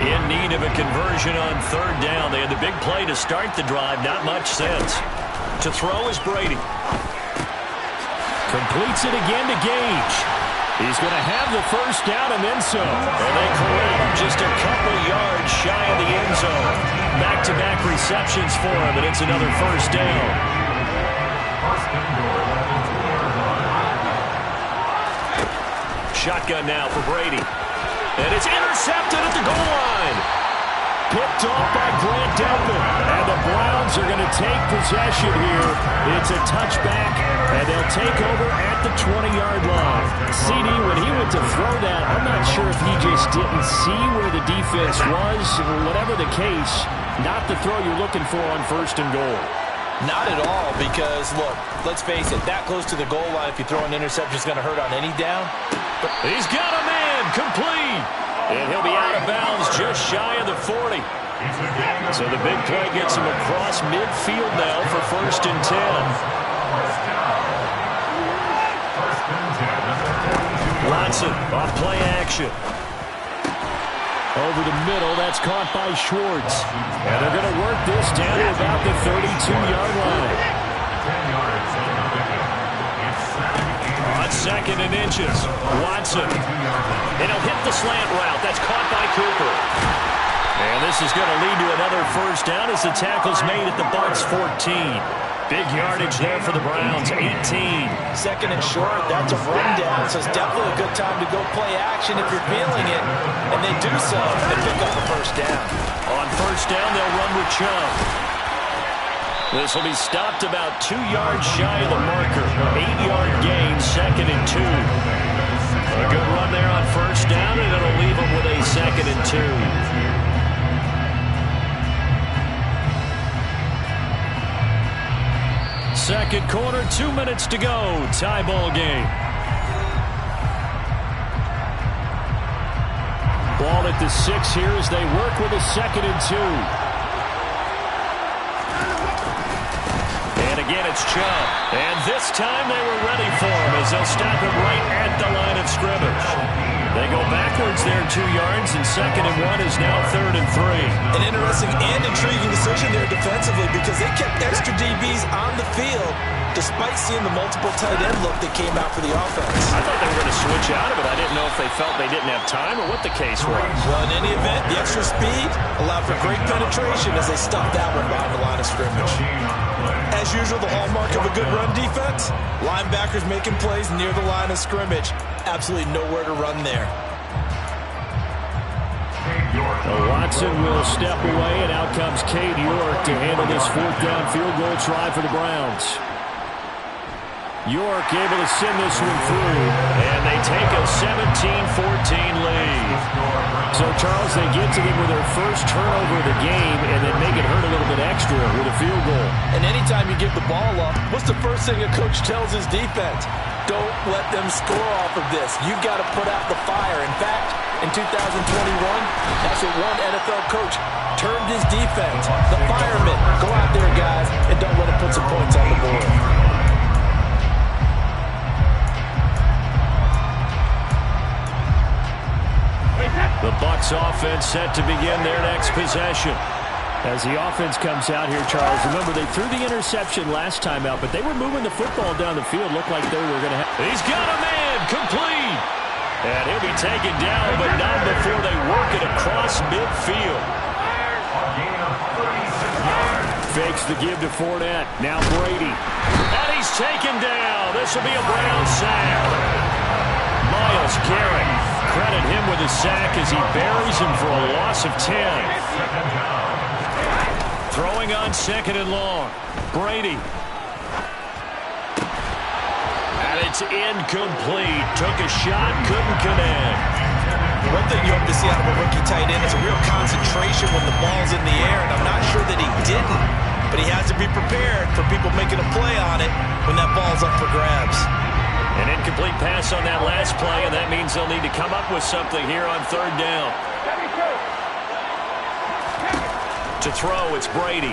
In need of a conversion on 3rd down. They had the big play to start the drive. Not much sense. To throw is Brady. Completes it again to Gage. He's going to have the 1st down and then some. And they corral him just a couple yards shy of the end zone. Back-to-back receptions for him, and it's another 1st down. Shotgun now for Brady. And it's intercepted at the goal line. Picked off by Grant Delpit. And the Browns are going to take possession here. It's a touchback, and they'll take over at the 20-yard line. CD, when he went to throw that, I'm not sure if he just didn't see where the defense was. Whatever the case, not the throw you're looking for on 1st and goal. Not at all, because, look, let's face it, that close to the goal line, if you throw an interception, is going to hurt on any down. But he's got a man, complete. And he'll be out of bounds just shy of the 40. So the big play gets him across midfield now for 1st and 10. Watson off play action. Over the middle, that's caught by Schwartz. And they're going to work this down to about the 32-yard line. On 2nd and inches, Watson. And he'll hit the slant route. That's caught by Cooper. And this is going to lead to another 1st down as the tackle's made at the Bucs 14. Big yardage there for the Browns, 18. 2nd and short, that's a rundown. So it's definitely a good time to go play action if you're feeling it. And they do so and pick up the 1st down. On 1st down, they'll run with Chubb. This will be stopped about 2 yards shy of the marker. 8-yard gain, 2nd and 2. A good run there on 1st down, and it'll leave them with a 2nd and 2. Second quarter, 2 minutes to go. Tie ball game. Ball at the 6 here as they work with a 2nd and 2. And again, it's Chubb. And this time they were ready for him as they'll stop him right at the line of scrimmage. They go backwards there 2 yards, and 2nd and 1 is now 3rd and 3. An interesting and intriguing decision there defensively because they kept extra DBs on the field despite seeing the multiple tight end look that came out for the offense. I thought they were going to switch out of it. I didn't know if they felt they didn't have time or what the case was. Well, in any event, the extra speed allowed for great penetration as they stuffed that one behind the line of scrimmage. As usual, the hallmark of a good run defense, linebackers making plays near the line of scrimmage. Absolutely nowhere to run there. Watson will step away, and out comes Cade York to handle this 4th down field goal try for the Browns. York able to send this one through, and they take a 17-14 lead. So, Charles, they get to them with their first turnover of the game and then make it hurt a little bit extra with a field goal. And anytime you give the ball up, what's the first thing a coach tells his defense? Don't let them score off of this. You've got to put out the fire. In fact, in 2021, that's what one NFL coach termed his defense. The firemen. Go out there, guys, and don't let them put some points on the board. The Bucs offense set to begin their next possession. As the offense comes out here, Charles, remember they threw the interception last time out, but they were moving the football down the field. Looked like they were going to have... He's got a man, complete. And he'll be taken down, but not before they work it across midfield. Fakes the give to Fournette. Now Brady. And he's taken down. This will be a Brown sack. Myles Garrett. Credit him with a sack as he buries him for a loss of 10. Throwing on 2nd and long. Brady. And it's incomplete. Took a shot, couldn't connect. One thing you hope to see out of a rookie tight end is a real concentration when the ball's in the air, and I'm not sure that he didn't. But he has to be prepared for people making a play on it when that ball's up for grabs. An incomplete pass on that last play, and that means they'll need to come up with something here on 3rd down. To throw, it's Brady.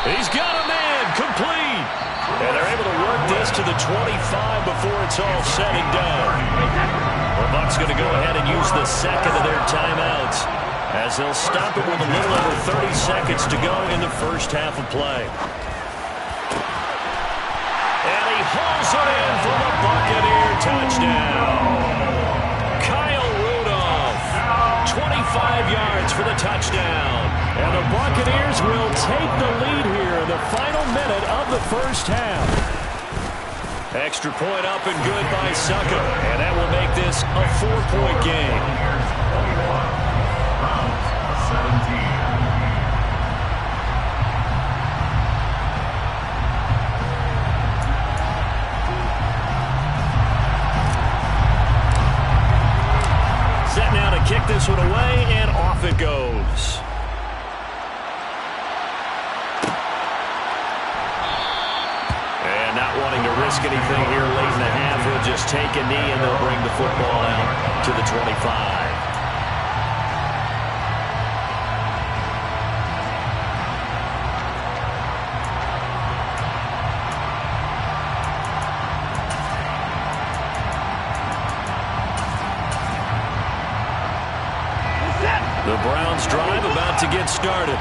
He's got a man, complete. And they're able to work this to the 25 before it's all said and done. The Bucs going to go ahead and use the 2nd of their timeouts as they'll stop it with a little over 30 seconds to go in the first half of play. And he hauls it in for the Buccaneer touchdown. Kyle Rudolph, 25 yards for the touchdown. And the Buccaneers will take the lead here in the final minute of the first half. Extra point up and good by Succop. And that will make this a 4-point game. 17. Set now to kick this one away, and off it goes. And not wanting to risk anything here late in the half, he'll just take a knee, and they'll bring the football out to the 25. The Browns drive about to get started.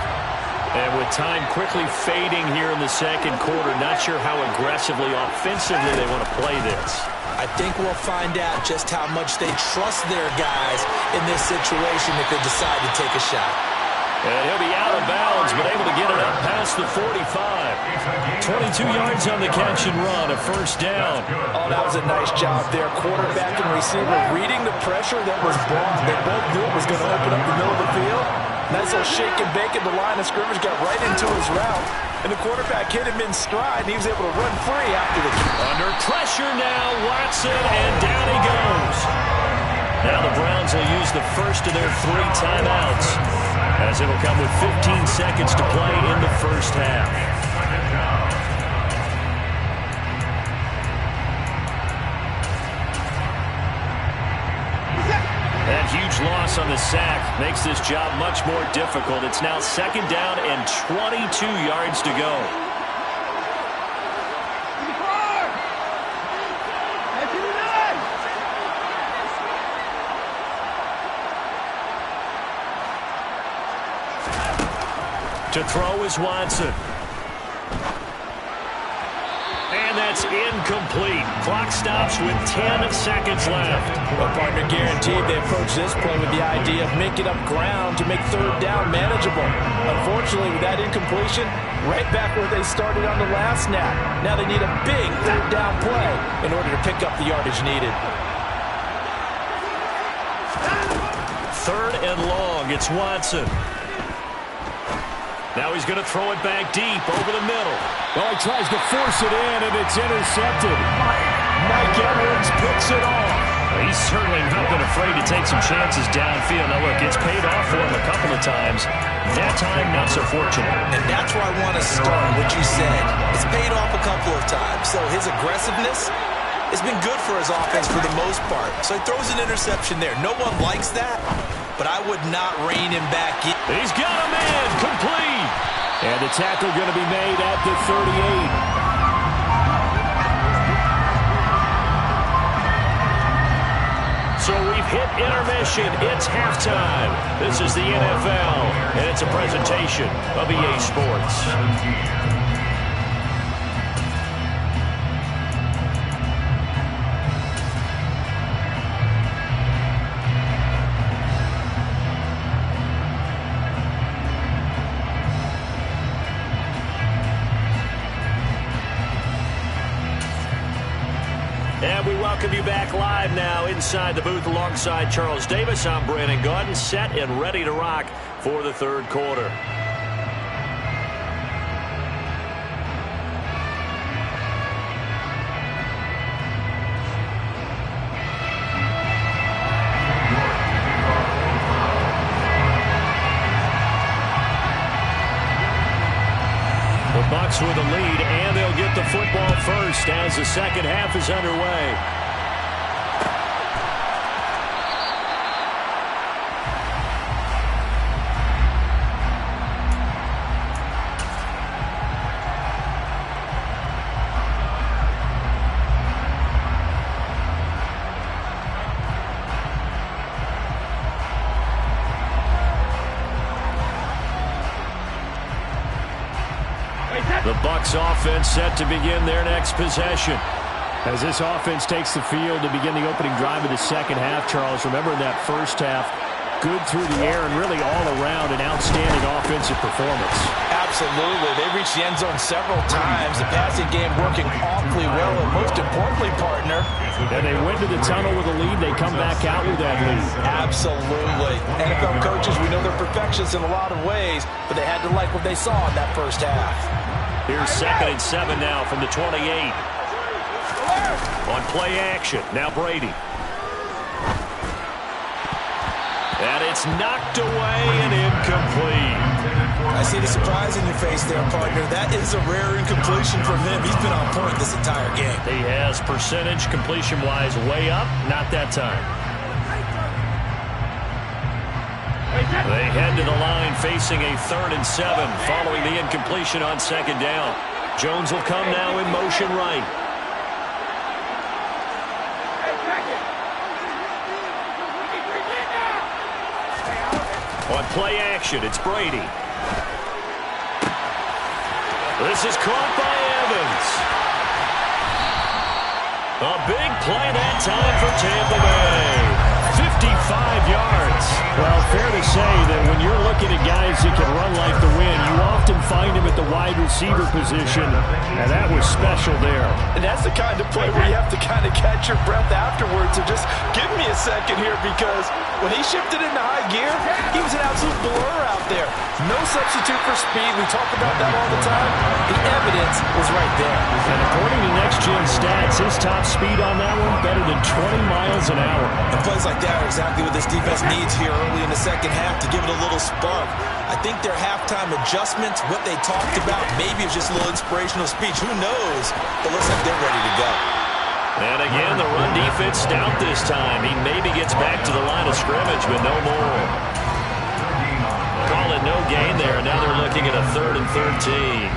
And with time quickly fading here in the 2nd quarter, not sure how aggressively, offensively they want to play this. I think we'll find out just how much they trust their guys in this situation if they decide to take a shot. And he'll be out of bounds, but able to get it up past the 45. 22 yards on the catch and run, a 1st down. Oh, that was a nice job there. Quarterback and receiver reading the pressure that was brought. They both knew it was going to open up the middle of the field. Nice little shake and bake at the line of scrimmage, got right into his route. And the quarterback hit him in stride, and he was able to run free after the kick. Under pressure now, Watson, and down he goes. Now the Browns will use the first of their 3 timeouts, as it'll come with 15 seconds to play in the first half. That huge loss on the sack makes this job much more difficult. It's now 2nd down and 22 yards to go. To throw is Watson. And that's incomplete. Clock stops with 10 seconds left. Well, partner, guaranteed they approach this play with the idea of making up ground to make third down manageable. Unfortunately, with that incompletion, right back where they started on the last snap. Now they need a big third down play in order to pick up the yardage needed. Third and long. It's Watson. Now he's going to throw it back deep over the middle. Well, he tries to force it in, and it's intercepted. Mike Edwards picks it off. He's certainly not been afraid to take some chances downfield. Now, look, it's paid off for him a couple of times. That time, not so fortunate. And that's where I want to start, what you said. It's paid off a couple of times. So his aggressiveness has been good for his offense for the most part. So he throws an interception there. No one likes that, but I would not rein him back in. He's got a man, complete. And the tackle going to be made at the 38. So we've hit intermission. It's halftime. This is the NFL, and it's a presentation of EA Sports. And we welcome you back live now inside the booth alongside Charles Davis. I'm Brandon Gaudin, set and ready to rock for the third quarter. The Bucs with the lead, and they'll get the football first as the second half is underway. The Bucs offense set to begin their next possession. As this offense takes the field to begin the opening drive of the second half, Charles, remember in that first half, good through the air and really all around an outstanding offensive performance. Absolutely. They reached the end zone several times. The passing game working awfully well, and most importantly, partner, and they went to the tunnel with a lead. They come back out with that lead. Absolutely. NFL coaches, we know they're perfectionists in a lot of ways, but they had to like what they saw in that first half. Here's 2nd and 7 now from the 28. On play action, now Brady. And it's knocked away and incomplete. I see the surprise in your face there, partner. That is a rare incompletion from him. He's been on point this entire game. He has percentage completion-wise way up, not that time. They head to the line facing a 3rd and 7 following the incompletion on 2nd down. Jones will come now in motion right. On play action, it's Brady. This is caught by Evans. A big play that time for Tampa Bay. 55 yards. Well, fair to say that when you're looking at guys that can run like the wind, you often find them at the wide receiver position, and that was special there. And that's the kind of play where you have to kind of catch your breath afterwards and just give me a second here, because when he shifted into high gear, he was an absolute blur out there. No substitute for speed. We talk about that all the time. The evidence was right there. And according to Next Gen Stats, his top speed on that one better than 20 miles an hour. And plays like that are exactly what this defense needs here early in the second half to give it a little spark. I think their halftime adjustments, what they talked about, maybe it's just a little inspirational speech. Who knows? But looks like they're ready to go. And again, the run defense stout this time. He maybe gets back to the line of scrimmage, but no more. Call it no gain there. Now they're looking at a 3rd and 13.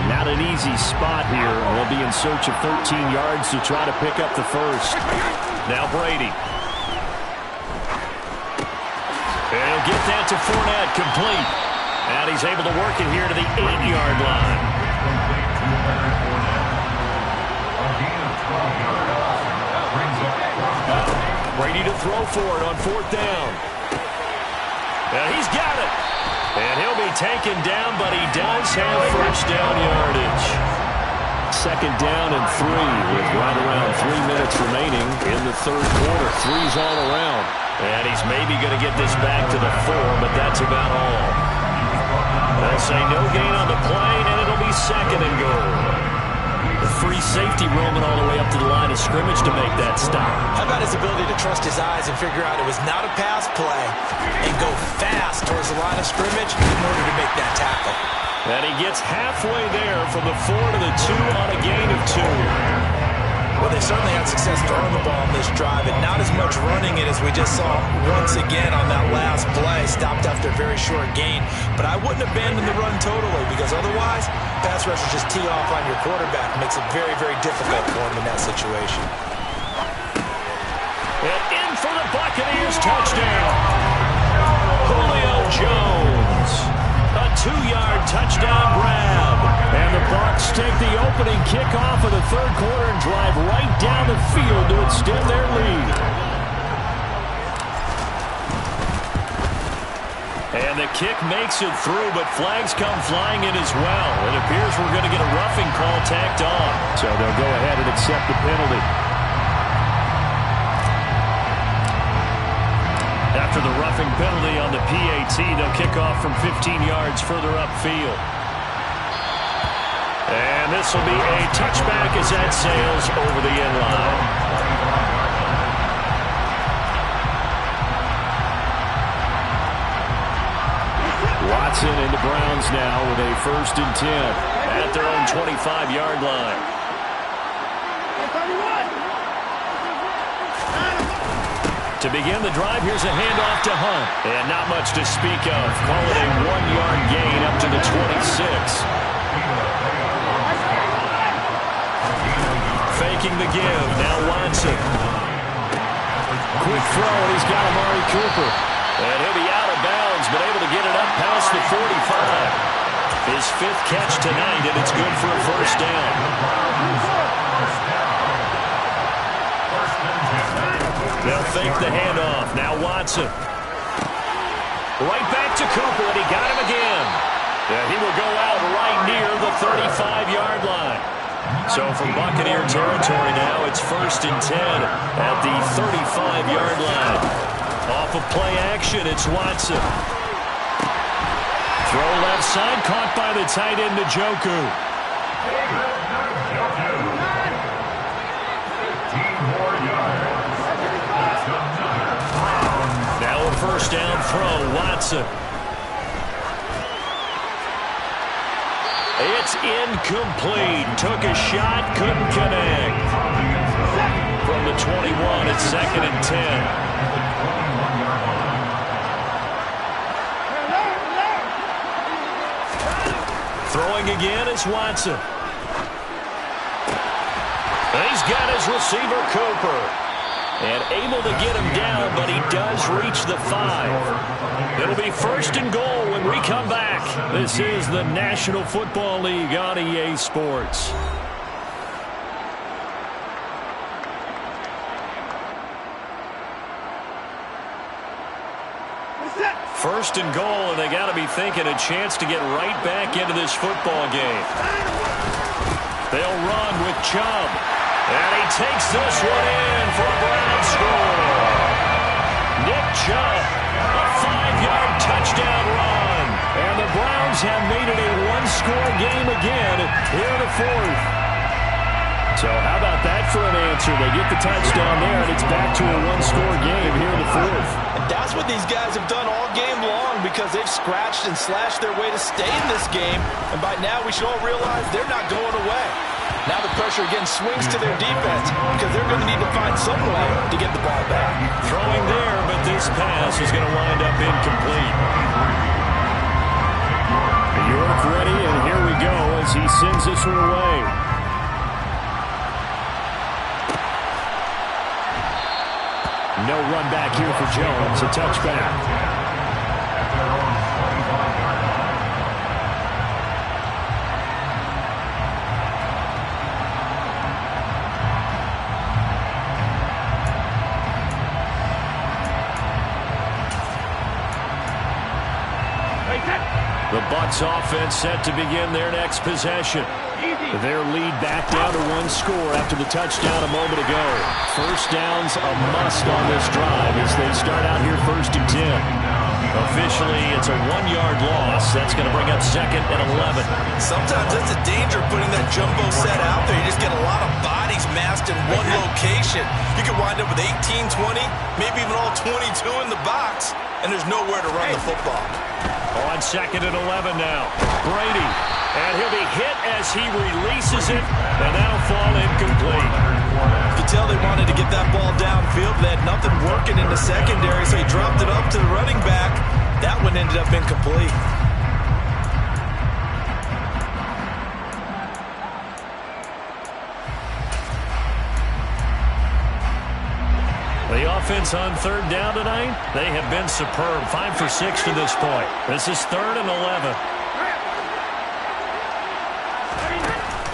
Not an easy spot here. They'll be in search of 13 yards to try to pick up the first. Now Brady. And he'll get that to Fournette, complete. And he's able to work it here to the 8-yard line. Brady to throw for it on 4th down. And he's got it. And he'll be taken down, but he does have first down yardage. 2nd down and 3 with right around 3 minutes remaining in the 3rd quarter. 3's all around. And he's maybe going to get this back to the 4, but that's about all. They'll say no gain on the play, and it'll be 2nd and goal. The free safety roaming all the way up to the line of scrimmage to make that stop. How about his ability to trust his eyes and figure out it was not a pass play and go fast towards the line of scrimmage in order to make that tackle. And he gets halfway there from the 4 to the 2 on a gain of 2. Well, they certainly had success throwing the ball on this drive and not as much running it as we just saw once again on that last play. Stopped after a very short gain. But I wouldn't abandon the run totally because otherwise, pass rushers just tee off on your quarterback. Makes it very, very difficult for him in that situation. And in for the Buccaneers touchdown. Julio Jones. A 2-yard touchdown grab. And the Bucs take the opening kickoff of the 3rd quarter and drive right down the field to extend their lead. And the kick makes it through, but flags come flying in as well. It appears we're going to get a roughing call tacked on. So they'll go ahead and accept the penalty. After the roughing penalty on the PAT, they'll kick off from 15 yards further upfield. And this will be a touchback as that sails over the end line. Watson and the Browns now with a 1st and 10 at their own 25-yard line. To begin the drive, here's a handoff to Hunt. And not much to speak of. Call it a 1-yard gain up to the 26. Faking the give. Now Watson. Quick throw, and he's got Amari Cooper. And he'll be out of bounds, but able to get it up past the 45. His 5th catch tonight, and it's good for a 1st down. They'll fake the handoff. Now Watson. Right back to Cooper, and he got him again. And he will go out right near the 35-yard line. So from Buccaneer territory now, it's 1st and 10 at the 35-yard line. Off of play action, it's Watson. Throw left side, caught by the tight end, Njoku. Now a 1st down throw, Watson. It's incomplete. Took a shot, couldn't connect. From the 21, it's 2nd and 10. Throwing again is Watson. He's got his receiver, Cooper. And able to get him down, but he does reach the 5. It'll be 1st and goal when we come back. This is the National Football League on EA Sports. First and goal, and they got to be thinking a chance to get right back into this football game. They'll run with Chubb. And he takes this one in for a Brown score. Nick Chubb, a 5-yard touchdown run. And the Browns have made it a 1-score game again here in the 4th. So how about that for an answer? They get the touchdown there, and it's back to a 1-score game here in the 4th. And that's what these guys have done all game long because they've scratched and slashed their way to stay in this game. And by now we should all realize they're not going away. Now the pressure again swings to their defense because they're going to need to find some way to get the ball back. Throwing there, but this pass is going to wind up incomplete. York ready, and here we go as he sends this one away. No run back here for Jones, a touchback. Bucs offense set to begin their next possession. Their lead back down to one score after the touchdown a moment ago. First down's a must on this drive as they start out here 1st and 10. Officially, it's a 1-yard loss. That's going to bring up 2nd and 11. Sometimes that's a danger putting that jumbo set out there. You just get a lot of bodies massed in one location. You could wind up with 18, 20, maybe even all 22 in the box, and there's nowhere to run the football. On 2nd and 11 now. Brady. And he'll be hit as he releases it, and that'll fall incomplete. You could tell they wanted to get that ball downfield. They had nothing working in the secondary, so he dropped it up to the running back. That one ended up incomplete. The offense on 3rd down tonight, they have been superb. 5 for 6 to this point. This is 3rd and 11.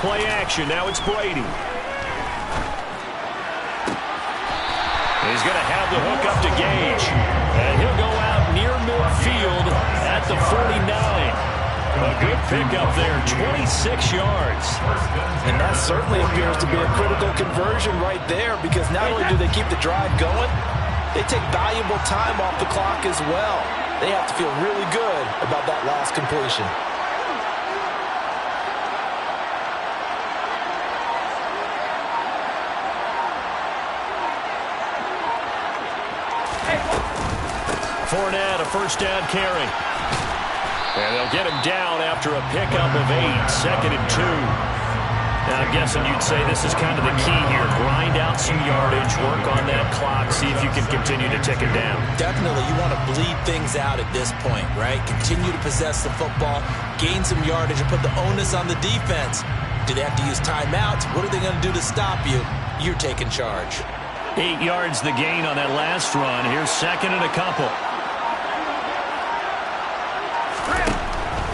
Play action. Now it's Brady. He's going to have the hook up to Gage. And he'll go out near midfield at the 49. A good pickup there, 26 yards. And that certainly appears to be a critical conversion right there, because not only do they keep the drive going, they take valuable time off the clock as well. They have to feel really good about that last completion. Fournette, a 1st down carry. And they'll get him down after a pickup of 8, 2nd and 2. Now, I'm guessing you'd say this is kind of the key here. Grind out some yardage, work on that clock, see if you can continue to tick it down. Definitely, you want to bleed things out at this point, right? Continue to possess the football, gain some yardage, and put the onus on the defense. Do they have to use timeouts? What are they going to do to stop you? You're taking charge. 8 yards the gain on that last run. Here's 2nd and a couple.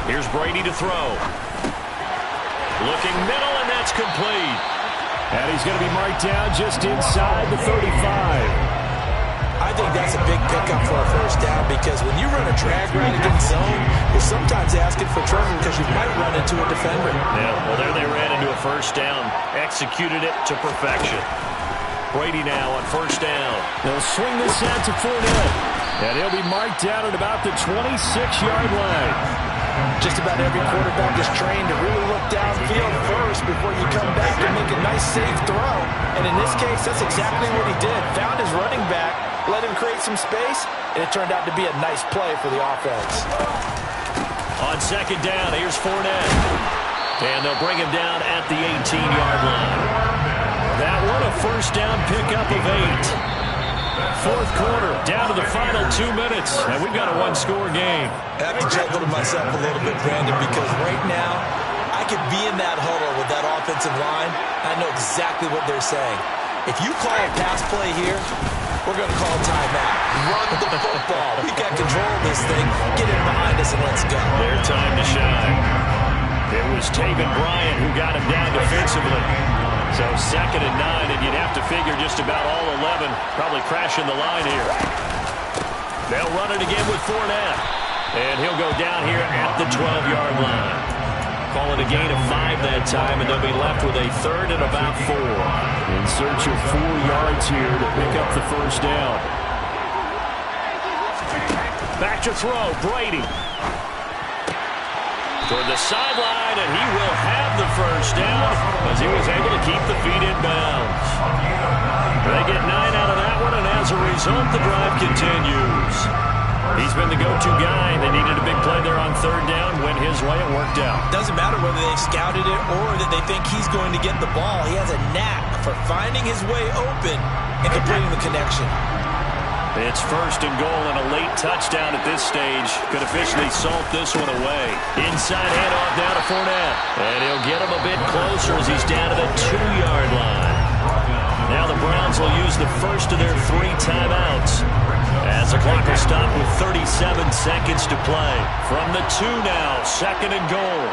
Here's Brady to throw. Looking middle, and that's complete. And he's going to be marked down just inside the 35. I think that's a big pickup for a 1st down, because when you run a drag route against zone, you're sometimes asking for trouble because you might run into a defender. Yeah, well, there they ran into a 1st down. Executed it to perfection. Brady now on 1st down. They'll swing this out to Fournette. And he'll be marked down at about the 26-yard line. Just about every quarterback is trained to really look downfield first before you come back and make a nice, safe throw. And in this case, that's exactly what he did. Found his running back, let him create some space, and it turned out to be a nice play for the offense. On 2nd down, here's Fournette. And they'll bring him down at the 18-yard line. That one, a 1st down pickup of 8. 4th quarter, down to the final 2 minutes, and we've got a 1-score game. I have to chuckle to myself a little bit, Brandon, because right now, I could be in that huddle with that offensive line. I know exactly what they're saying. If you call a pass play here, we're going to call timeout. Run the football. We've got control of this thing. Get it behind us and let's go. Their time to shine. It was Taven Bryan who got him down defensively. So 2nd and 9, and you'd have to figure just about all 11 probably crashing the line here. They'll run it again with Fournette. And he'll go down here at the 12-yard line. Call it a gain of 5 that time, and they'll be left with a 3rd and about 4. In search of 4 yards here to pick up the 1st down. Back to throw, Brady. Toward the sideline, and he will have the 1st down as he was able to keep the feet in bounds. They get 9 out of that one, and as a result, the drive continues. He's been the go-to guy. They needed a big play there on 3rd down. Went his way. It worked out. Doesn't matter whether they've scouted it or that they think he's going to get the ball. He has a knack for finding his way open and completing the connection. It's 1st and goal, and a late touchdown at this stage could officially salt this one away. Inside handoff down to Fournette. And he'll get him a bit closer as he's down to the 2-yard line. Now the Browns will use the first of their 3 timeouts as the clock will stop with 37 seconds to play. From the 2 now, 2nd and goal.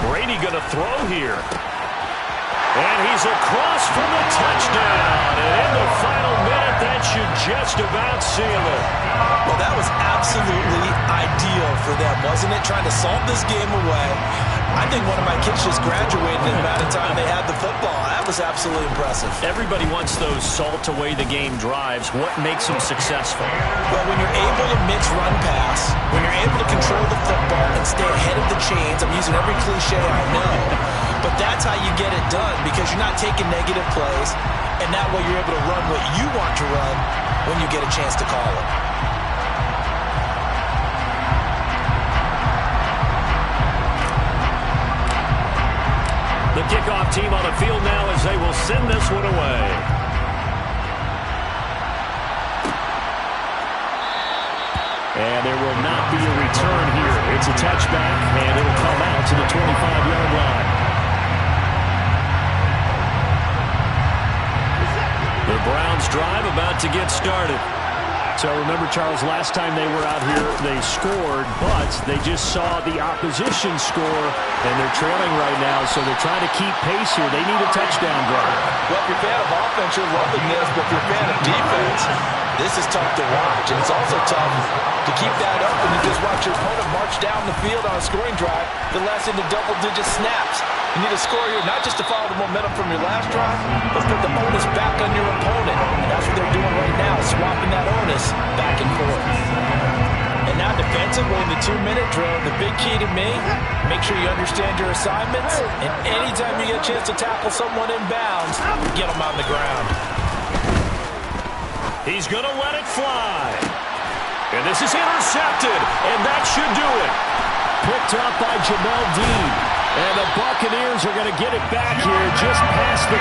Brady going to throw here. And he's across for the touchdown. And in the final minute, but that should just about seal it. Well, that was absolutely ideal for them, wasn't it? Trying to salt this game away. I think one of my kids just graduated in the amount of time they had the football. That was absolutely impressive. Everybody wants those salt-away-the-game drives. What makes them successful? Well, when you're able to mix run-pass, when you're able to control the football and stay ahead of the chains, I'm using every cliche I know, but that's how you get it done because you're not taking negative plays, and that way you're able to run what you want to run when you get a chance to call it. The kickoff team on the field now as they will send this one away. And there will not be a return here. It's a touchback, and it'll come out to the 25-yard line. The Browns drive about to get started. So remember, Charles, last time they were out here, they scored, but they just saw the opposition score, and they're trailing right now, so they're trying to keep pace here. They need a touchdown drive. Well, if you're a fan of offense, you're loving this, but if you're a fan of defense, this is tough to watch, and it's also tough to keep that up and you just watch your opponent march down the field on a scoring drive that lasts into double-digit snaps. You need to score here, not just to follow the momentum from your last drive, but put the onus back on your opponent. And that's what they're doing right now, swapping that onus back and forth. And now defensively in the 2-minute drill, the big key to me, make sure you understand your assignments, and anytime you get a chance to tackle someone in bounds, get them on the ground. He's going to let it fly. And this is intercepted, and that should do it. Picked up by Jamel Dean. And the Buccaneers are going to get it back here just past the